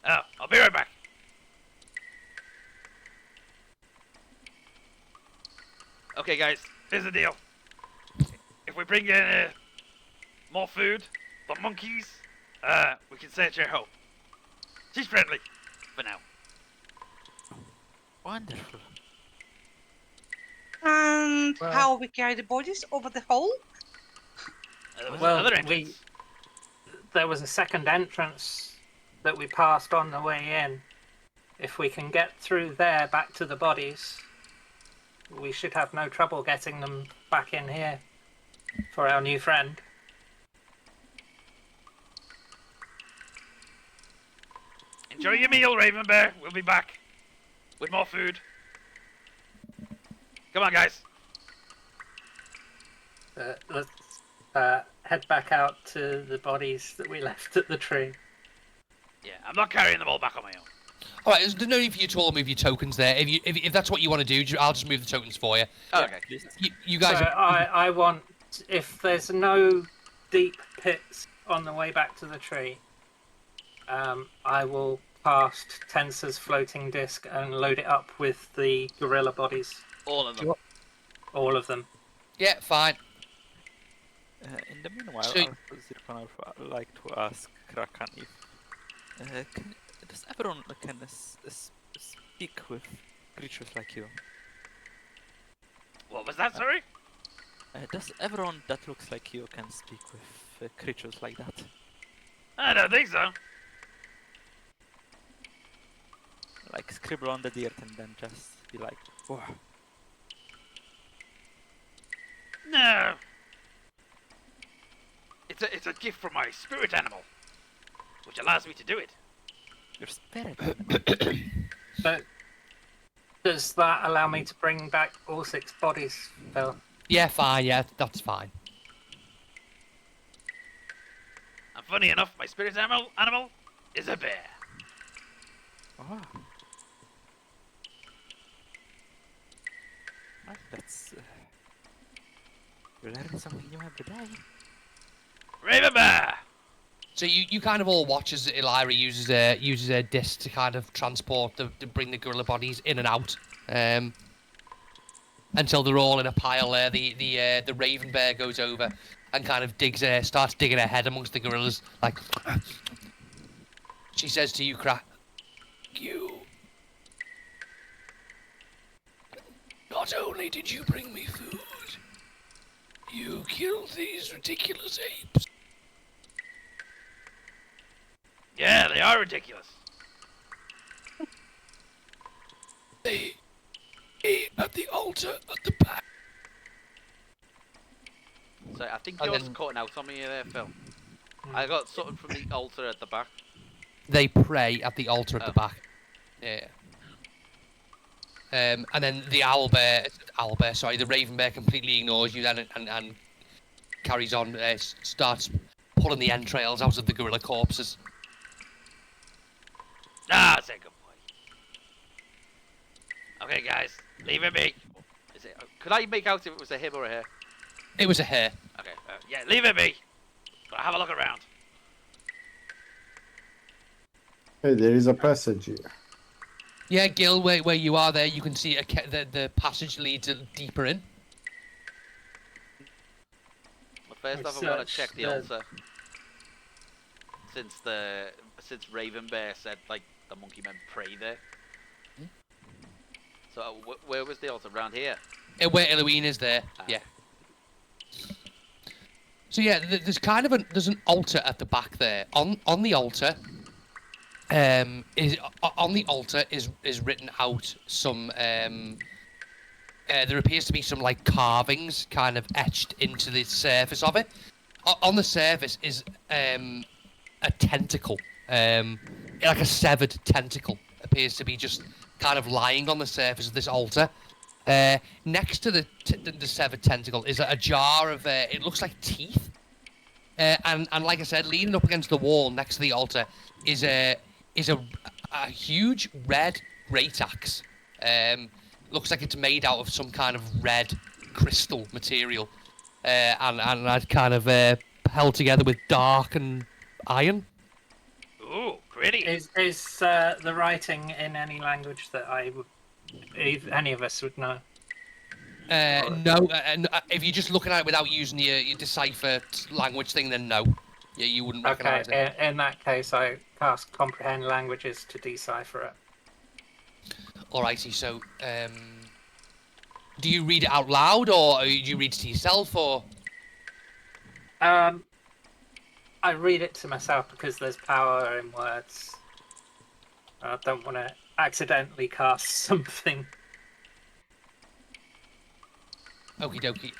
I'll be right back. Okay, guys, here's the deal. If we bring in more food, the monkeys, we can search your home. She's friendly, for now. Wonderful. And Well- how we carry the bodies over the hole? There was Well, another entrance. There was a second entrance that we passed on the way in. If we can get through there back to the bodies, we should have no trouble getting them back in here for our new friend. Enjoy your meal, Raven Bear. We'll be back with more food. Come on, guys. Let's head back out to the bodies that we left at the tree. Yeah, I'm not carrying them all back on my own. All right, there's no need for you to all move your tokens there. If that's what you want to do, I'll just move the tokens for you. Okay. Please. You So guys. I want, if there's no deep pits on the way back to the tree, I will cast Tensor's floating disc and load it up with the gorilla bodies, All of them. Sure. all of them. Yeah, fine. In the meanwhile, So- Zircon would like to ask Kraken if does everyone can speak with creatures like you? What was that, sorry? Does everyone that looks like you can speak with creatures like that? I don't think so. Like scribble on the dirt and then just be like, whoa. No. It's a gift from my spirit animal, which allows me to do it. Your spirit. But does that allow me to bring back all 6 bodies, Phil? Yeah, fine. Yeah, that's fine. And funny enough, my spirit animal is a bear. Oh. Well, that's. You learn something new every day. Raven Bear! So you kind of all watch as Elira uses a disc to kind of transport to bring the gorilla bodies in and out, until they're all in a pile there. The Raven Bear goes over and kind of starts digging her head amongst the gorillas. Like she says to you, Crack, you. Not only did you bring me food, you killed these ridiculous apes. Yeah, they are ridiculous. They ate at the altar at the back. So I think And yours then- cutting out on me there, Phil. I got something from the altar at the back. They pray at the altar at Oh. the back. Yeah. And then the the Raven Bear completely ignores you then and carries on, starts pulling the entrails out of the gorilla corpses. Ah, that's a good boy. Okay, guys, leave it be. Could I make out if it was a him or a her? It was a hare. Okay, yeah, leave it be. But have a look around. Hey, there is a passage here. Yeah, Gil, where you are there, you can see the passage leads deeper in. Well, first I off, I'm gonna searched check the the- altar. Since Raven Bear said like the monkey men pray there. Hmm? So where was the altar? Around here. Where Eloine is there, Ah. yeah. So yeah, there's kind of there's an altar at the back there. On the altar, is written out some. There appears to be some like carvings kind of etched into the surface of it. On the surface is a tentacle, like a severed tentacle, appears to be just kind of lying on the surface of this altar. Next to the severed tentacle is a jar of it looks like teeth, and like I said, leaning up against the wall next to the altar is a huge red great axe. Looks like it's made out of some kind of red crystal material, and I'd kind of held together with dark and iron. Ooh, pretty. Is the writing in any language that any of us would know? No, if you're just looking at it without using your decipher language thing, then no. Yeah, you wouldn't Okay, recognise it. in that case, I cast comprehend languages to decipher it. Alrighty, so do you read it out loud, or do you read it to yourself, or? I read it to myself because there's power in words. I don't want to accidentally cast something. Okie dokie.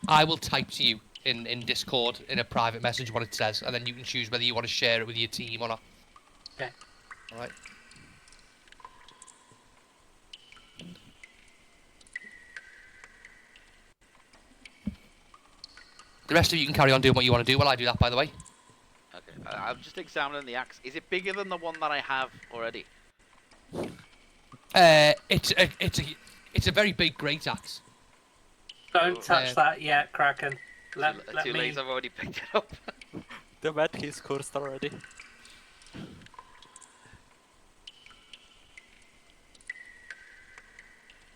I will type to you in Discord in a private message what it says, and then you can choose whether you want to share it with your team or not. Okay. Alright. The rest of you can carry on doing what you want to do while I do that, by the way. Okay, I'm just examining the axe. Is it bigger than the one that I have already? It's a very big great axe. Don't touch that yet, Kraken. Let Too me. late, I've already picked it up. The bad he's cursed already.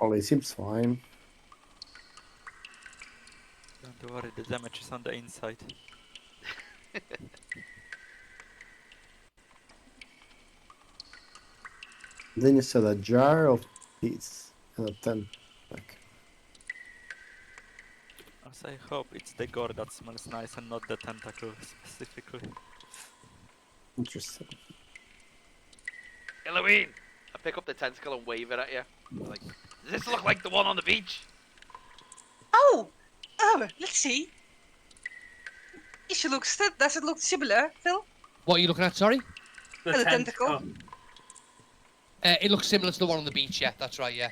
Well, it seems fine. Don't worry, the damage is on the inside. Then you said a jar of teeth and a tent. Like, As I hope it's the gore that smells nice and not the tentacle specifically. interesting. Halloween! I pick up the tentacle and wave it at you. Like, does this look like the one on the beach? Oh, let's see. Does it look similar, Phil? What are you looking at, sorry? The tentacle. It looks similar to the one on the beach, yeah, that's right, yeah.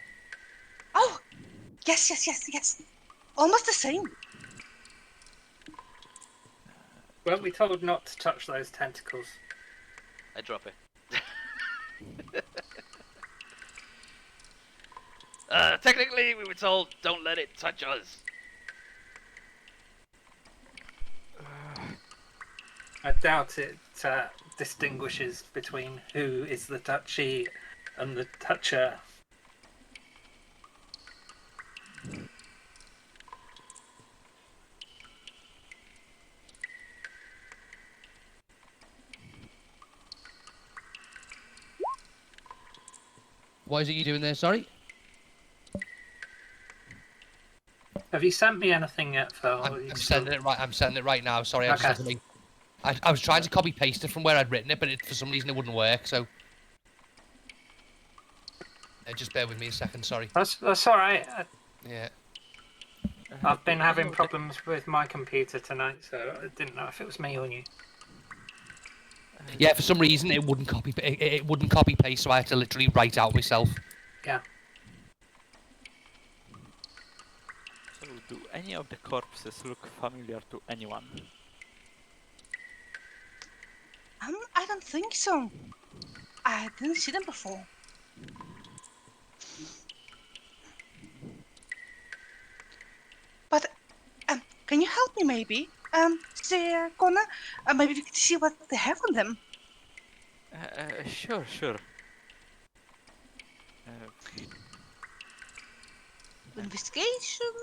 Oh, yes. Almost the same. Weren't we told not to touch those tentacles? I drop it. Technically, we were told, don't let it touch us. I doubt it distinguishes between who is the touchy and the toucher. What is it you're doing there, sorry? Have you sent me anything yet, Phil? I'm sending it right now, sorry. Okay. I was trying to copy paste it from where I'd written it, but for some reason it wouldn't work, so... just bear with me a second, sorry. That's alright. Yeah. I've been having problems with my computer tonight, so I didn't know if it was me or you. Yeah, for some reason it wouldn't copy paste, so I had to literally write out myself. Yeah. So, do any of the corpses look familiar to anyone? I don't think so. I didn't see them before. But can you help me maybe? Say, Connor, maybe we can see what they have on them. Sure. Investigation.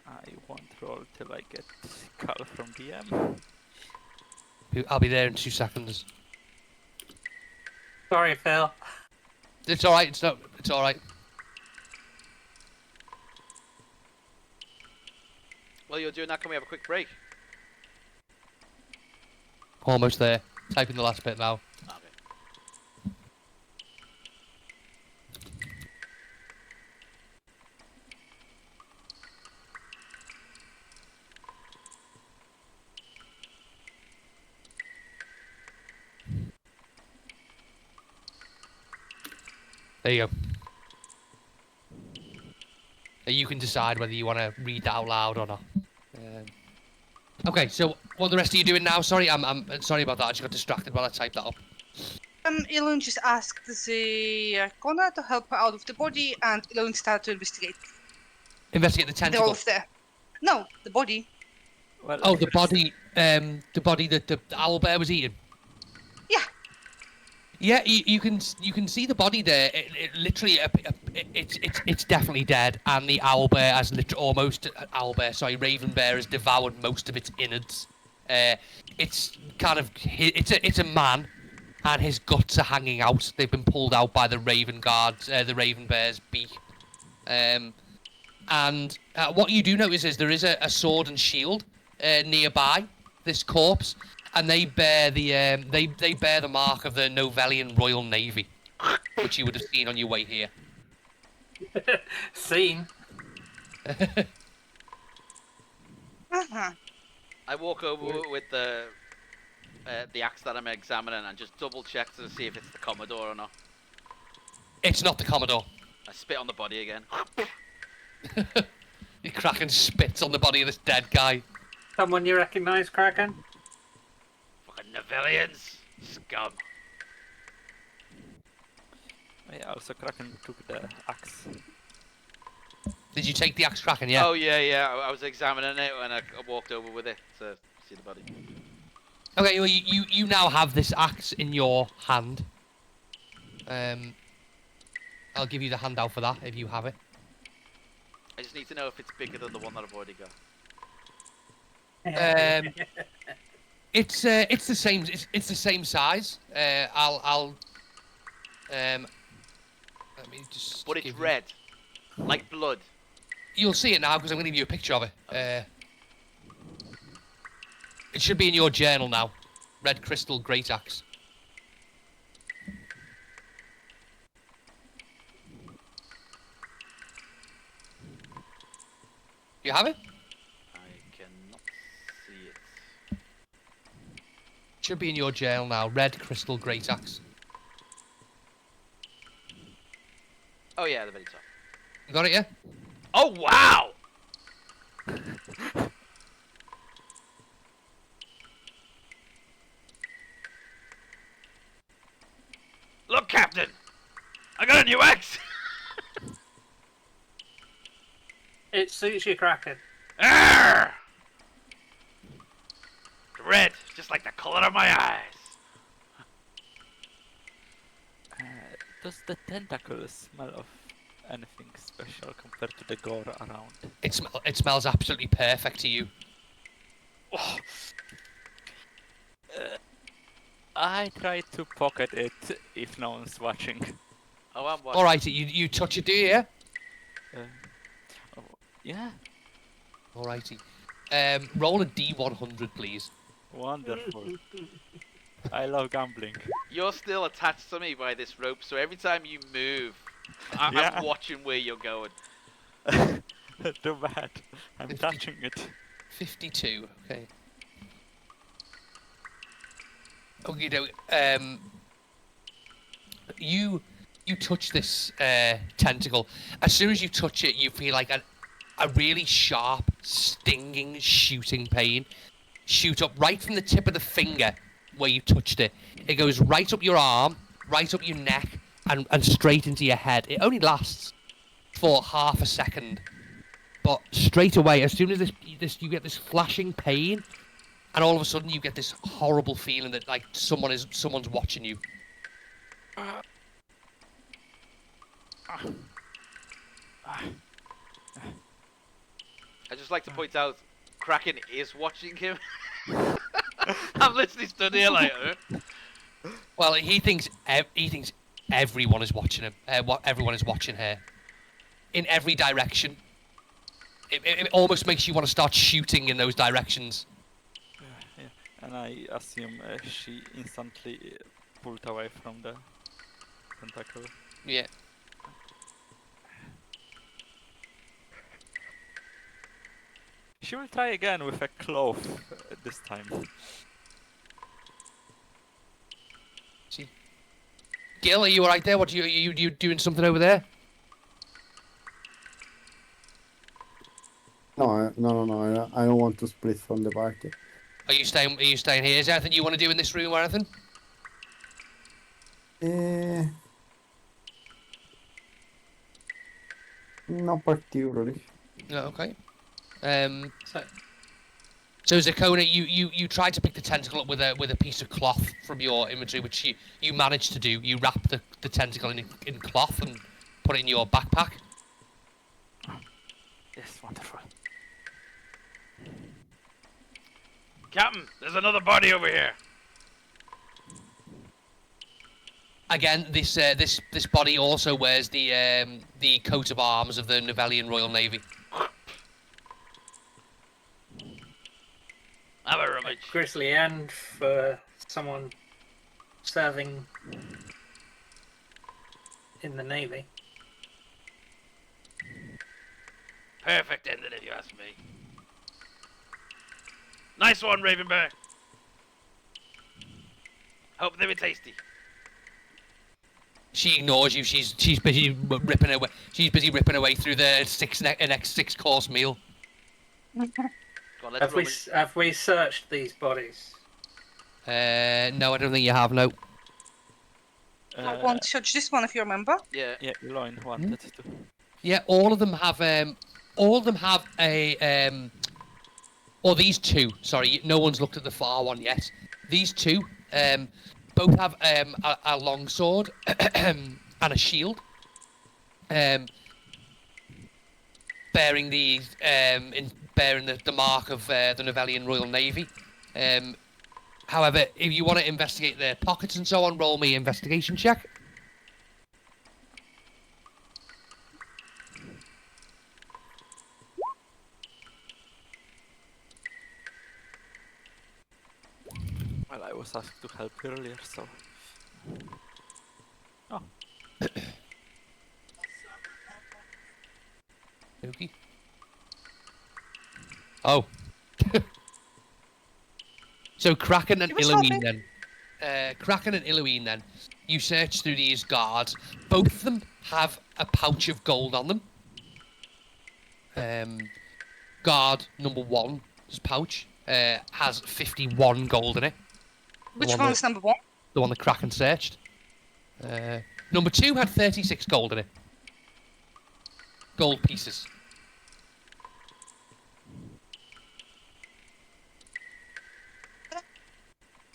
I won't roll till I get call from DM. I'll be there in 2 seconds. Sorry, Phil. It's alright, it's alright. While you're doing that, can we have a quick break? Almost there. Typing the last bit now. Okay. There you go. You can decide whether you want to read that out loud or not. Okay, so what are the rest of you doing now? Sorry, I'm sorry about that. I just got distracted while I typed that up. Elun just asked the Connor to help her out with the body, and Elun started to investigate. Investigate the They're tentacle. all there. No, the body. Well, Oh, the first- body that the owlbear was eating. Yeah. Yeah, you can see the body there. It literally, it's definitely dead, and the owlbear has Raven bear has devoured most of its innards. It's kind of it's a man, and his guts are hanging out. They've been pulled out by the Raven guards, the Raven bear's beak. And what you do notice is there is a sword and shield nearby this corpse, and they bear the they bear the mark of the Novellian Royal Navy, which you would have seen on your way here. Scene. Uh-huh. I walk over with the axe that I'm examining and just double check to see if it's the Commodore or not. It's not the Commodore. I spit on the body again. You Kraken spits on the body of this dead guy. Someone you recognise, Kraken? Fucking Novellians, scum. Yeah, also Kraken took the axe. Did you take the axe, Kraken? Yeah. Oh yeah. I was examining it and I walked over with it to see the body. Okay, well you now have this axe in your hand. I'll give you the handout for that if you have it. I just need to know if it's bigger than the one that I've already got. It's the same. It's the same size. I'll let me just. But it's give you- red, like blood. You'll see it now because I'm going to give you a picture of it. It should be in your journal now. Red crystal great axe. You have it? I cannot see it. Should be in your journal now. Red crystal great axe. Oh yeah, the very top. You got it, yeah? Oh wow! Look, Captain! I got a new axe! It suits you, Kraken. Arrgh! Red, just like the color of my eyes. Does the tentacle smell of anything special compared to the gore around? It smells absolutely perfect to you. Oh. I try to pocket it if no one's watching. Oh, I'm watching. All right, you touch it, do you? Yeah. Oh, yeah, All righty. Roll a D100, please. wonderful. I love gambling. You're still attached to me by this rope, so every time you move, I'm Yeah. watching where you're going. Too bad. I'm 50. touching it. 52. Okay. Okay, you touch this tentacle. As soon as you touch it, you feel like a really sharp, stinging, shooting pain shoot up right from the tip of the finger where you touched it. It goes right up your arm, right up your neck, and straight into your head. It only lasts for half a second, but straight away, as soon as this you get this flashing pain, and all of a sudden you get this horrible feeling that like someone's watching you. I'd just like to point out, Kraken is watching him. I'm literally stood here like, Well, he thinks everyone is watching him. Everyone is watching her. In every direction. It almost makes you want to start shooting in those directions. Yeah. And I assume she instantly pulled away from the tentacle. Yeah. She will try again with a cloth this time. See. Gil, are you alright there? What you doing something over there? No, no. I don't want to split from the party. Are you staying here? Is there anything you want to do in this room or anything? Not particularly. No, okay. So, So Zakona, you tried to pick the tentacle up with a piece of cloth from your inventory, which you managed to do. You wrap the tentacle in cloth and put it in your backpack. Yes, wonderful. Captain, there's another body over here. Again, this body also wears the coat of arms of the Novellian Royal Navy. Have a rummage. grisly end for someone serving in the Navy. Perfect ending, if you ask me. Nice one, Ravenbear. Hope they were tasty. She ignores you. She's busy ripping away. She's busy ripping away through the next 6-course meal. Go on, let's rummage. Have we searched these bodies? No, I don't think you have. No. I want to judge this one if you remember. Yeah. Yeah, Eloin wanted to. Yeah, all of them have a or these two. Sorry, no one's looked at the far one yet. These two both have a long sword and a shield, bearing the mark of the Novellian Royal Navy. However, if you want to investigate their pockets and so on, roll me investigation check. Well, I was asked to help earlier, so. Oh, Okay. Oh. So Kraken and It was Eloine helping. then. Kraken and Eloine then. You search through these guards. Both of them have a pouch of gold on them. Guard number 1's pouch has 51 gold in it. Which one one's number one? The one that Kraken searched. Number 2 had 36 gold in it. Gold pieces.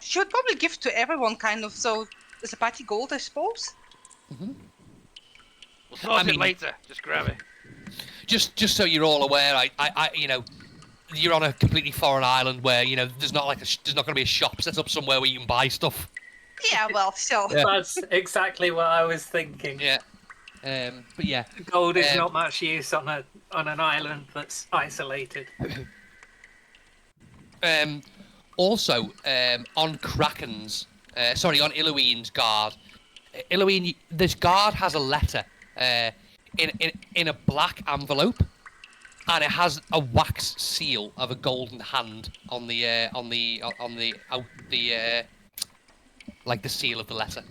Should probably give to everyone, kind of, so there's a party gold, I suppose. Mm-hmm. We'll sort I mean- it later. Just grab it. Just so you're all aware, I you know, you're on a completely foreign island where there's not there's not going to be a shop set up somewhere where you can buy stuff. Yeah, well, still. Yeah. That's exactly what I was thinking. Yeah. But yeah. Gold is Um, not much use on an island that's isolated. Also, on Kraken's, on Eloine's guard, Eloine, this guard has a letter in a black envelope, and it has a wax seal of a golden hand on the like the seal of the letter.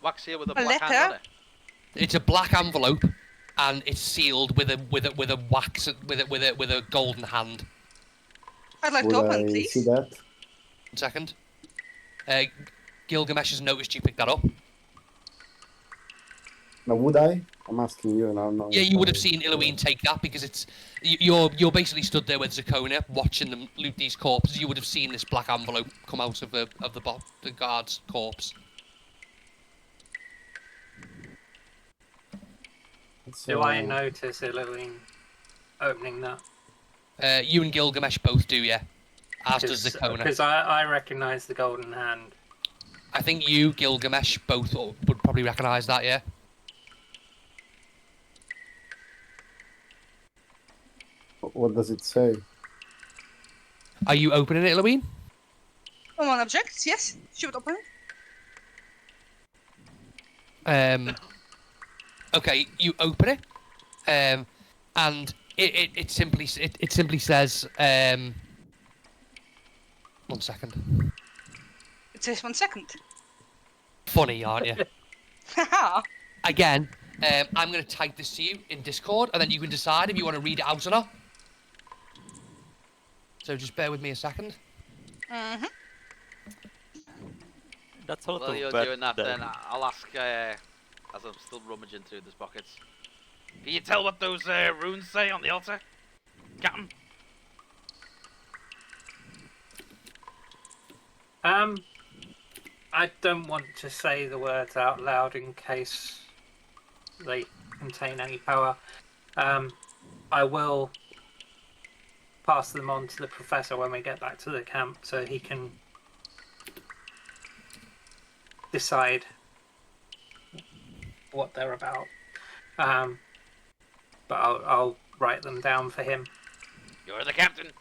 Wax here with a A black hand letter? on it. It's a black envelope, and it's sealed with a wax with a golden hand. I'd like to Would open, I please. see that? 1 second. Gilgamesh has noticed you picked that up. Now, would I? I'm asking you, and I'm not. Yeah, you would have seen Eloine take that because you're basically stood there with Zakona watching them loot these corpses. You would have seen this black envelope come out of the guard's corpse. Do I notice Eloine opening that? You and Gilgamesh both do, yeah. As does Zakona. Because I recognise the golden hand. I think you, Gilgamesh, both would probably recognise that, yeah. What does it say? Are you opening it, Eloine? On objects, yes. Should open it. Okay, you open it, and it simply says 1 second. It says 1 second. funny, aren't you? Haha. Again, I'm going to type this to you in Discord, and then you can decide if you want to read it out or not. So just bear with me a second. Mhm. That's a lot While of you're bad doing that, dead. then I'll ask, as I'm still rummaging through these pockets. Can you tell what those runes say on the altar, Captain? I don't want to say the words out loud in case they contain any power. I will pass them on to the professor when we get back to the camp so he can decide what they're about. But I'll write them down for him. You're the captain.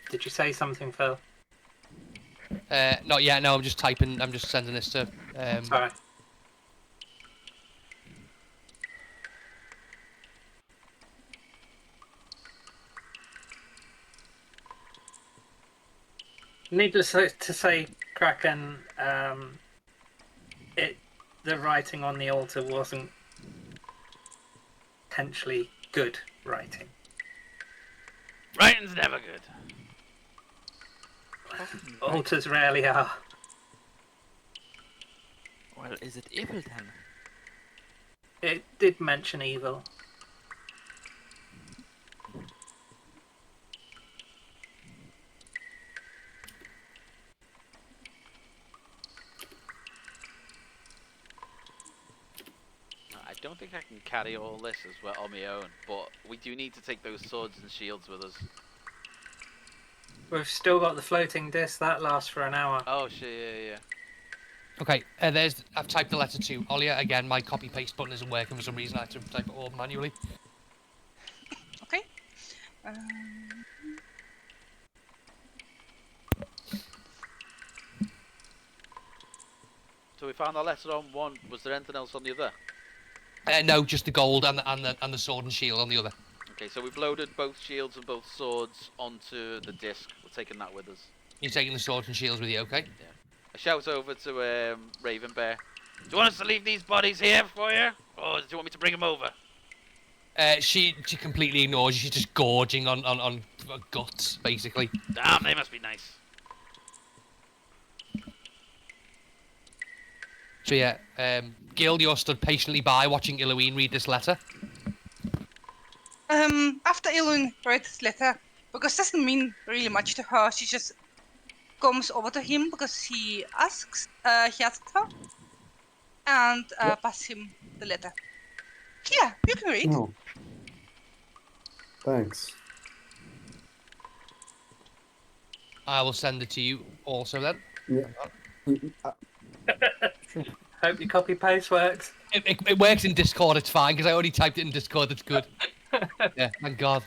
Did you say something, Phil? Not yet. No, I'm just typing. I'm just sending this to. Sorry. Needless to say, Kraken, the writing on the altar wasn't potentially good writing. Writing's never good. Altars rarely are. Well, is it evil then? It did mention evil. I don't think I can carry all this as well on my own, but we do need to take those swords and shields with us. We've still got the floating disc that lasts for an hour. Oh shit, yeah. Okay, I've typed the letter to Olia. Again, my copy paste button isn't working for some reason. I had to type it all manually. Okay. So we found the letter on one. Was there anything else on the other? No, just the gold and the sword and shield on the other. Okay, so we've loaded both shields and both swords onto the disc. We're taking that with us. You're taking the sword and shields with you, okay? I shout over to Raven Bear. Do you want us to leave these bodies here for you? Or do you want me to bring them over? She completely ignores you. She's just gorging on guts, basically. Damn, they must be nice. So yeah, Gil, you're stood patiently by watching Eloine read this letter. After Elun read this letter, because it doesn't mean really much to her, she just comes over to him because he asked her, and pass him the letter. Here, you can read. Oh. Thanks. I will send it to you also then. Yeah. Hope your copy paste works. It works in Discord, it's fine, because I already typed it in Discord, it's good. Yeah, thank God.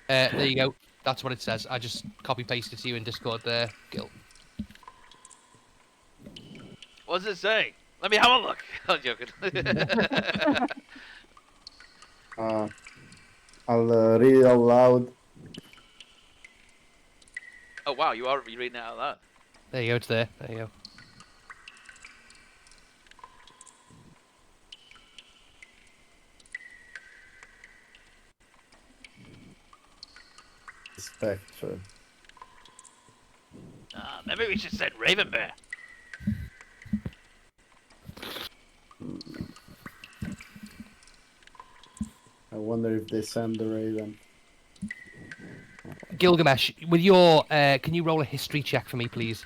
There you go. That's what it says. I just copy pasted to you in Discord there, Gil. What does it say? Let me have a look. I'm joking. I'll read it out loud. Oh wow, you are reading it out loud. There you go, it's there. There you go. Spectre. Maybe we should send Raven Bear. I wonder if they send the Raven. Gilgamesh, with your, can you roll a history check for me, please?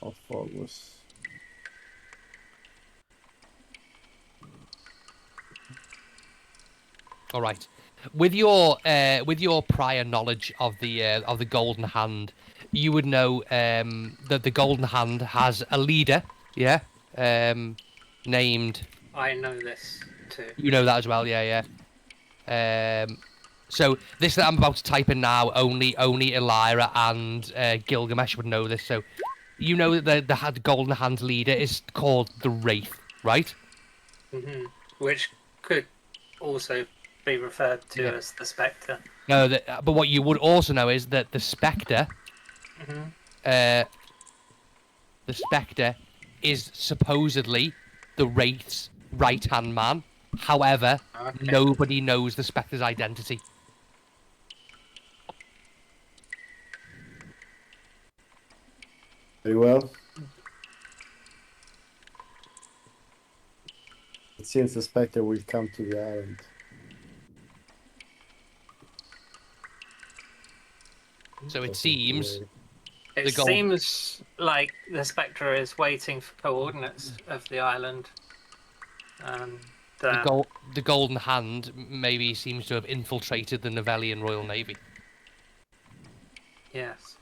How far was? All right. With your prior knowledge of the Golden Hand, you would know that the Golden Hand has a leader, yeah, named. I know this too. You know that as well, yeah. So this that I'm about to type in now, only Elira and Gilgamesh would know this. So you know that the Golden Hand leader is called the Wraith, right? Hmm. Which could also be referred to Yeah. as the Spectre. No, but what you would also know is that the Spectre Mhm. The Spectre is supposedly the Wraith's right-hand man. However, Okay. nobody knows the Spectre's identity. Very well. It seems the Spectre will come to the island. So it Just seems wait. It The gold- seems like the Spectre is waiting for coordinates of the island. And the Golden Hand maybe seems to have infiltrated the Novellian Royal Navy. yes.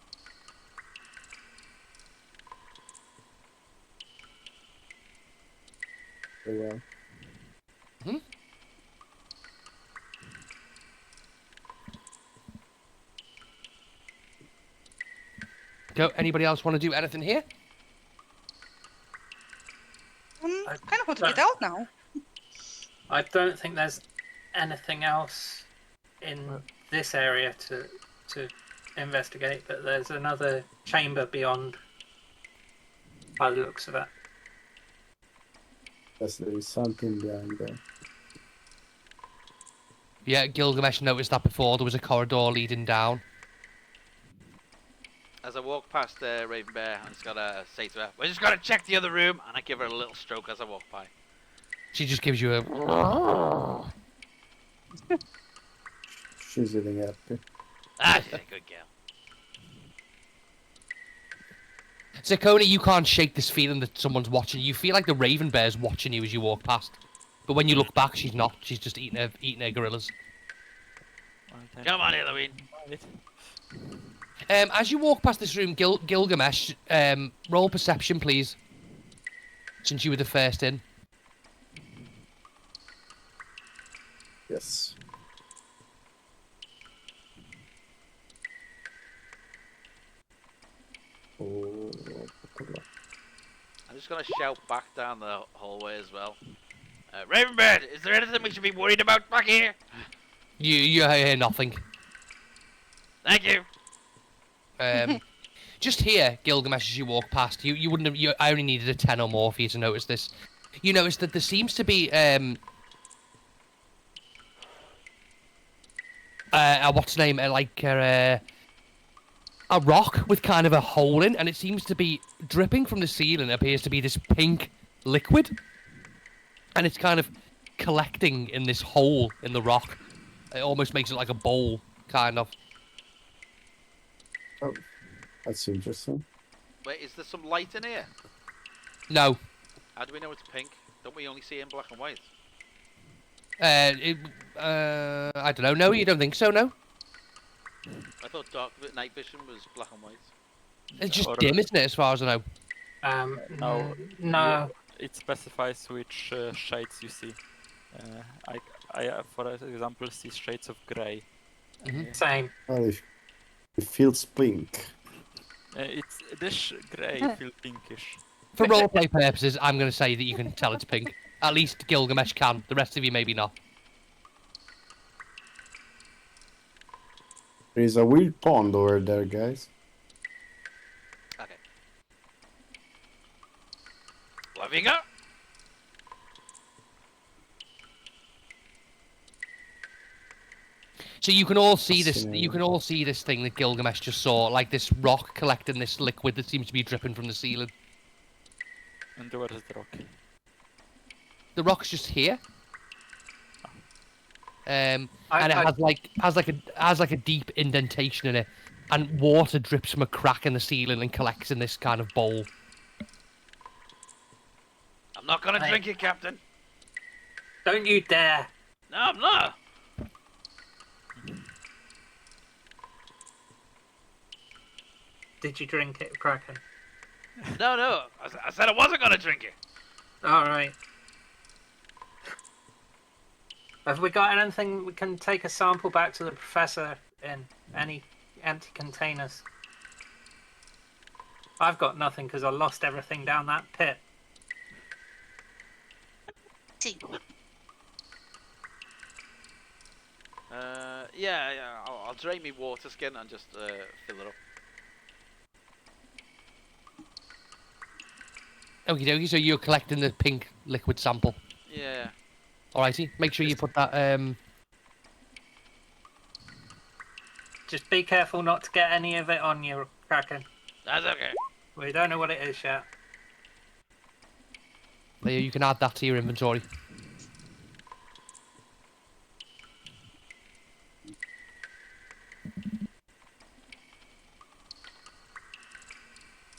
Very well. Anybody else want to do anything here? I Kind of want to get don't- out now. I don't think there's anything else in this area to investigate, but there's another chamber beyond by the looks of it. Yes, there is something behind there. Yeah, Gilgamesh noticed that before. There was a corridor leading down. As I walk past Raven Bear, I'm just gonna say to her, "We're just gonna check the other room," and I give her a little stroke as I walk by. She just gives you a... She's eating happy. Ah, she's a good girl. Zakoni, you can't shake this feeling that someone's watching you. You feel like the Raven Bear's watching you as you walk past. But when you look back, she's not. She's just eating her gorillas. Well, then, Come on, Halloween. right. As you walk past this room, Gilgamesh, roll perception, please. Since you were the first in. Yes. Oh, I'm just gonna shout back down the hallway as well. Ravenbird, is there anything we should be worried about back here? You hear nothing. Thank you. Just here, Gilgamesh, as you walk past, you wouldn't have. I only needed a 10 or more for you to notice this. You notice that there seems to be what's the name? Like a rock with kind of a hole in, and it seems to be dripping from the ceiling. It appears to be this pink liquid, and it's kind of collecting in this hole in the rock. It almost makes it like a bowl, kind of. oh, that's interesting. Wait, is there some light in here? No, How do we know it's pink? Don't we only see it in black and white? I don't know. No, you don't think so? No, I thought night vision was black and white. it's just Or- dim, isn't it? As far as I know. No, no. It specifies which shades you see. I, for example, see shades of grey. Mhm. Same. Well, it feels pink. It's this grey feels pinkish. For roleplay purposes, I'm going to say that you can tell it's pink. At least Gilgamesh can. The rest of you maybe not. There is a weird pond over there, guys. Okay. Loving up. So you can all see this. Fascinating. You can all see this thing that Gilgamesh just saw, like this rock collecting this liquid that seems to be dripping from the ceiling. And where is the rock? The rock's just here. And it I- has like a deep indentation in it, and water drips from a crack in the ceiling and collects in this kind of bowl. I'm not gonna Hey. drink it, Captain. Don't you dare. No, I'm not. Did you drink it, Kraken? No, no. I said I wasn't gonna drink it. Alright. Have we got anything we can take a sample back to the professor in? Any empty containers? I've got nothing because I lost everything down that pit. See. Yeah. I'll drain me water skin and just fill it up. Okie dokie, so you're collecting the pink liquid sample. Yeah. Alrighty, make sure you put that. Just be careful not to get any of it on you, Kraken. That's okay. We don't know what it is yet. There, you can add that to your inventory.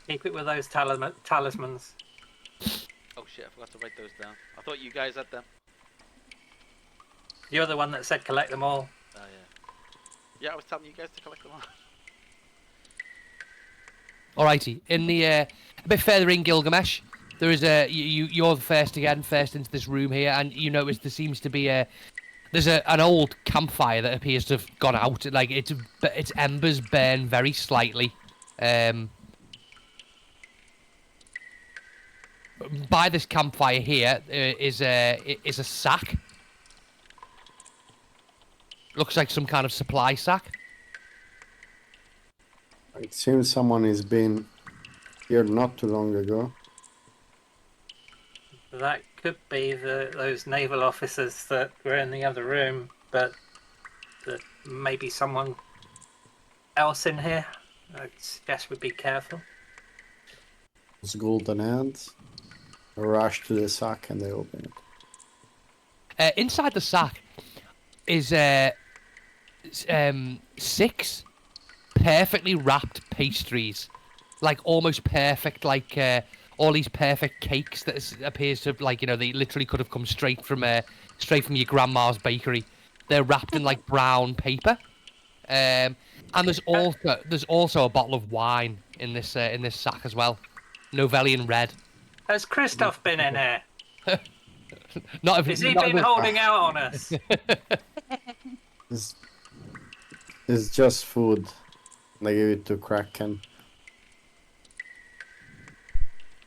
Keep it with those talismans. Oh shit, I forgot to write those down. I thought you guys had them. You're the one that said collect them all. Oh yeah. Yeah, I was telling you guys to collect them all. Alrighty, in the a bit further in Gilgamesh, there is a you're the first into this room here, and you notice there seems to be there's an old campfire that appears to have gone out. Like its embers burn very slightly. By this campfire here is a sack. Looks like some kind of supply sack. It seems someone has been here not too long ago. That could be those naval officers that were in the other room, but maybe someone else in here. I suggest we be careful. Those golden hands rush to the sack and they open it. Inside the sack is 6 perfectly wrapped pastries, like almost perfect, like all these perfect cakes that appears to have, like, you know, they literally could have come straight from your grandma's bakery. They're wrapped in like brown paper, and there's also a bottle of wine in this sack as well, Novellian red. Has Christoph been in here? Not if Has he not been if- holding out on us? It's just food. They give it to Kraken.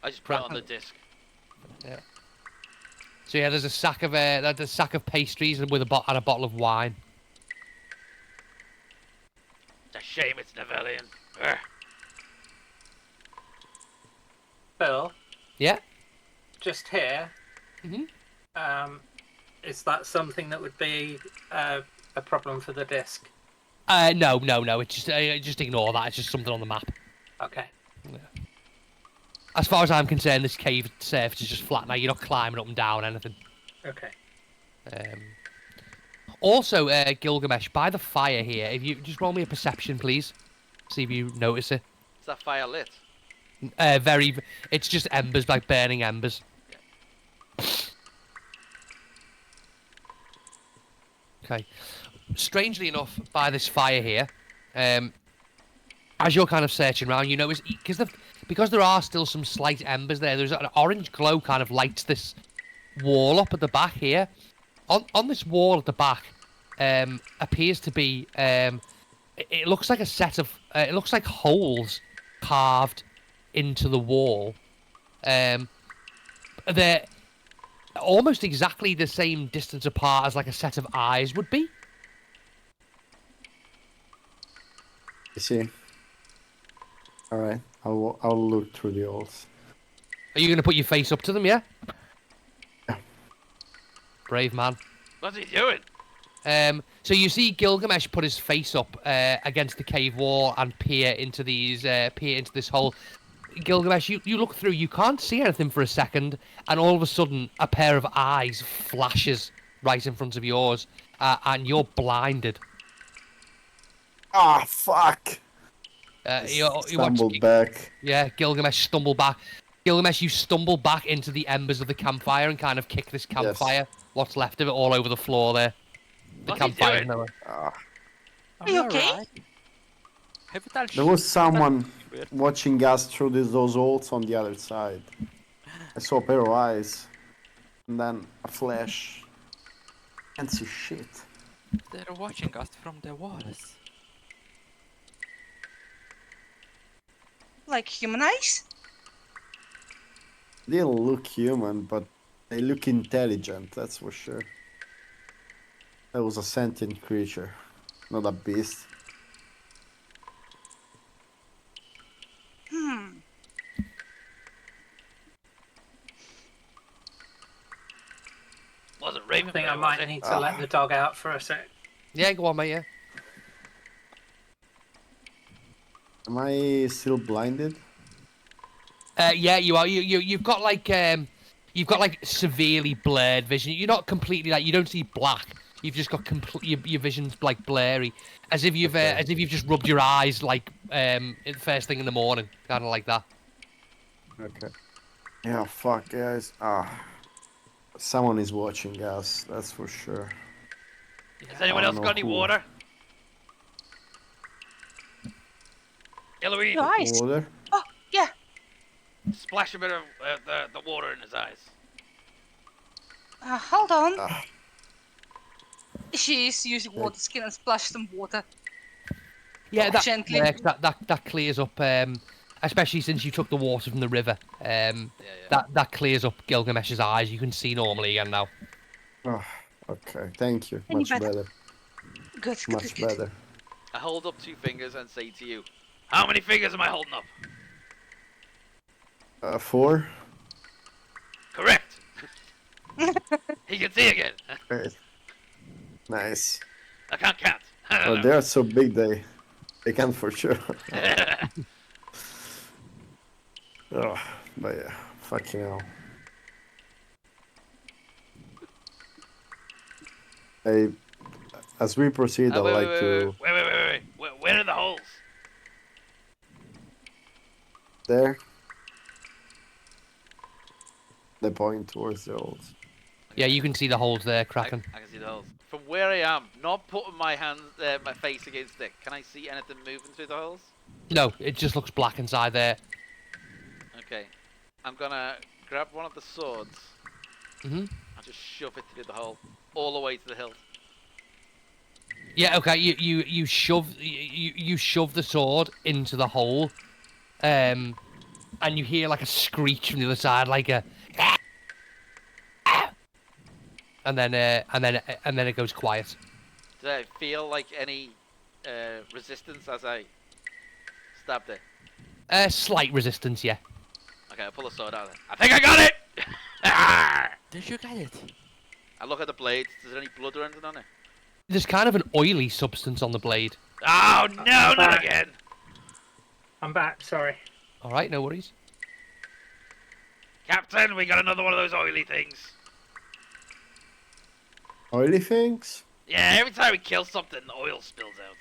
I just put it on the disc. So yeah, there's a sack of pastries and with a bottle of wine. It's a shame it's Nevellian. Urgh. Phil, Yeah. just here. Mhm. Is that something that would be a problem for the disc? No. It's just ignore that. It's just something on the map. Okay. As far as I'm concerned, this cave surface is just flat now. You're not climbing up and down anything. Okay. Also, Gilgamesh, by the fire here, if you just roll me a perception, please. See if you notice it. Is that fire lit? It's just embers, like burning embers. Okay. Strangely enough, by this fire here, as you're kind of searching around, you notice because there are still some slight embers there. There's an orange glow kind of lights this wall up at the back here. On this wall at the back, appears to be it looks like a set of it looks like holes carved into the wall. They're almost exactly the same distance apart as like a set of eyes would be. You see? Alright, I'll look through the holes. Are you going to put your face up to them, yeah? Yeah. Brave man. What's he doing? So you see Gilgamesh put his face up against the cave wall and peer into this hole. Gilgamesh, you look through, you can't see anything for a second, and all of a sudden a pair of eyes flashes right in front of yours, and you're blinded. Ah, fuck! You Stumbled back. Yeah, Gilgamesh stumbled back. Gilgamesh, you stumble back into the embers of the campfire and kind of kick this campfire. What's left of it all over the floor there. The What's he campfire. doing? Nowhere. Ah. Are you okay? alright? Have you done There was someone Weird. watching us through those holes on the other side. I saw a pair of eyes. And then a flash. Can't see shit. They're watching us from the walls. Like human eyes? They don't look human, but they look intelligent, that's for sure. That was a sentient creature, not a beast. might it? need to let the dog out for a sec. Yeah, go on, mate. Yeah. Am I still blinded? Yeah, you are. You've got like severely blurred vision. You're not completely like you don't see black. You've just got your vision's like blurry, as if you've just rubbed your eyes like first thing in the morning, kind of like that. Okay. Yeah, fuck, guys. Someone is watching us, that's for sure. Has anyone I else don't got know any who. water? Eloise, Nice. Water? Oh, yeah. splash a bit of the water in his eyes. Hold on. Ah, She's using water skin and splash some water. Yeah, that Gently. works. That clears up. Especially since you took the water from the river. Yeah. That clears up Gilgamesh's eyes. You can see normally again now. okay, thank you. Any Much better? better. Good, good, Much good, good. better. I hold up 2 fingers and say to you, how many fingers am I holding up? 4? Correct. He can see again. Great. Nice. I can't count. Oh, they are so big, they can for sure. Oh, but yeah, fucking hell. As we proceed, I'd like to... Wait. Where are the holes? There. They point towards the holes. Yeah, you can see the holes there, I Kraken. can see the holes. From where I am, not putting my my face against it, can I see anything moving through the holes? No, it just looks black inside there. Okay. I'm gonna grab one of the swords Mhm. and just shove it through the hole, all the way to the hilt. Yeah, okay. You shove the sword into the hole, and you hear like a screech from the other side, like a, and then it goes quiet. Did I feel like any resistance as I stabbed it? Slight resistance, yeah. Okay, I pull the sword out. I think I got it. Did you get it? I look at the blade. Is there any blood or anything on it? There's kind of an oily substance on the blade. Oh no, not again! I'm back, sorry. All right, no worries. Captain, we got another one of those oily things. Oily things? Yeah, every time we kill something, the oil spills out.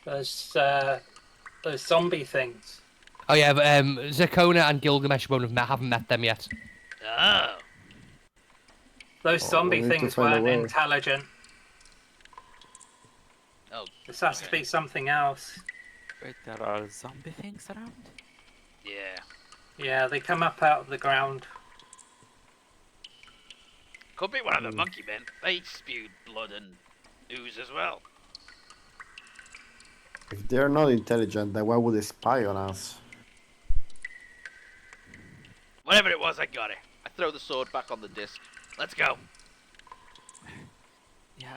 Those zombie things. Oh yeah, but Zakona and Gilgamesh haven't met them yet. Oh. Those Oh, zombie we need to things find a weren't way. intelligent. Oh, This has to Okay. be something else. Wait, there are zombie things around? yeah. Yeah, they come up out of the ground. Could be one of the monkey men. They spewed blood and ooze as well. If they're not intelligent, then why would they spy on us? Whatever it was, I got it. I throw the sword back on the disc. Let's go. Yeah,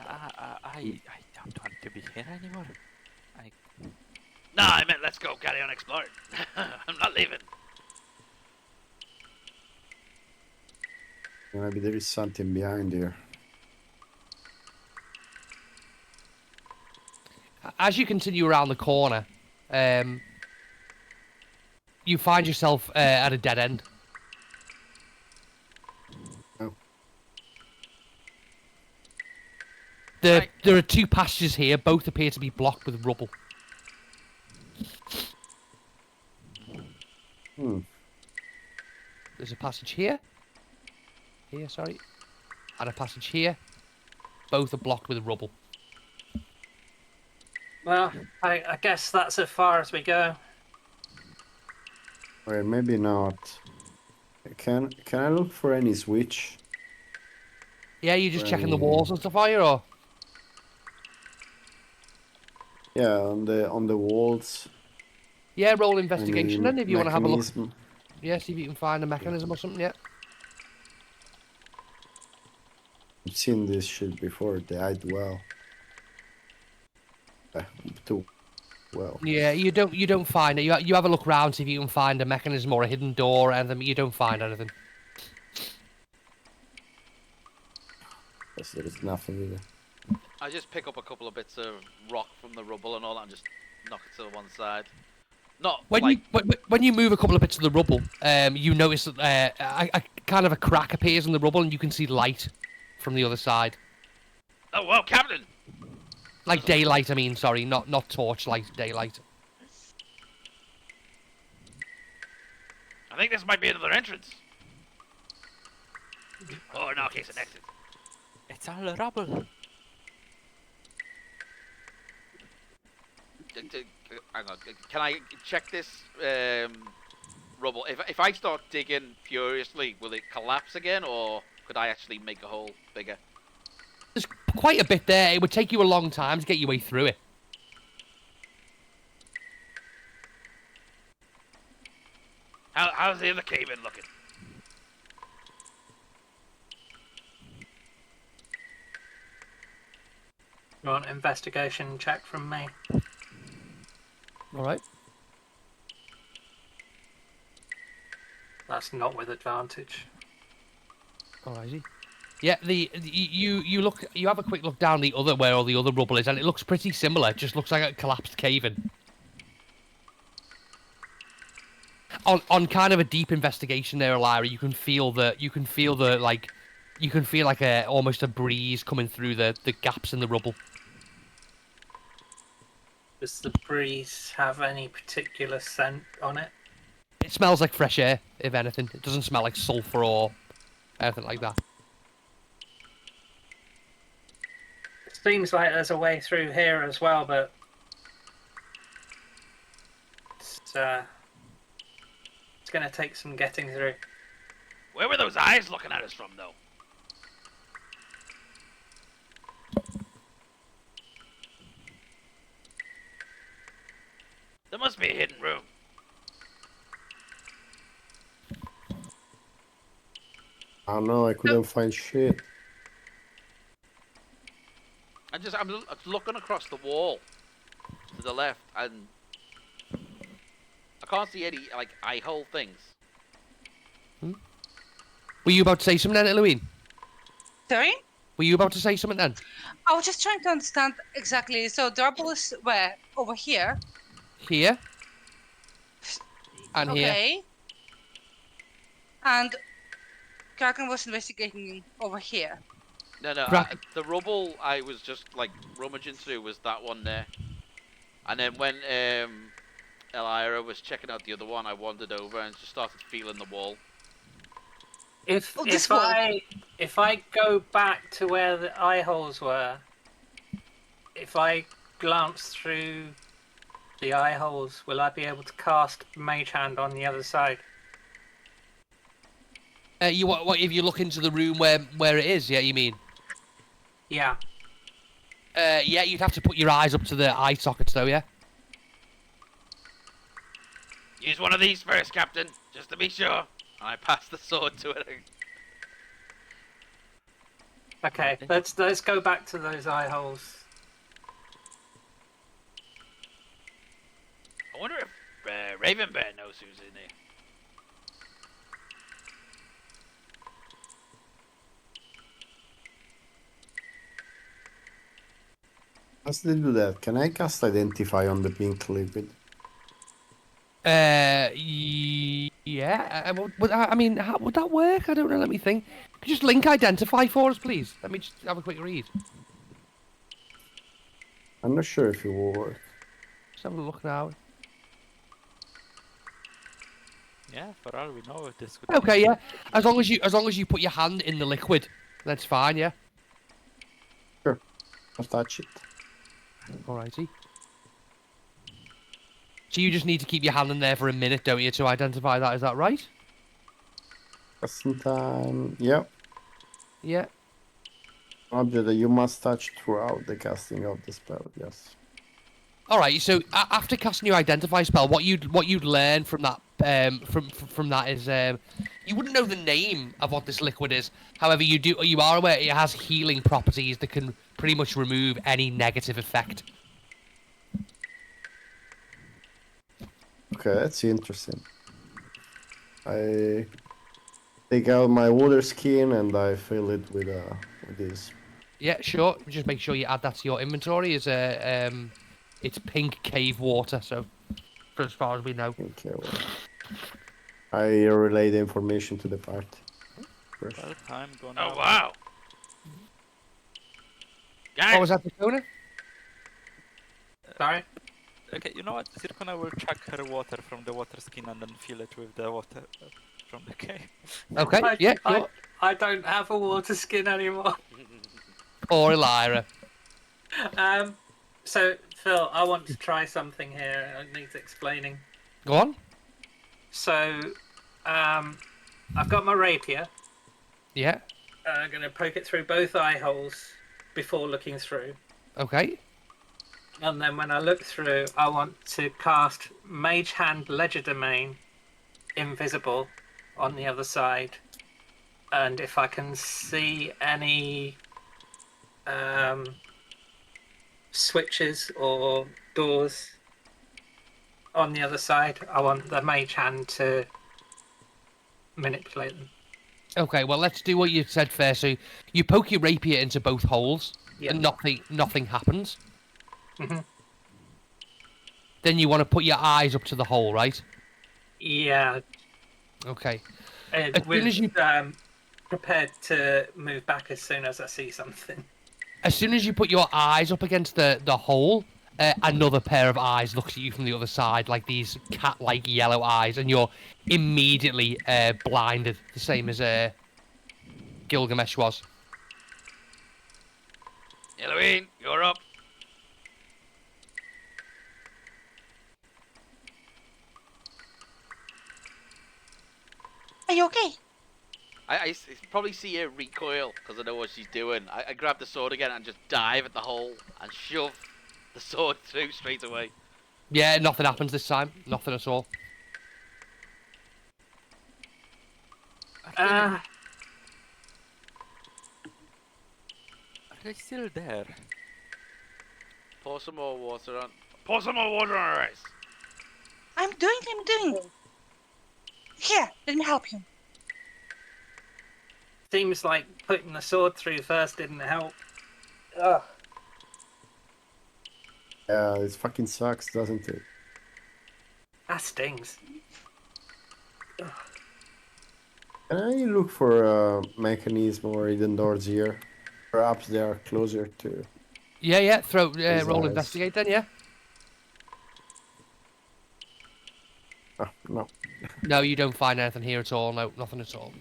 I don't want to be here anymore. No, I meant let's go carry on exploring. I'm not leaving. Maybe there is something behind here. As you continue around the corner, you find yourself at a dead end. Oh. Right. There are 2 passages here. Both appear to be blocked with rubble. There's a passage here. Here, sorry. And a passage here. Both are blocked with rubble. Well, I guess that's as far as we go. Or maybe not. Can I look for any switch? Yeah, you just checking the walls and stuff, are you? Or? Yeah, on the walls. Yeah, roll any investigation then if you want to have a look. mechanism. Yeah, see if you can find a mechanism or something, yeah. I've seen this shit before. They hide well. Too well. Yeah, you don't find it. You have a look around, see if you can find a mechanism or a hidden door or anything, but you don't find anything. because there is nothing either. I just pick up a couple of bits of rock from the rubble and all that and just knock it to one side. Not When like... when you move a couple of bits of the rubble, you notice that a kind of a crack appears in the rubble, and you can see light from the other side. Oh, wow, Captain! Like daylight, I mean. Sorry, not torchlight. Daylight. I think this might be another entrance. Or in our case, an exit. It's all rubble. Hang on, can I check this rubble? If I start digging furiously, will it collapse again, or could I actually make a hole bigger? There's quite a bit there. It would take you a long time to get your way through it. How's the other cave in looking? You want an investigation check from me? All right. That's not with advantage. Alrighty. Yeah, you look, you have a quick look down the other where all the other rubble is, and it looks pretty similar. It just looks like a collapsed cave-in. On kind of a deep investigation there, Lyra, you can feel like almost a breeze coming through the gaps in the rubble. Does the breeze have any particular scent on it? It smells like fresh air, if anything. It doesn't smell like sulfur or anything like that. It seems like there's a way through here as well, but it's going to take some getting through. Where were those eyes looking at us from, though? There must be a hidden room. I don't know, I couldn't find shit. I'm looking across the wall to the left, and I can't see any like eye hole things. Were you about to say something then, Eloine? Sorry? Were you about to say something then? I was just trying to understand exactly. So the rubble is where? Over here? Here. And here. Okay. And Kraken was investigating over here. No, Right. the rubble I was just like rummaging through was that one there, and then when Elira was checking out the other one, I wandered over and just started feeling the wall. If Oh, this wall. if I go back to where the eye holes were, if I glance through the eye holes, will I be able to cast Mage Hand on the other side? What if you look into the room where it is? Yeah, you mean? Yeah. Yeah, you'd have to put your eyes up to the eye sockets, though. Yeah. Use one of these first, Captain, just to be sure. And I passed the sword to it. Okay, let's go back to those eye holes. I wonder if Raven Bear knows who's in here. Let's do that. Can I cast Identify on the pink liquid? Yeah. I mean, how would that work? I don't know. Let me think. Could you just link Identify for us, please? Let me just have a quick read. I'm not sure if it will work. Just have a look now. Yeah, for all we know, this could. Okay, yeah. As long as you put your hand in the liquid, that's fine. Yeah. I'll touch it. Alrighty. So you just need to keep your hand in there for a minute, don't you, to identify that? Is that right? Casting time. Yep. Yeah. Object that you must touch throughout the casting of the spell. Yes. All right. So after casting your identify spell, what you'd learn from that from that is you wouldn't know the name of what this liquid is. However, you are aware it has healing properties that can pretty much remove any negative effect. Okay, that's interesting. I take out my water skin and I fill it with this. Yeah, sure. Just make sure you add that to your inventory. It's pink cave water. So, for as far as we know. Okay, well, I relay the information to the party. First. Well, I'm gonna. Oh wow! What Guys, was that, Dakota? Sorry. Okay, you know what? Zircona will chuck her water from the water skin and then fill it with the water from the cave. Okay. Yeah. Sure. I don't have a water skin anymore. Or Elira. So Phil, I want to try something here. It needs explaining. Go on. So, I've got my rapier. Yeah. I'm gonna poke it through both eye holes before looking through. Okay. And then when I look through, I want to cast Mage Hand Legerdemain Invisible on the other side. And if I can see any switches or doors on the other side, I want the Mage Hand to manipulate them. Okay. Well, let's do what you said first. So you poke your rapier into both holes, Yeah. and nothing happens. Mhm. Then you want to put your eyes up to the hole, right? Yeah. Okay. And As soon as you- prepared to move back as soon as I see something. As soon as you put your eyes up against the hole, another pair of eyes looks at you from the other side, like these cat-like yellow eyes, and you're immediately blinded, the same as Gilgamesh was. Elohim, you're up. Are you okay? I probably see her recoil because I know what she's doing. I grab the sword again and just dive at the hole and shove the sword through straight away. Yeah, nothing happens this time. Nothing at all. Are they still there? Pour some more water on. Pour some more water on her eyes. I'm doing. Here, let me help you. Seems like putting the sword through first didn't help. Ugh. Yeah, it fucking sucks, doesn't it? That stings. Can I look for a mechanism or hidden doors here? Perhaps they are closer to. Yeah. Roll eyes. investigate then. Yeah. Oh, no. No, you don't find anything here at all. No, nothing at all.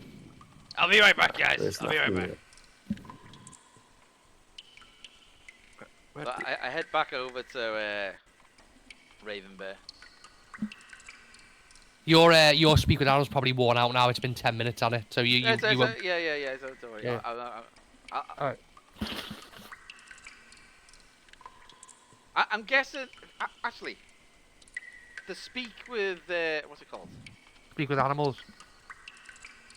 I'll be right back, guys. There's I'll be right nothing back. here. Where So did- I head back over to Raven Bear. Your speak with Aaron's probably worn out now. It's been 10 minutes on it, so you Yeah. won't- Don't worry. Yeah. Alright. I'm guessing. Actually, to speak with what's it called? speak with animals.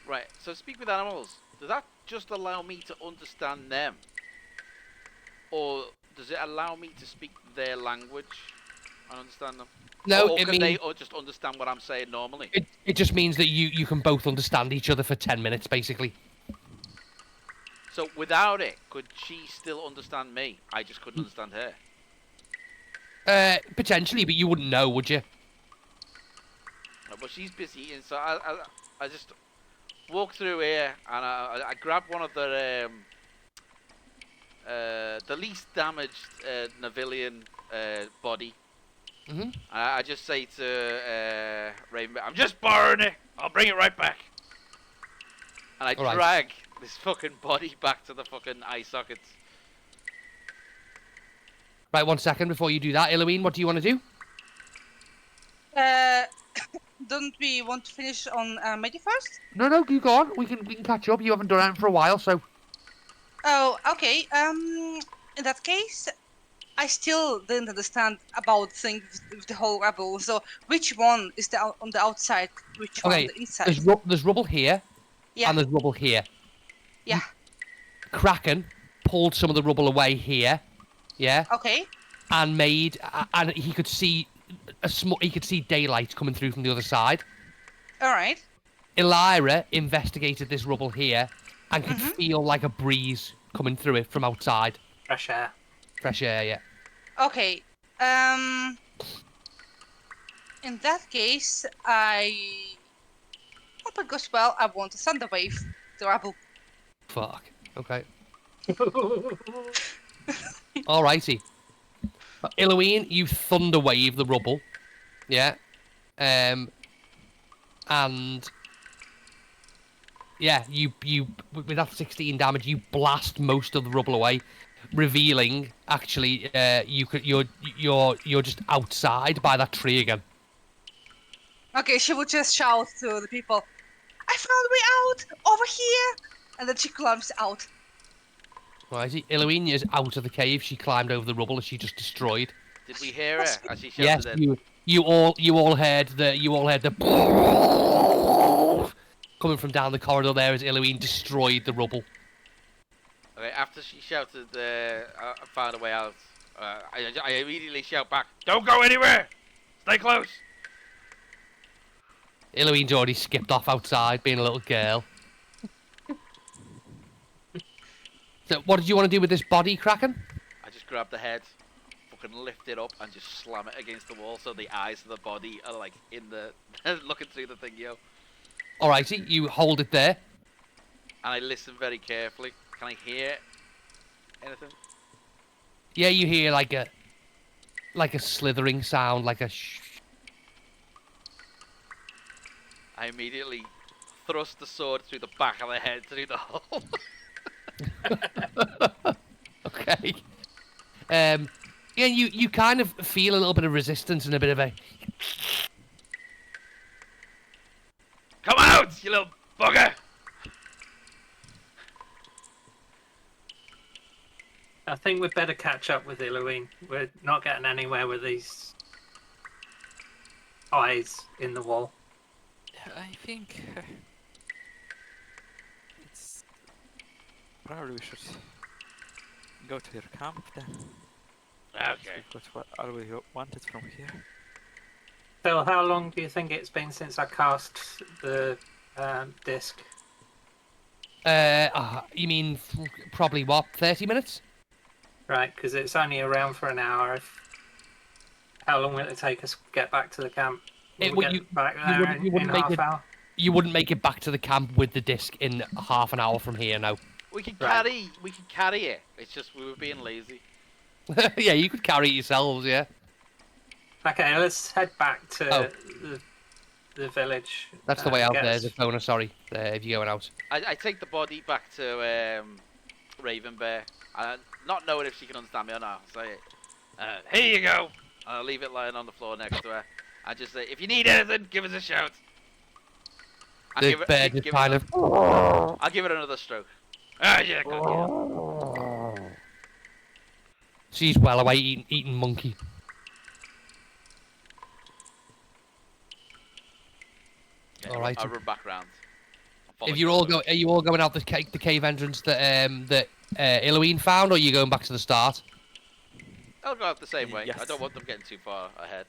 Right. So speak with animals. Does that just allow me to understand them, or does it allow me to speak their language and understand them? No, or it can means they or just understand what I'm saying normally? it just means that you can both understand each other for 10 minutes, basically. So without it, could she still understand me? I just couldn't understand her. Potentially, but you wouldn't know, would you? But she's busy eating, so I just walk through here and I grab one of the least damaged Navillian body. Mhm. I just say to Raven, I'm just borrowing it. I'll bring it right back. And I Alright. drag this fucking body back to the fucking eye sockets. Right, 1 second before you do that, Eloine, what do you want to do? Don't we want to finish on Medi first? No, you go on. We can catch up. You haven't done it for a while, so. Oh, okay. In that case, I still didn't understand about things with the whole rebel. So, which one is on the outside? Which one on Okay, the inside? there's rubble here, Yeah. and there's rubble here. Yeah. Kraken pulled some of the rubble away here, yeah, Okay. and and he could see he could see daylight coming through from the other side. All right. Elira investigated this rubble here and could feel like a breeze coming through it from outside. Fresh air. Fresh air, yeah. Okay. In that case, hope it goes well. I want a thunder wave to Abu. Fuck. Okay. Alrighty. Eloine, you thunder wave the rubble. Yeah. And yeah, you with that 16 damage, you blast most of the rubble away, revealing actually you're just outside by that tree again. Okay, she would just shout to the people, I found a way out! Over here! And then she climbs out. Righty. Eloine is out of the cave. She climbed over the rubble and she just destroyed. Did we hear her as she Yes, shouted in? you all heard the coming from down the corridor there as Eloine destroyed the rubble. Okay, after she shouted, I found a way out. I immediately shout back, "Don't go anywhere! Stay close!" Eloine's already skipped off outside, being a little girl. So, what did you want to do with this body, Kraken? I just grab the head, fucking lift it up, and just slam it against the wall so the eyes of the body are like in the looking through the thing, yo. Alrighty, you hold it there. And I listen very carefully. Can I hear anything? Yeah, you hear like a slithering sound, like a shh. I immediately thrust the sword through the back of the head through the hole. Okay. Yeah, you kind of feel a little bit of resistance and a bit of a. Come out, you little bugger! I think we'd better catch up with Eloine. We're not getting anywhere with these eyes in the wall. I think it's probably we should go to your camp then. Okay. What are we wanted from here? Phil, how long do you think it's been since I cast the disc? You mean probably what, 30 minutes? Right, because it's only around for an hour. How long will it take us to get back to the camp? Will we get back there in half an hour? You wouldn't make it back to the camp with the disc in half an hour from here, no. We can Right. carry it. It's just we were being lazy. Yeah, you could carry it yourselves, yeah. Okay, let's head back to Oh. the village. That's the way out get there, us- the owner, sorry, if you're going out. I take the body back to Raven Bear, not knowing if she can understand me or not. Say, here you go. And I'll leave it lying on the floor next to her. I just say, if you need anything, give us a shout. I'll The give it- bear give just it kind of... I'll give it another stroke. Ah, yeah, good, yeah. She's well away eating monkey. Yeah, All right. I'll run back round. If you're all are you all going out the cave entrance that Eloine found, or are you going back to the start? I'll go out the same way. I Yes. don't want them getting too far ahead.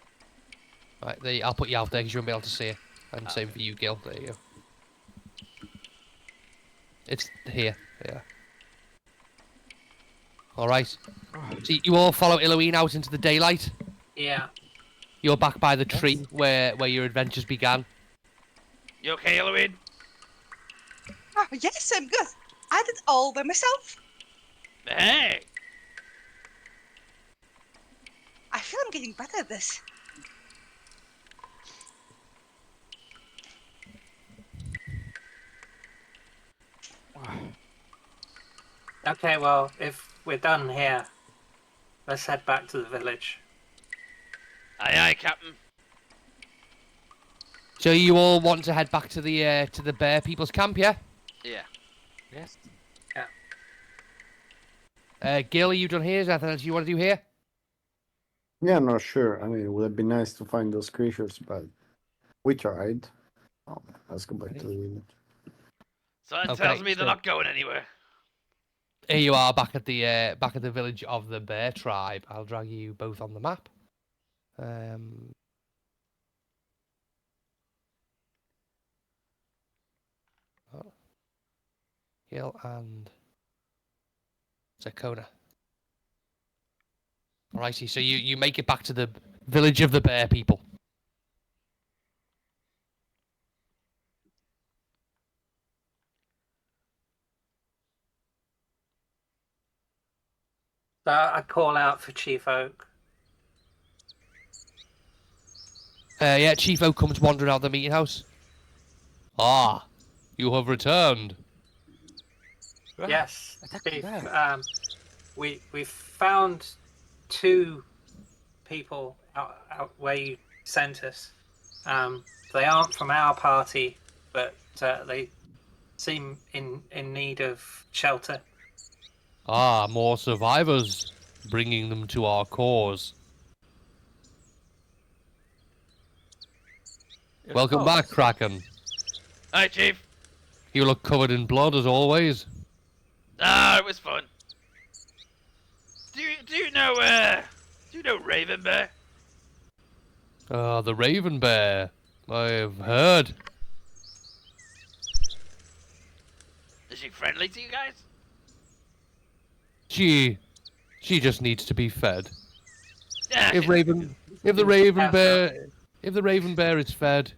Right, I'll put you out there because you won't be able to see it. And same Okay. for you, Gil. There you go. It's here. Yeah. All right. So you all follow Eloine out into the daylight. Yeah. You're back by the tree where your adventures began. You okay, Eloine? Ah, yes, I'm good. I did all by myself. Hey! I feel I'm getting better at this. Okay, well, if we're done here, let's head back to the village. Aye, aye, Captain. So you all want to head back to the Bear People's camp, yeah? Yeah. Yes. Gil, are you done here? Is there anything else you want to do here? Yeah, I'm not sure. I mean, it would have been nice to find those creatures, but we tried. Oh, let's go back to the village. Something Okay, tells me they're so- not going anywhere. Here you are back at the village of the Bear Tribe. I'll drag you both on the map. Gil and Zakona. Alrighty, so you make it back to the village of the bear people. So I call out for Chief Oak. Yeah, Chief Oak comes wandering out of the meeting house. Ah, you have returned. Ah, Yes, attack Chief. bear. We found 2 people out where you sent us. They aren't from our party, but they seem in need of shelter. Ah, more survivors, bringing them to our cause. Your Welcome back, cause. Kraken. Hi, Chief. You look covered in blood as always. Ah, it was fun. Do you know Raven Bear? Ah, the Raven Bear. I've heard. Is she friendly to you guys? She just needs to be fed. Yeah. If the Raven Bear is fed,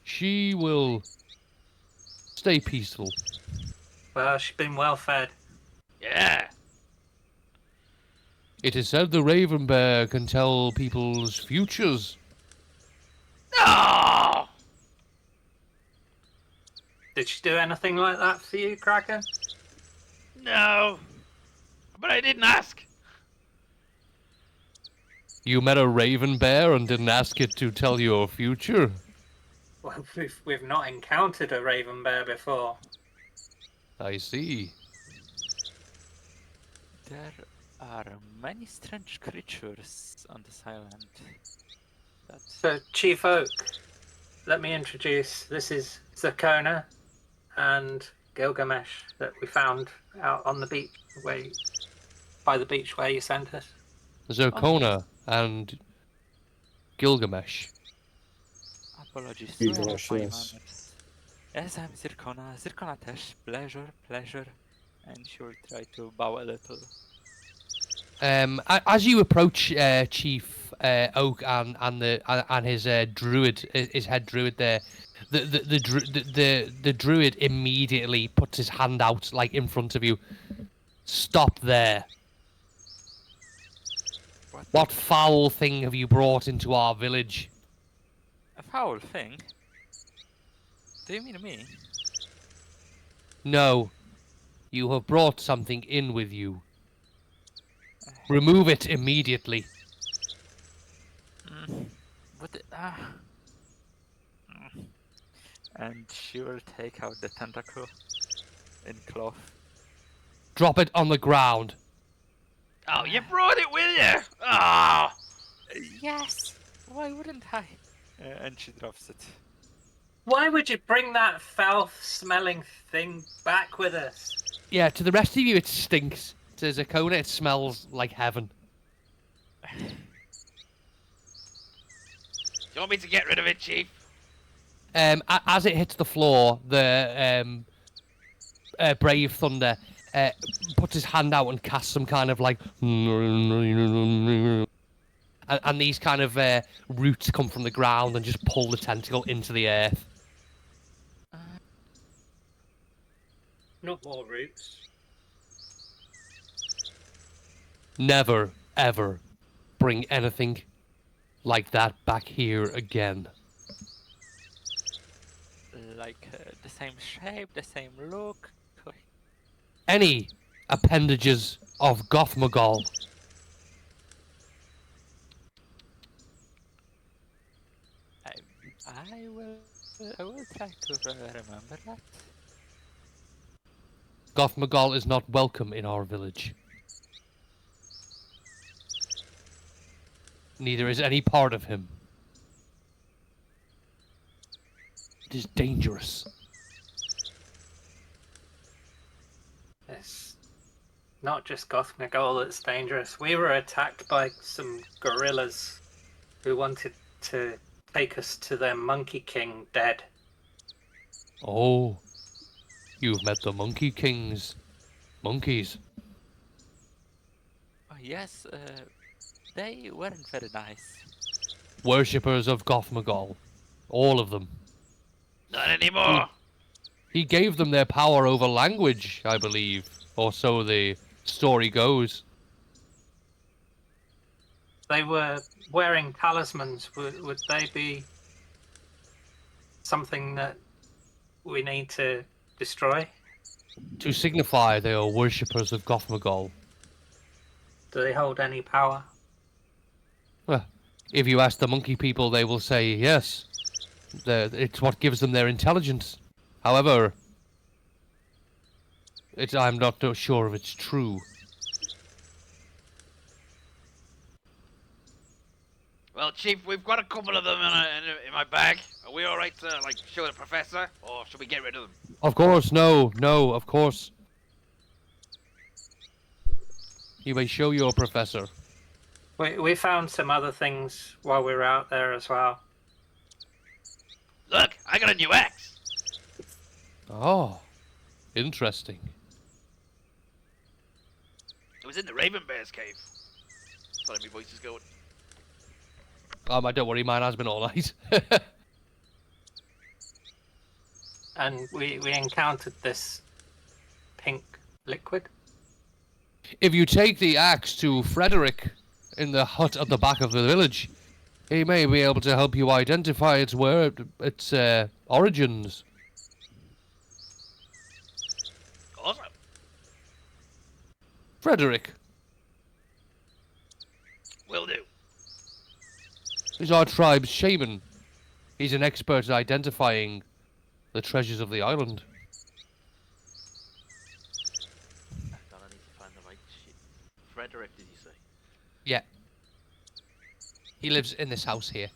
she will stay peaceful. Well, she's been well fed. Yeah. It is said the Raven Bear can tell people's futures. No. Did she do anything like that for you, Kraken? No. But I didn't ask. You met a Raven Bear and didn't ask it to tell your future? Well, we've not encountered a Raven Bear before. I see. There are many strange creatures on this island. That's So, Chief Oak, let me introduce. This is Zakona and Gilgamesh that we found out on the beach by the beach where you sent us. Zakona and Gilgamesh. apologies. Gilgamesh, my yes. manners. Yes, I'm Zircona. Zircona Tesh. Pleasure. And she will try to bow a little. As you approach Chief Oak and his druid, his head druid there, the druid immediately puts his hand out like in front of you. Stop there! What foul thing have you brought into our village? A foul thing? Do you mean me? No, you have brought something in with you. Remove it immediately. What the, And she will take out the tentacle in cloth. Drop it on the ground. Oh, you brought it with you. Oh. Yes! Why wouldn't I? And she drops it. Why would you bring that foul-smelling thing back with us? Yeah, to the rest of you it stinks. To Zakona it smells like heaven. Do you want me to get rid of it, Chief? As it hits the floor, the Brave Thunder puts his hand out and casts some kind of like... And these kind of roots come from the ground and just pull the tentacle into the earth. Not more roots. Never, ever bring anything like that back here again. Like the same shape, the same look. Any appendages of Gothmogol. I will try to remember that. Gothmogol is not welcome in our village. Neither is any part of him. It is dangerous. It's not just Gothmogol that's dangerous. We were attacked by some gorillas who wanted to take us to their Monkey King dead. Oh, you've met the Monkey Kings. Monkeys. yes, they weren't very nice. Worshippers of Gothmogol. All of them. Not anymore. He gave them their power over language, I believe. Or so the story goes. They were wearing talismans. Would they be something that we need to destroy? To signify they are worshippers of Gothmogol. Do they hold any power? Well, if you ask the monkey people, they will say yes. It's what gives them their intelligence. However, I'm not sure if it's true. Well, Chief, we've got a couple of them in my bag. Are we all right to show the professor, or should we get rid of them? Of course, no, of course. You may show your professor. We found some other things while we were out there as well. Look, I got a new axe. Oh, interesting. It was in the Raven Bear's cave. Sorry, my voice is going. Don't worry, mine has been all night. And we encountered this pink liquid. If you take the axe to Frederick in the hut at the back of the village, he may be able to help you identify its origins. Awesome. Frederick Will do. is our tribe's shaman. He's an expert at identifying the treasures of the island. God, I need to find the right shit. Frederick, did you say? Yeah. He lives in this house here.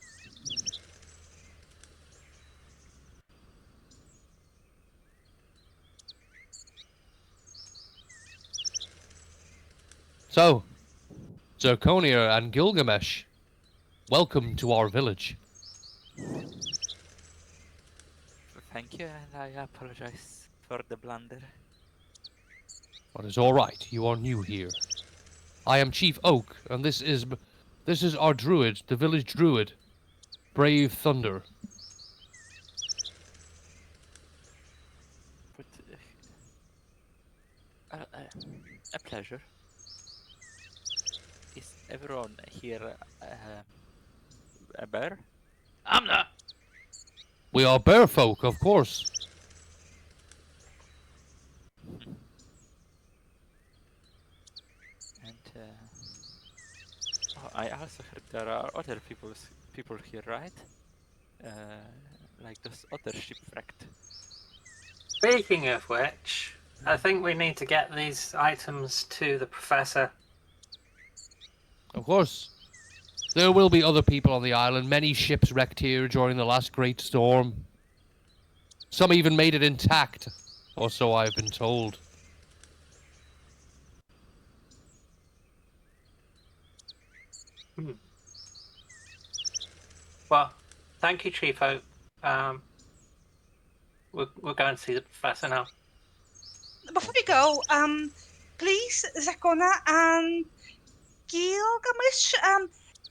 So, Zirconia and Gilgamesh, welcome to our village. Thank you, and I apologize for the blunder. But it's all right. You are new here. I am Chief Oak, and this is our druid, the village druid, Brave Thunder. But, a pleasure. Is everyone here a bear? I'm not. We are bear folk, of course. And I also heard there are other people here, right? Like those other shipwrecked. Speaking of which, I think we need to get these items to the professor. Of course. There will be other people on the island. Many ships wrecked here during the last great storm. Some even made it intact, or so I've been told. Well, thank you, Chief Oak. We're going to see the professor now. Before we go, please, Zakona and Gilgamesh,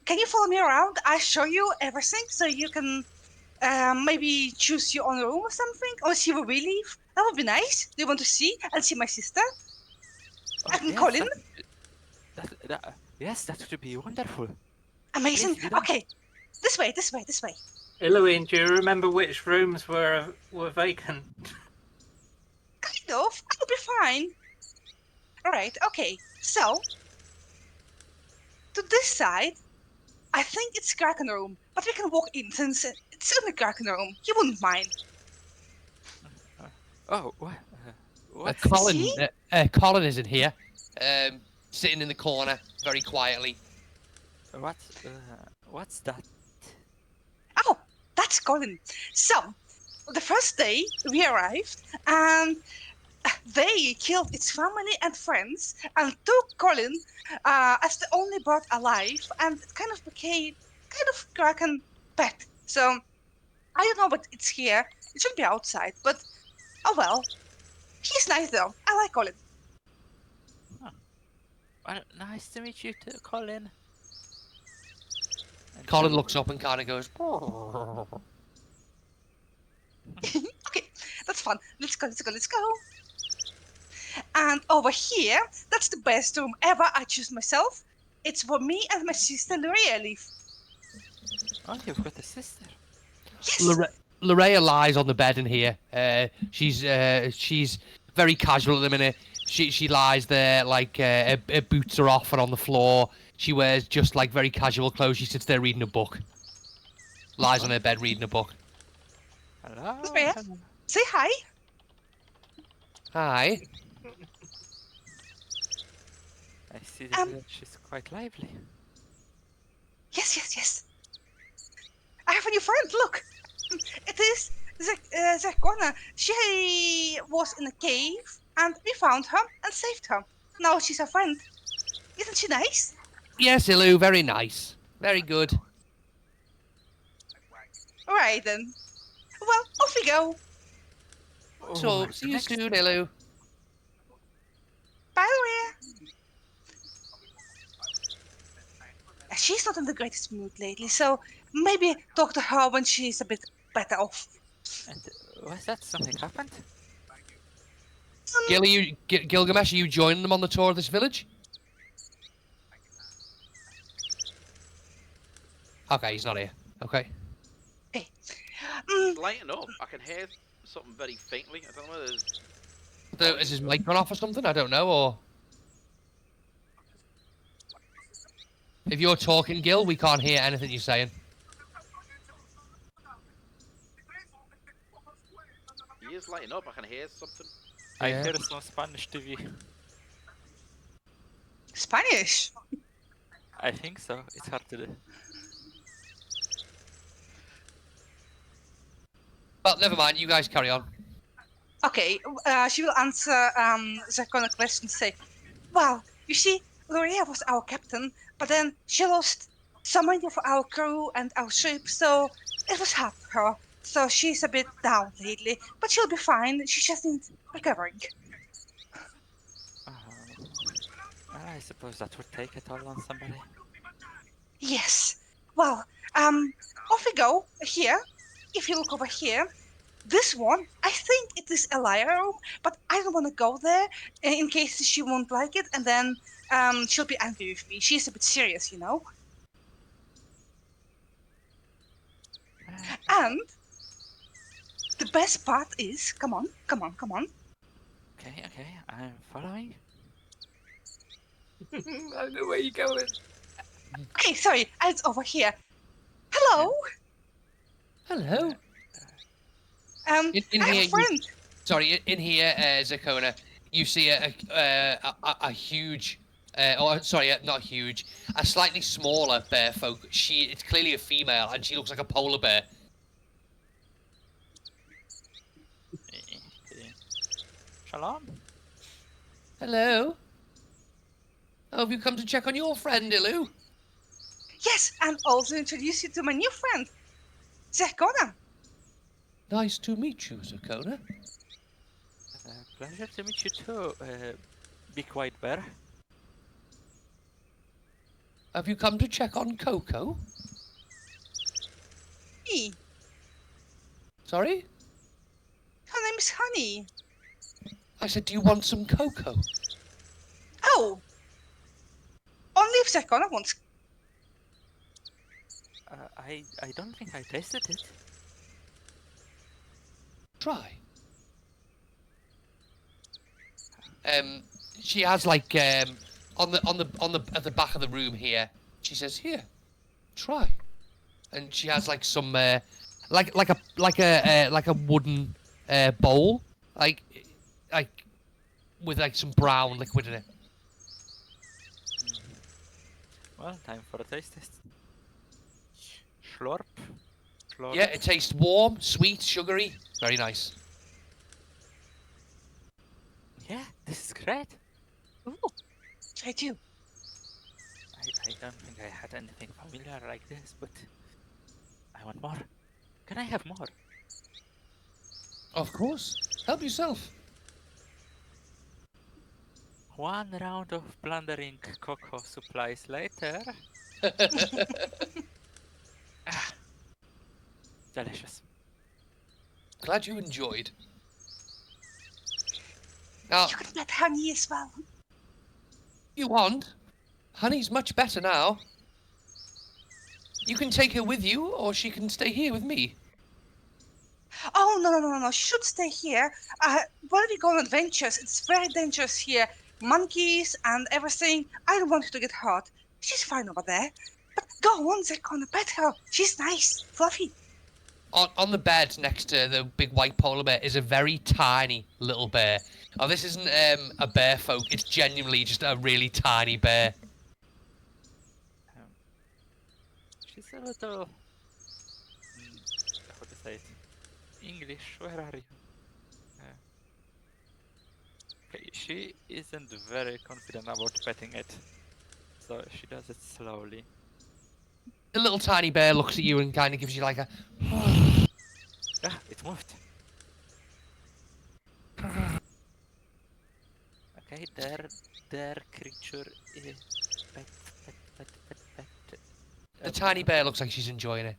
can you follow me around? I show you everything so you can maybe choose your own room or something, or see where we live. That would be nice. Do you want to see and see my sister? And Colin? Yes, that would be wonderful. Amazing. Yes, we don't- Okay, this way. Eloine, do you remember which rooms were vacant? Kind of. I'll be fine. Alright, okay. So, to this side, I think it's Kraken room, but we can walk in since it's in the Kraken room. You wouldn't mind. Oh, what? What? Colin, See? Colin isn't here. Sitting in the corner, very quietly. What's that? Oh, that's Colin. So, the first day we arrived, and they killed its family and friends and took Colin as the only bird alive, and it kind of became Kraken pet. So, I don't know what it's here. It should be outside, but oh well. He's nice though. I like Colin. Well, nice to meet you too, Colin. And Colin she'll- looks up and kind of goes, Okay, that's fun. Let's go, let's go, let's go. And over here, that's the best room ever I choose myself. It's for me and my sister Loria live. Oh, you've got a sister. Yes. Loraya lies on the bed in here. She's very casual at the minute. She lies there like her boots are off and on the floor. She wears just like very casual clothes. She sits there reading a book. Lies on her bed reading a book. Hello. Loria, hello. say hi. Hi. I see the village is quite lively. Yes, yes, yes. I have a new friend. Look, it is Zakona. She was in a cave, and we found her and saved her. Now she's a friend. Isn't she nice? Yes, Ilu, very nice. Very good. All right then. Well, off we go. So, Oh, see you next- soon, Ilu. Bye, Loria. She's not in the greatest mood lately, so maybe talk to her when she's a bit better off. And was that something happened? Gilgamesh, are you joining them on the tour of this village? Okay, he's not here. Okay. Mm, Lighten up. I can hear something very faintly. I don't know whether there's... Is his mic gone off or something? I don't know, or... If you're talking, Gil, we can't hear anything you're saying. He is lighting up. I can hear something. I Yeah. hear some Spanish TV. Spanish. I think so. It's hard to do. Well, never mind. You guys carry on. Okay, she will answer Zakona question. Say, well, you see, Loria was our captain, but then she lost so many of our crew and our ship, so it was hard for her. So she's a bit down lately, but she'll be fine. She just needs recovering. I suppose that would take it all on somebody. Yes. Well, off we go. Here, if you look over here, this one, I think it is Elia room, but I don't want to go there in case she won't like it, and then she'll be angry with me. She's a bit serious, you know. And the best part is, come on. Okay, I'm following. I know where you're going. Okay, sorry, it's over here. Hello. Hello. In in I have here a you- friend. Sorry, in here, Zakona, you see a huge, not huge, a slightly smaller bear folk. It's clearly a female, and she looks like a polar bear. Shalom. Hello. Oh, have you come to check on your friend, Ilu? Yes, and also introduce you to my new friend, Zakona. Nice to meet you, Zakona. Pleasure to meet you too, big white bear. Have you come to check on Coco? Me. Sorry? Her name is Honey. I said, do you want some cocoa? Oh. Only if Zakona wants. I don't think I tasted it. Try. She has like at the back of the room here. She says, "Here, try," and she has like some like a wooden bowl, like with like some brown liquid in it. Well, time for a taste test. Schlorp. Schlorp. Yeah, it tastes warm, sweet, sugary, very nice. Yeah, this is great. Ooh. Try too. I don't think I had anything familiar like this, but I want more. Can I have more? Of course, help yourself. 1 round of plundering cocoa supplies later. Delicious. Glad you enjoyed. Now, You could get honey as well. you want? Honey's much better now. You can take her with you, or she can stay here with me. Oh, no. She should stay here. When we go on adventures, it's very dangerous here. Monkeys and everything. I don't want her to get hurt. She's fine over there. But go on, Zekona, pet her. She's nice, fluffy. On the bed next to the big white polar bear is a very tiny little bear. Oh, this isn't a bear folk. It's genuinely just a really tiny bear. She's a little. How to say it? English, where are you? Okay, she isn't very confident about petting it, so she does it slowly. The little tiny bear looks at you and kind of gives you like a... Ah, it moved. Okay, their creature is pet. The tiny bear looks like she's enjoying it.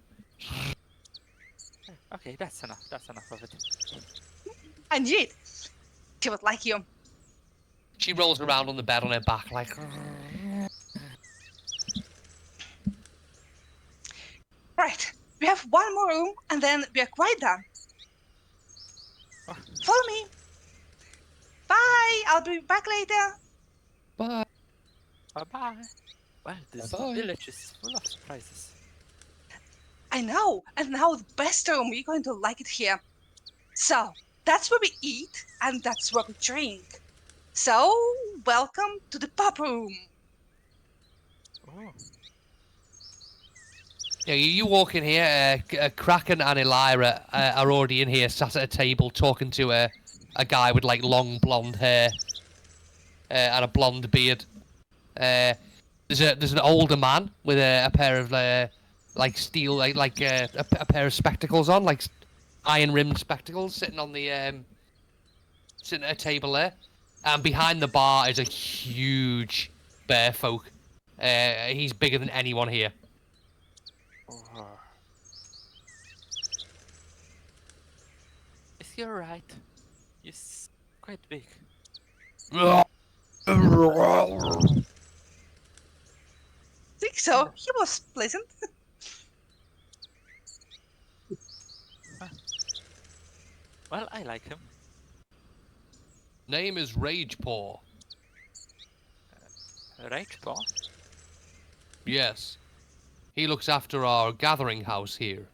Okay, that's enough. That's enough of it. I knew it. She would like you. She rolls around on the bed on her back like... Right, we have one more room and then we are quite done. Oh. Follow me. Bye, I'll be back later. Bye. Bye bye. Well, this Bye-bye. village is full of surprises. I know, and now the best room, you're going to like it here. So, that's where we eat and that's where we drink. So, welcome to the pub room. Oh, Yeah, you walk in here, Kraken and Elira are already in here, sat at a table talking to a guy with like long blonde hair and a blonde beard. There's an older man with a pair of like steel a pair of spectacles on, like iron rimmed spectacles, sitting on the sitting at a table there. And behind the bar is a huge bear folk. He's bigger than anyone here. oh. Is he alright? He's quite big. Think so, he was pleasant. Well, I like him. Name is Ragepaw. Ragepaw? Yes. He looks after our gathering house here.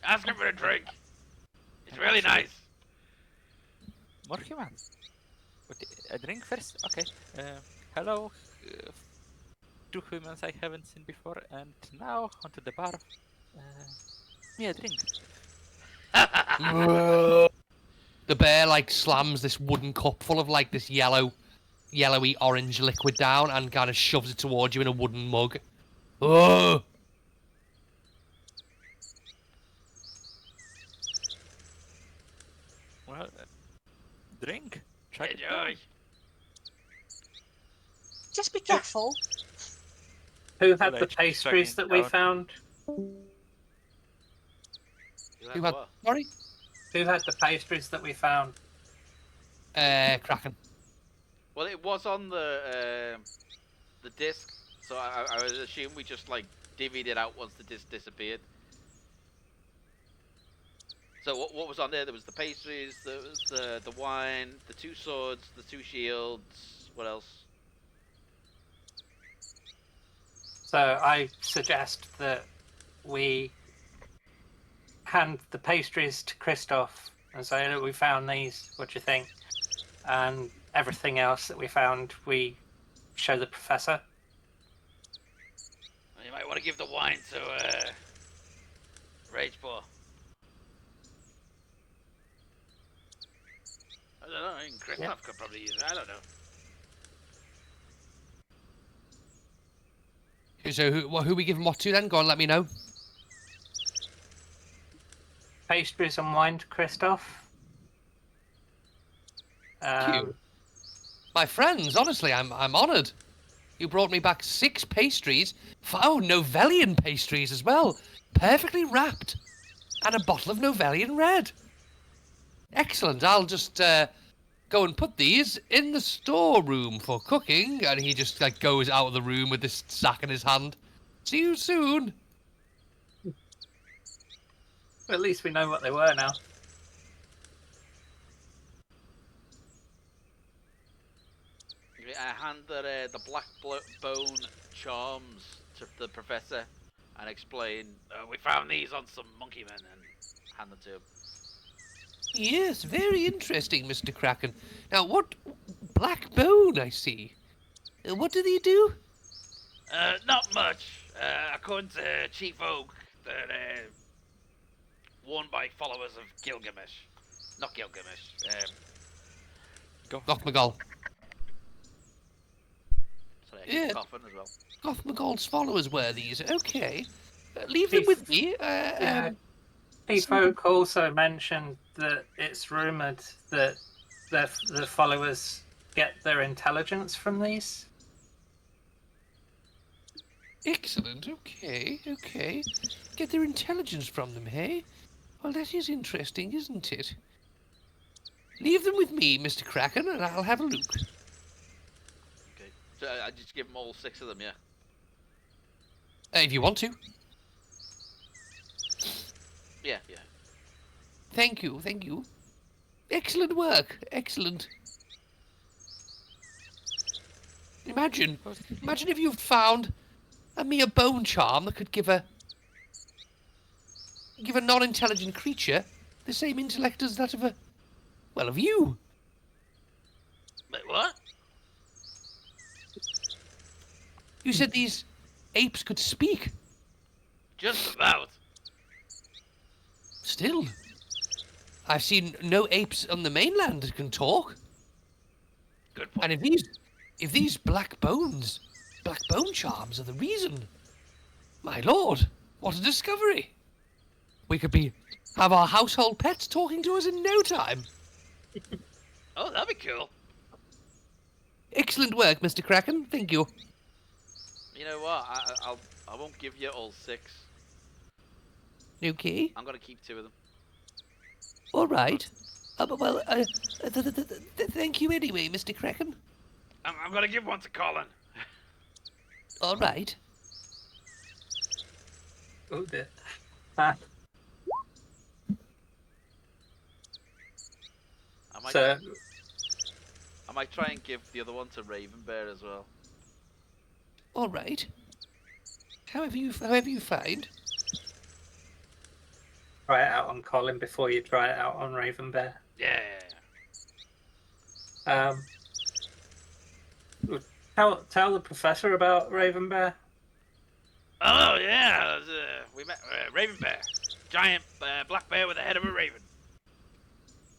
Ask him for a drink. It's really nice. More human. But a drink first? Okay. Hello. Two humans I haven't seen before, and now onto the bar. Me a drink. The bear like slams this wooden cup full of like this yellowy orange liquid down and kind of shoves it towards you in a wooden mug. Oh! Well, drink. Try it Enjoy. Just be careful. Who had the Village pastries that we dragging found? Who had... Sorry? Who had the pastries that we found? Kraken. Well, it was on the disc, so I would assume we just like divvied it out once the disc disappeared. So what was on there? There was the pastries, there was the wine, the 2 swords, the 2 shields. What else? So I suggest that we hand the pastries to Christoph and say, look, we found these, what do you think? And everything else that we found, we show the professor. You might want to give the wine to Ragepaw. I don't know. Christoph could probably use it. I don't know. So who we giving what to then? Go on, let me know. Pastries and wine to Christoph. Thank you. My friends, honestly, I'm honoured. You brought me back 6 pastries. Novellian pastries as well. Perfectly wrapped. And a bottle of Novellian Red. Excellent. I'll just go and put these in the storeroom for cooking. And he just goes out of the room with this sack in his hand. See you soon. At least we know what they were now. I hand the black bone charms to the professor and explain, we found these on some monkey men, and hand them to him. Yes, very interesting, Mr. Kraken. Now, what... Black bone, I see. What do they do? Not much. According to Chief Oak, they're worn by followers of Gilgamesh. Not Gilgamesh. Goth Magol. Sorry, I Yeah. keep coughing as well. Goth Magol's followers were these. Okay. Leave them with me. Chief Oak also mentioned that it's rumoured that the followers get their intelligence from these. Excellent. Okay. Get their intelligence from them, hey? Well, that is interesting, isn't it? Leave them with me, Mr. Kraken, and I'll have a look. Okay. So I just give them all 6 of them, yeah? If you want to. Yeah. Thank you. Excellent work. Excellent. Imagine if you found a mere bone charm that could give a non-intelligent creature the same intellect as that of of you. Wait, what? You said these apes could speak. Just about. Still, I've seen no apes on the mainland that can talk. Good point. And if these black bone charms are the reason, my lord, what a discovery! We could have our household pets talking to us in no time. Oh, that'd be cool. Excellent work, Mr. Kraken. Thank you. You know what? I won't give you all 6. Okay. I'm gonna keep 2 of them. All right. Thank you anyway, Mr. Kraken. I'm gonna give 1 to Colin. All right. Oh dear. I might try and give the other one to Raven Bear as well. All right. However you find. Try it out on Colin before you try it out on Raven Bear. Yeah. Tell the professor about Raven Bear. Oh yeah, we met Raven Bear, giant black bear with the head of a raven.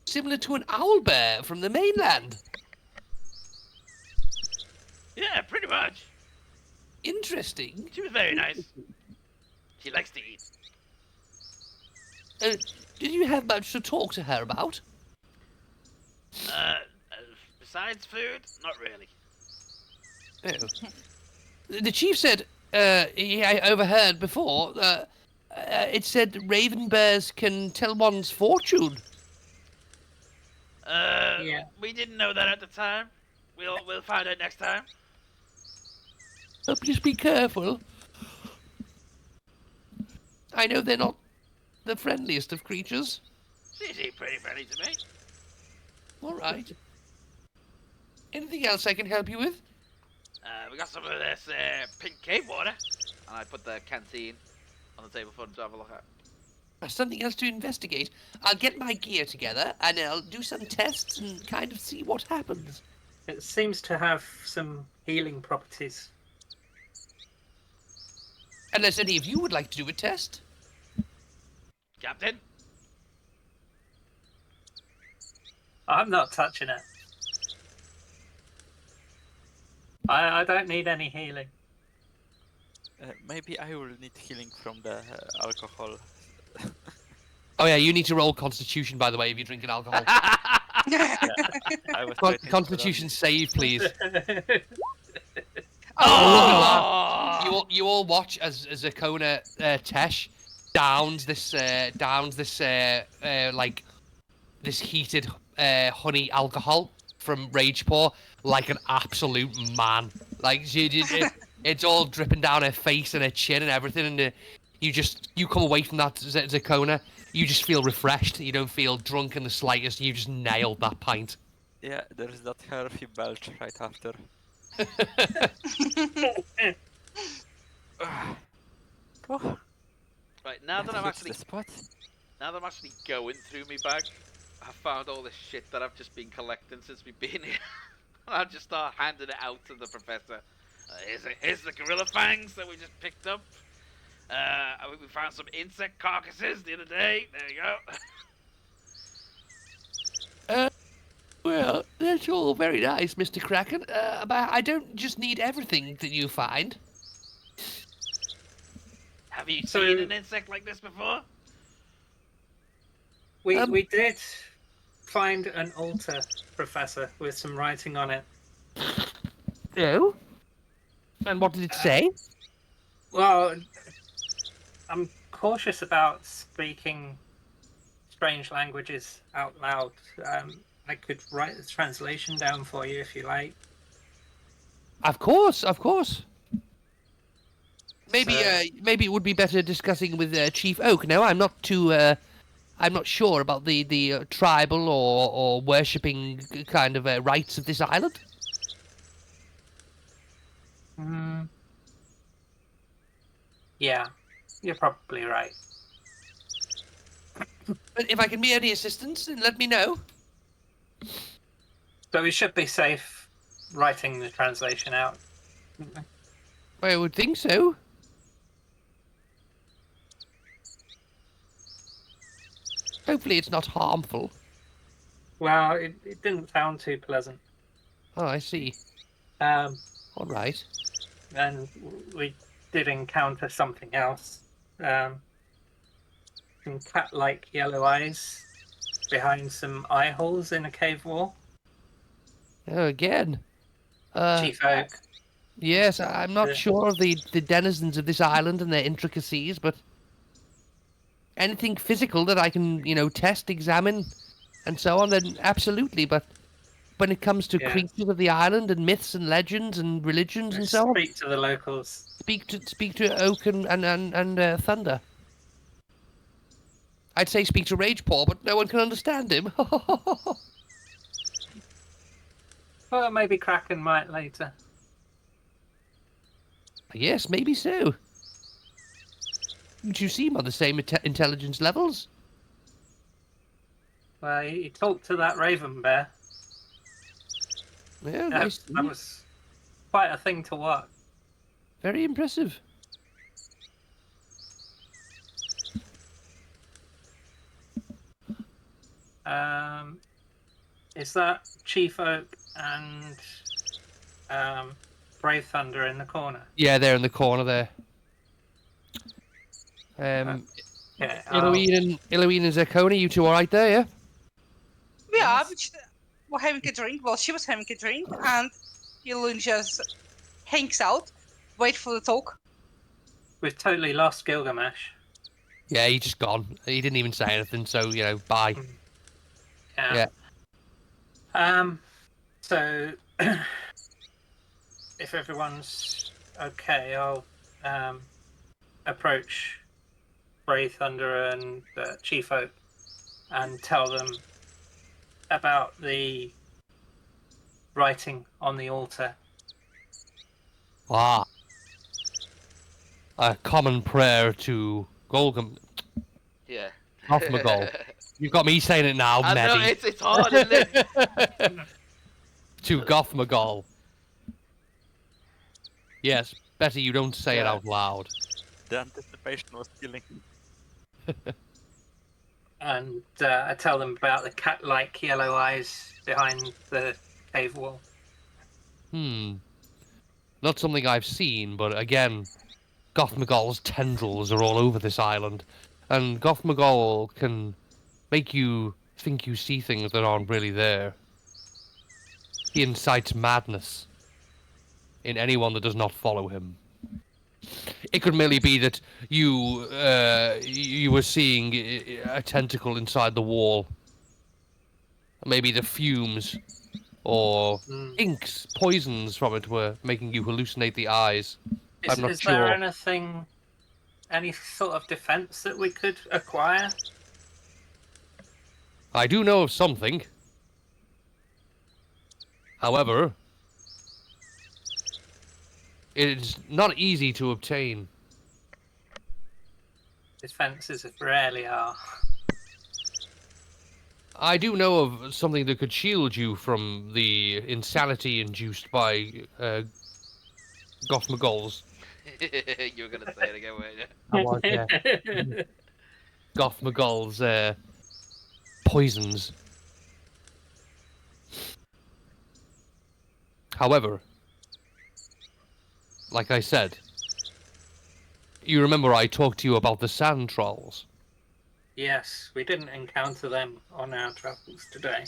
Similar to an owl bear from the mainland. Yeah, pretty much. Interesting. She was very nice. She likes to eat. Did you have much to talk to her about? Besides food, not really. Oh. The chief said, I overheard before, it said raven bears can tell one's fortune. Yeah. We didn't know that at the time. We'll find out next time. Just be careful. I know they're not the friendliest of creatures. She seemed pretty friendly to me. All right. Anything else I can help you with? We got some of this pink cave water, and I put the canteen on the table for him to have a look at. There's something else to investigate. I'll get my gear together and I'll do some tests and kind of see what happens. It seems to have some healing properties. Unless any of you would like to do a test. Captain? I'm not touching it. I don't need any healing. Maybe I will need healing from the alcohol. Oh yeah, you need to roll Constitution, by the way, if you're drinking alcohol. I was waiting for that. Constitution save, please. Oh! You all watch as Zakona Tesh downs this like this heated honey alcohol from Rage Pour like an absolute man. Like it's all dripping down her face and her chin and everything, and you come away from that Zakona, you just feel refreshed. You don't feel drunk in the slightest. You just nailed that pint. Yeah, there's that healthy belch right after. Oh, Right, now that I'm hits actually the spot. going through my bag, I found all this shit that I've just been collecting since we've been here. I'll just start handing it out to the professor. Here's the gorilla fangs that we just picked up. We found some insect carcasses the other day. There you go. Well, that's all very nice, Mr. Kraken. But I don't just need everything that you find. Have you So- seen an insect like this before? We did find an altar, Professor, with some writing on it. No. And what did it say? Well, I'm cautious about speaking strange languages out loud. I could write the translation down for you if you like. Of course. Maybe So- maybe it would be better discussing with Chief Oak. No, I'm not sure about the tribal or worshipping kind of rites of this island. Yeah, you're probably right. But if I can be any assistance, then let me know. So we should be safe writing the translation out. I would think so. Hopefully it's not harmful. Well, it didn't sound too pleasant. Oh, I see. Um, All right. and we did encounter something else. Some cat-like yellow eyes behind some eye holes in a cave wall. Oh, again. Chief Oak. Yes, I'm not Yeah. sure of the denizens of this island and their intricacies, but anything physical that I can, test, examine, and so on, then absolutely. But when it comes to Yeah. creatures of the island and myths and legends and religions and so on, Speak to the locals. speak to Oak and Thunder. I'd say speak to Rage Paw, but no one can understand him. Well, maybe Kraken might later. Yes, maybe so. You seem on the same intelligence levels. Well, he talked to that raven bear. Yeah, That, nice. that was quite a thing to watch. Very impressive. Is that Chief Oak and Brave Thunder in the corner? Yeah, they're in the corner there. Yeah. Eloine and Zakona, you two all right there, yeah? We are, we're having a drink. Well, she was having a drink, and Yulun just hangs out, wait for the talk. We've totally lost Gilgamesh. Yeah, he's just gone. He didn't even say anything, so, bye. Yeah. So if everyone's okay, I'll approach Brave Thunder and Chief Oak and tell them about the writing on the altar. Ah. A common prayer to Golgam. Yeah. Gothmagol. You've got me saying it now, I know, Medi. it's hard, isn't it? To Gothmagol. Yes, better you don't say it Yeah. out loud. The anticipation was killing. And I tell them about the cat-like yellow eyes behind the cave wall. Not something I've seen, but again, Gothmagol's tendrils are all over this island. And Gothmagol can make you think you see things that aren't really there. He incites madness in anyone that does not follow him. It could merely be that you were seeing a tentacle inside the wall. Maybe the fumes or inks, poisons from it were making you hallucinate the eyes. I'm not Is sure. there anything, any sort of defense that we could acquire? I do know of something. However, it is not easy to obtain. Defenses rarely are. I do know of something that could shield you from the insanity induced by Goth McGolls. You were gonna say it again, weren't you? I was, yeah. Goth McGoll's poisons. However, like I said, you remember I talked to you about the sand trolls. Yes, we didn't encounter them on our travels today.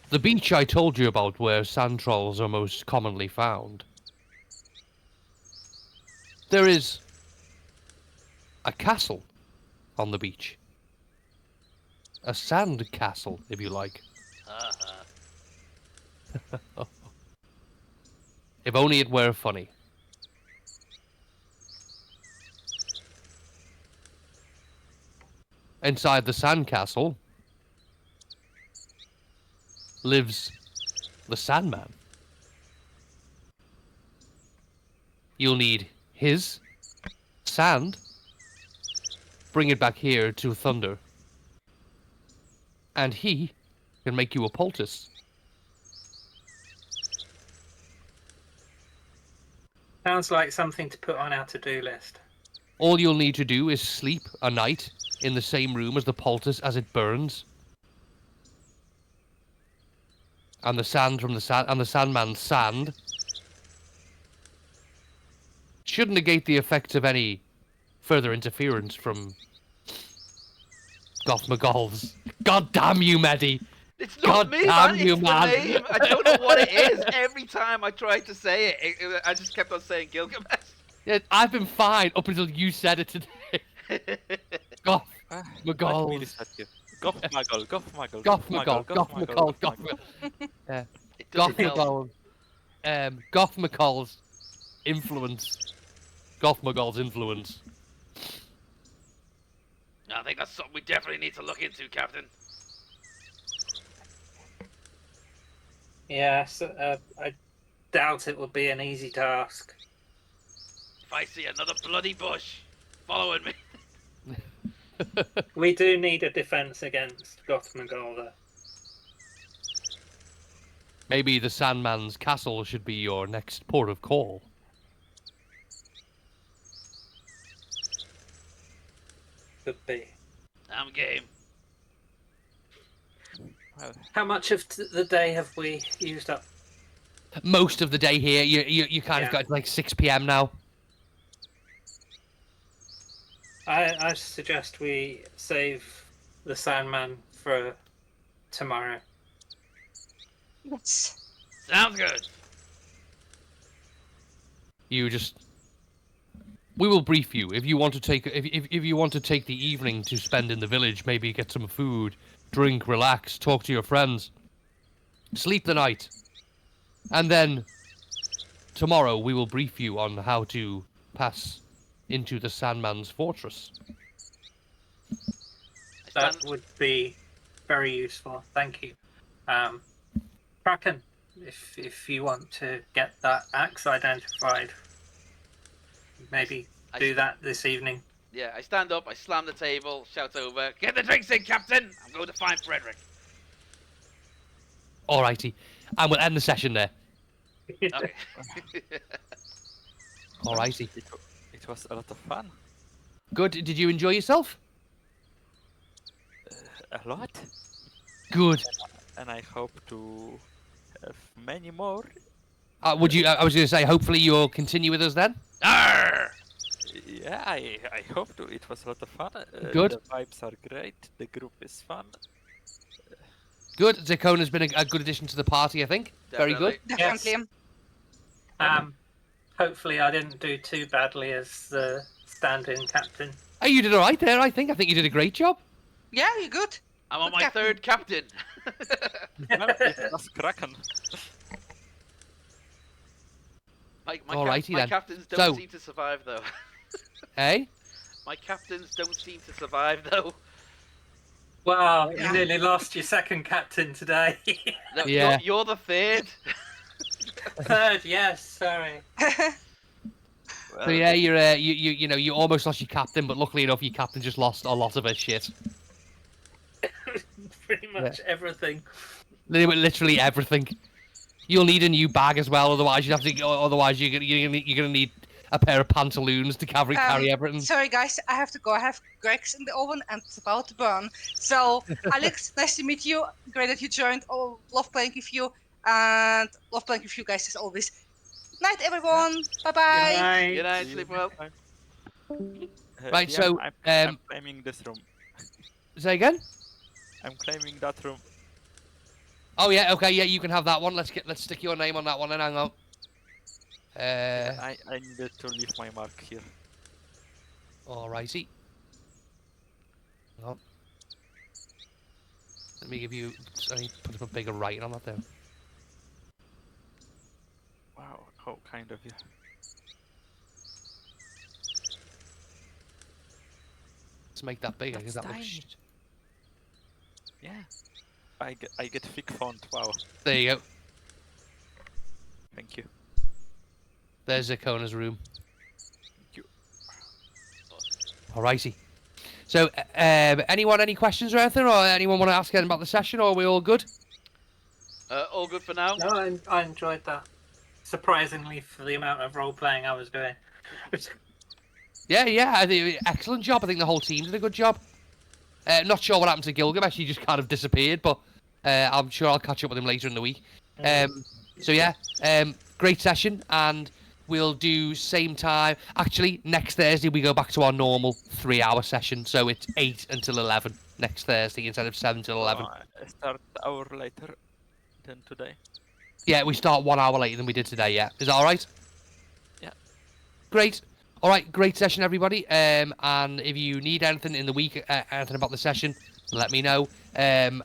The beach I told you about where sand trolls are most commonly found. There is a castle on the beach. A sand castle, if you like. If only it were funny. Inside the sandcastle lives the Sandman. You'll need his sand, bring it back here to Thunder, and he can make you a poultice. Sounds like something to put on our to-do list. All you'll need to do is sleep a night in the same room as the poultice as it burns. And the sand from the Sandman's sand should negate the effects of any further interference from Goth McGolls. God damn you, Maddie! It's not God me, damn man. you, It's man. the name. I don't know what it is. Every time I tried to say it, I just kept on saying Gilgamesh. Yeah, I've been fine up until you said it today. Goth Let McGolls. me reset you. Goth Muggle, Goth Muggle, Goth McGoll, Goth McGoll, Goth McGoll. Yeah. It Goth doesn't help. McGoll. Goth McCall's influence. Goth McGoll's influence. I think that's something we definitely need to look into, Captain. Yes, I doubt it will be an easy task. If I see another bloody bush following me. We do need a defense against Goth McGoll, though. Maybe the Sandman's castle should be your next port of call. Could be. I'm game. Well, How much of the day have we used up? Most of the day here, you kind of Yeah. got like 6 p.m. now. I suggest we save the Sandman for tomorrow. Yes. Sounds good. You just. We will brief you if you want to take if you want to take the evening to spend in the village. Maybe get some food, drink, relax, talk to your friends, sleep the night, and then tomorrow we will brief you on how to pass into the Sandman's fortress. That would be very useful. Thank you. Kraken, if you want to get that axe identified, maybe I do st- that this evening. Yeah, I stand up, I slam the table, shout over, "Get the drinks in, Captain! I'm going to find Frederick." Alrighty, and we'll end the session there. Okay. Alrighty, it was a lot of fun. good. Did you enjoy yourself? A lot. Good. And I hope to have many more. Would you? I was going to say, hopefully you'll continue with us then. Arr! Yeah. Yeah, I hope to. It was a lot of fun. Good. The vibes are great. The group is fun. Good. Zakona's been a good addition to the party, I think. Very good. Definitely. Hopefully I didn't do too badly as the stand-in captain. Oh, you did all right there, I think. I think you did a great job. Yeah, you're good. I'm on Good my captain. third captain. Well, it was Kraken. My Alrighty then. captains don't So- seem to survive though. Hey? My captains don't seem to survive though. Wow, you Yeah. nearly lost your second captain today. No, Yeah. you're the third. Third, yes, sorry. So yeah, you're you know you almost lost your captain, but luckily enough, your captain just lost a lot of his shit. Pretty much everything. Literally everything. You'll need a new bag as well, otherwise you have to. Otherwise you're gonna need a pair of pantaloons to carry everything. Sorry, guys, I have to go. I have Greg's in the oven and it's about to burn. So, Alex, nice to meet you. Great that you joined. Oh, love playing with you. And love playing with you guys as always. Night, everyone. Bye-bye. Good night, sleep well. Right, DM, so, I'm claiming this room. Say again? I'm claiming that room. Oh yeah, okay, yeah, you can have that one. Let's stick your name on that one. And hang on. I needed to leave my mark here. Alrighty. Hang on. Let me give you. I need to put a bigger writing on that there. Wow, how kind of you. Let's make that bigger because That's that looks. tiny. Yeah. I get thick font. Wow. There you go. Thank you. There's Zakona's room. Thank you. Alrighty. So, anyone, any questions or anything, or anyone want to ask anything about the session, or are we all good? All good for now. No, I enjoyed that. Surprisingly, for the amount of role playing I was doing. Yeah, I think excellent job. I think the whole team did a good job. Not sure what happened to Gilgamesh. He just kind of disappeared, but I'm sure I'll catch up with him later in the week. So yeah, great session, and we'll do same time. Actually, next Thursday we go back to our normal 3-hour session, so it's 8 until 11 next Thursday instead of 7 till 11. I start an hour later than today. Yeah, we start 1 hour later than we did today. Yeah, is that all right? Yeah. Great. All right, great session, everybody. And if you need anything in the week, anything about the session, let me know. And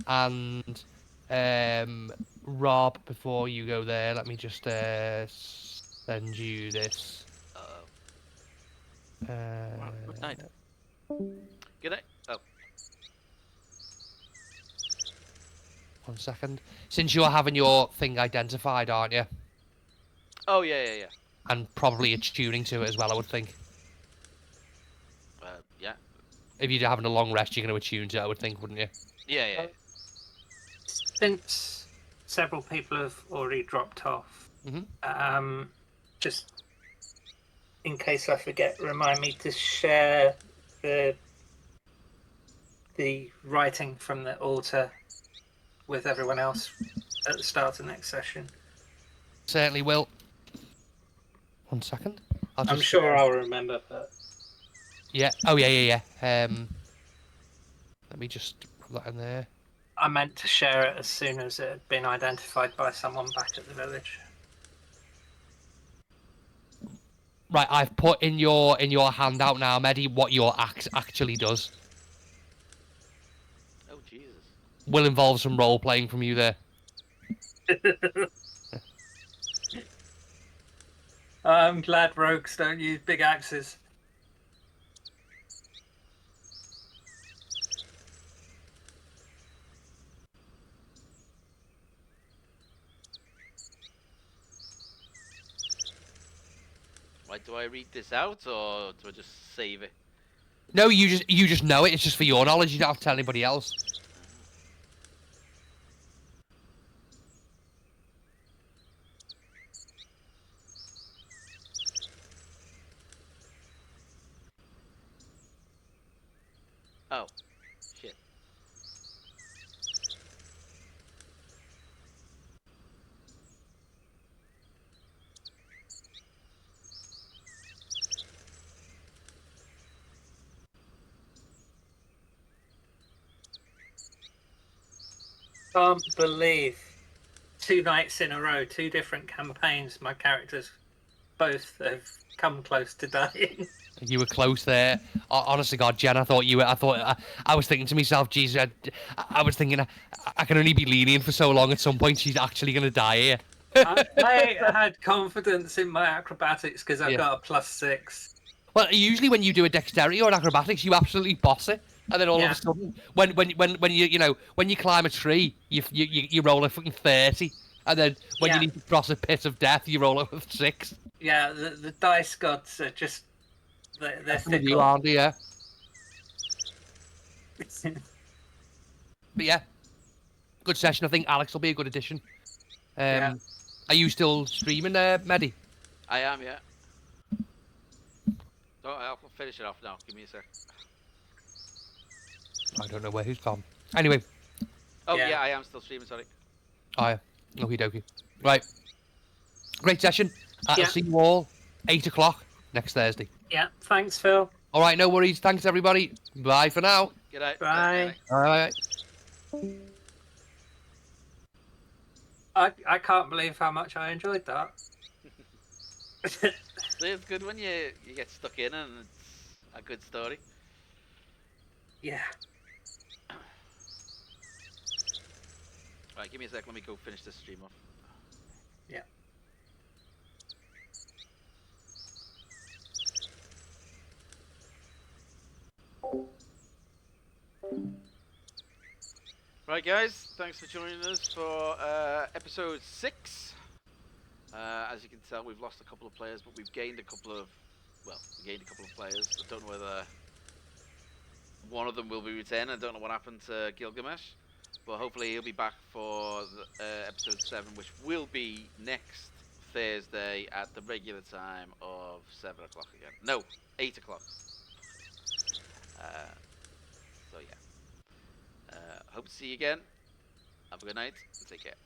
Rob, before you go there, let me just send you this. Wow, good night. Good night. Oh, 1 second. Since you're having your thing identified, aren't you? oh yeah. And probably it's tuning to it as well, I would think. Yeah. If you're having a long rest, you're going to attune to it, I would think, wouldn't you? Yeah. Since several people have already dropped off, just in case I forget, remind me to share the writing from the altar with everyone else at the start of next session. Certainly will. 1 second. I'm sure I'll remember, but Yeah. Oh, yeah. Let me just put that in there. I meant to share it as soon as it had been identified by someone back at the village. Right, I've put in your handout now, Mehdi, what your axe actually does. Oh Jesus. Will involve some role playing from you there. I'm glad rogues don't use big axes. Right, do I read this out or do I just save it? No, you just know it. It's just for your knowledge. You don't have to tell anybody else. Oh, shit. can't believe 2 nights in a row, 2 different campaigns, my characters both have come close to dying. You were close there. Honestly, God, Jen, I thought you were. I was thinking to myself, geez, I was thinking I can only be lenient for so long. At some point, she's actually going to die here. I had confidence in my acrobatics because I've Yeah. got a +6. Well, usually when you do a dexterity or an acrobatics, you absolutely boss it, and then all of Yeah. a sudden, when you climb a tree, you roll a fucking 30, and then when Yeah. you need to cross a pit of death, you roll a 6. Yeah, the dice gods are just they're With you, fickle. aren't they? Yeah. But yeah, good session. I think Alex will be a good addition. Yeah. Are you still streaming there, Medi? I am, yeah. Oh, I'll finish it off now. Give me a sec. I don't know where he's gone. Anyway, Oh, Yeah. yeah, I am still streaming, sorry. okie dokie. Right. Great session. I'll Yeah. see you all 8 o'clock next Thursday. Yeah, thanks, Phil. All right, no worries. Thanks, everybody. Bye for now. G'day. Bye. All right. I can't believe how much I enjoyed that. See, it's good when you get stuck in and it's a good story. Yeah. Right, give me a sec. Let me go finish this stream off. Yeah. Right, guys. Thanks for joining us for episode 6. As you can tell, we've lost a couple of players, but we've gained a couple of... Well, we gained a couple of players. I don't know whether one of them will be retained. I don't know what happened to Gilgamesh. But hopefully he'll be back for the, episode 7, which will be next Thursday at the regular time of 7 o'clock again. No, 8 o'clock. So yeah. Hope to see you again. Have a good night. Take care.